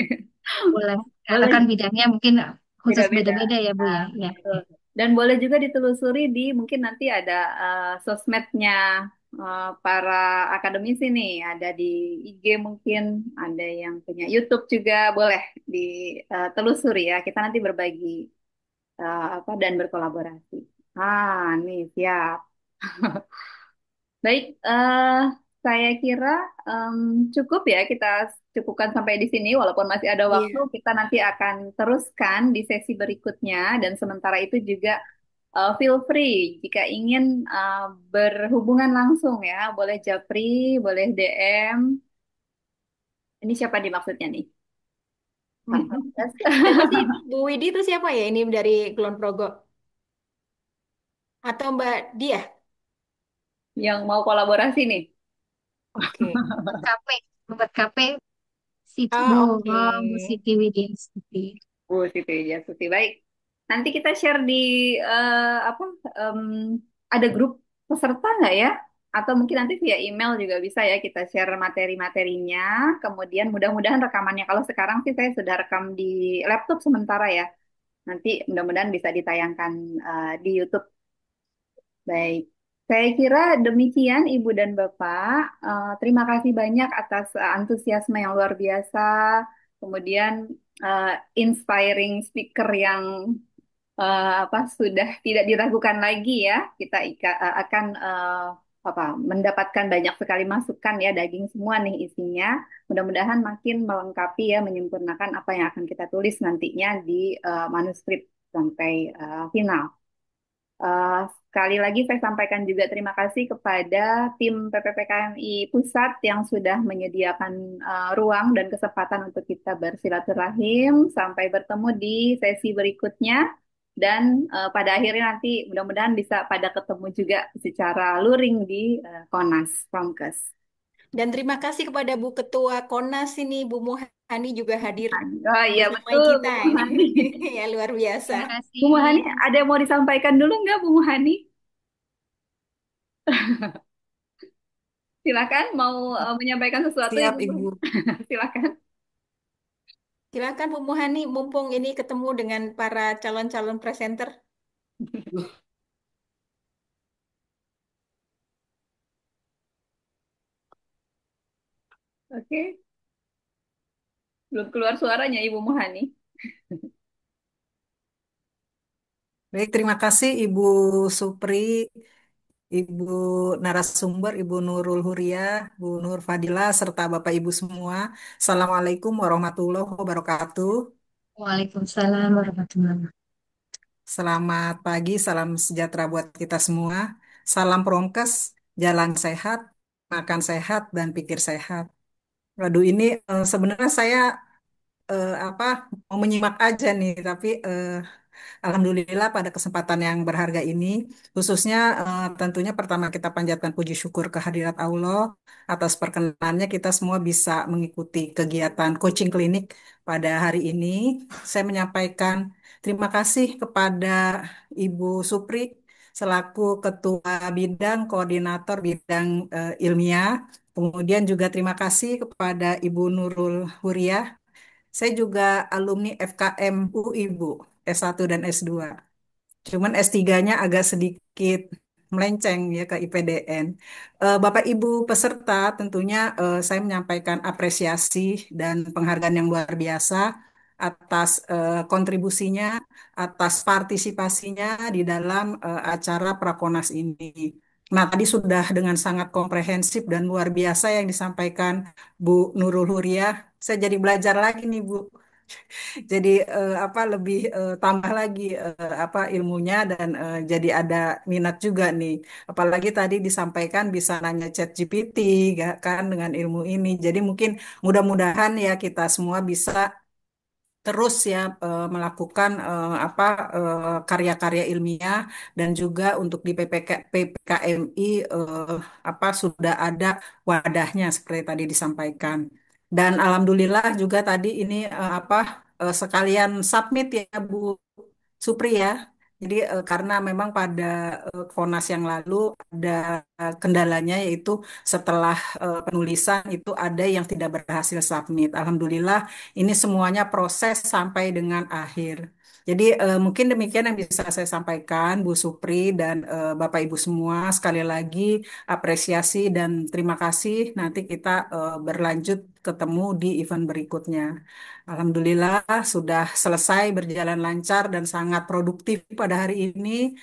Boleh. Karena kan Boleh bidangnya mungkin khusus beda-beda. beda-beda ya Bu Nah, ya. Ya, betul. ya. Dan boleh juga ditelusuri di mungkin nanti ada sosmednya para akademisi nih, ada di IG mungkin, ada yang punya YouTube juga, boleh ditelusuri ya. Kita nanti berbagi apa dan berkolaborasi. Nih siap. Baik, saya kira em, cukup ya kita cukupkan sampai di sini. Walaupun masih ada waktu, Iya. kita nanti akan teruskan di sesi berikutnya. Dan sementara itu juga feel free jika ingin berhubungan langsung ya, boleh japri, boleh DM. Ini siapa dimaksudnya nih? Tanpa batas. Siapa sih Bu Widi itu siapa ya? Ini dari Kulon Progo atau Mbak Dia? Yang mau kolaborasi nih. Oke. Buat KP, Bu, Ah, oke. Bu Siti Widya. Siti Jasuti. Baik. Nanti kita share di apa? em, ada grup peserta nggak ya? atau mungkin nanti via email juga bisa ya kita share materi-materinya. Kemudian mudah-mudahan rekamannya, kalau sekarang sih saya sudah rekam di laptop sementara ya. Nanti mudah-mudahan bisa ditayangkan di YouTube. Baik, saya kira demikian Ibu dan Bapak. Terima kasih banyak atas antusiasme yang luar biasa, kemudian eh, inspiring speaker yang apa sudah tidak diragukan lagi ya. Kita akan apa mendapatkan banyak sekali masukan ya, daging semua nih isinya. Mudah-mudahan makin melengkapi ya, menyempurnakan apa yang akan kita tulis nantinya di manuskrip sampai final. Sekali lagi saya sampaikan juga terima kasih kepada tim PPPKMI Pusat yang sudah menyediakan ruang dan kesempatan untuk kita bersilaturahim. Sampai bertemu di sesi berikutnya dan pada akhirnya nanti mudah-mudahan bisa pada ketemu juga secara luring di Konas Promkes. Dan terima kasih kepada Bu Ketua Konas ini, Bu Muhani juga hadir Oh iya bersamai betul kita Bu ini. Muhani. Ya luar biasa. Terima Bu Muhani, kasih. ada yang mau disampaikan dulu nggak Bu Muhani? Silakan mau menyampaikan sesuatu Siap, Ibu. Ibu. Silakan. Silakan Bu Muhani, mumpung ini ketemu dengan para calon-calon presenter. Oke, belum keluar suaranya Ibu Muhani. Baik, terima kasih Ibu Supri, Ibu narasumber, Ibu Nurul Huria, Bu Nur Fadila, serta Bapak Ibu semua. Assalamualaikum warahmatullahi wabarakatuh. Waalaikumsalam warahmatullahi wabarakatuh. Selamat pagi, salam sejahtera buat kita semua. Salam prongkes, jalan sehat, makan sehat, dan pikir sehat. Waduh, ini sebenarnya saya apa mau menyimak aja nih, tapi Alhamdulillah pada kesempatan yang berharga ini, khususnya tentunya pertama kita panjatkan puji syukur kehadirat Allah atas perkenannya kita semua bisa mengikuti kegiatan coaching klinik pada hari ini. Saya menyampaikan terima kasih kepada Ibu Supri selaku Ketua Bidang Koordinator Bidang Ilmiah. Kemudian juga terima kasih kepada Ibu Nurul Huria. Saya juga alumni FKM UI, Bu, S1 dan S2. Cuman S3-nya agak sedikit melenceng ya ke IPDN. Bapak Ibu peserta, tentunya saya menyampaikan apresiasi dan penghargaan yang luar biasa atas kontribusinya, atas partisipasinya di dalam acara Prakonas ini. Nah, tadi sudah dengan sangat komprehensif dan luar biasa yang disampaikan Bu Nurul Huria. Saya jadi belajar lagi nih, Bu. Jadi apa lebih tambah lagi apa ilmunya dan jadi ada minat juga nih. Apalagi tadi disampaikan bisa nanya ChatGPT kan dengan ilmu ini. Jadi mungkin mudah-mudahan ya kita semua bisa terus ya melakukan apa karya-karya ilmiah dan juga untuk di PPKMI apa sudah ada wadahnya seperti tadi disampaikan. Dan alhamdulillah juga tadi ini apa sekalian submit ya Bu Supri ya. Jadi karena memang pada Konas yang lalu ada kendalanya yaitu setelah penulisan itu ada yang tidak berhasil submit. Alhamdulillah ini semuanya proses sampai dengan akhir. Jadi mungkin demikian yang bisa saya sampaikan Bu Supri dan Bapak Ibu semua. Sekali lagi apresiasi dan terima kasih. Nanti kita berlanjut ketemu di event berikutnya. Alhamdulillah sudah selesai berjalan lancar dan sangat produktif pada hari ini.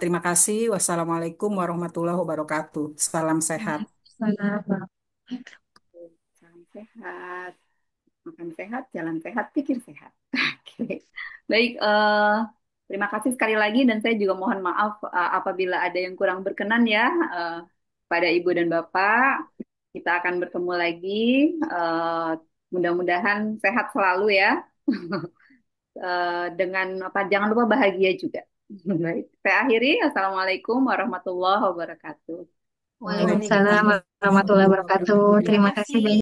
Terima kasih. Wassalamualaikum warahmatullahi wabarakatuh. Salam sehat. Waalaikumsalam. Salam sehat, makan sehat, jalan sehat, pikir sehat. Oke, baik. Terima kasih sekali lagi dan saya juga mohon maaf apabila ada yang kurang berkenan ya pada Ibu dan Bapak. Kita akan bertemu lagi. eh, Mudah-mudahan sehat selalu ya. Dengan apa? Jangan lupa bahagia juga. Baik, saya akhiri. Assalamualaikum warahmatullahi wabarakatuh. Waalaikumsalam Waalaikumsalam warahmatullahi warahmatullahi wabarakatuh. wabarakatuh. Terima Terima kasih kasih. banyak.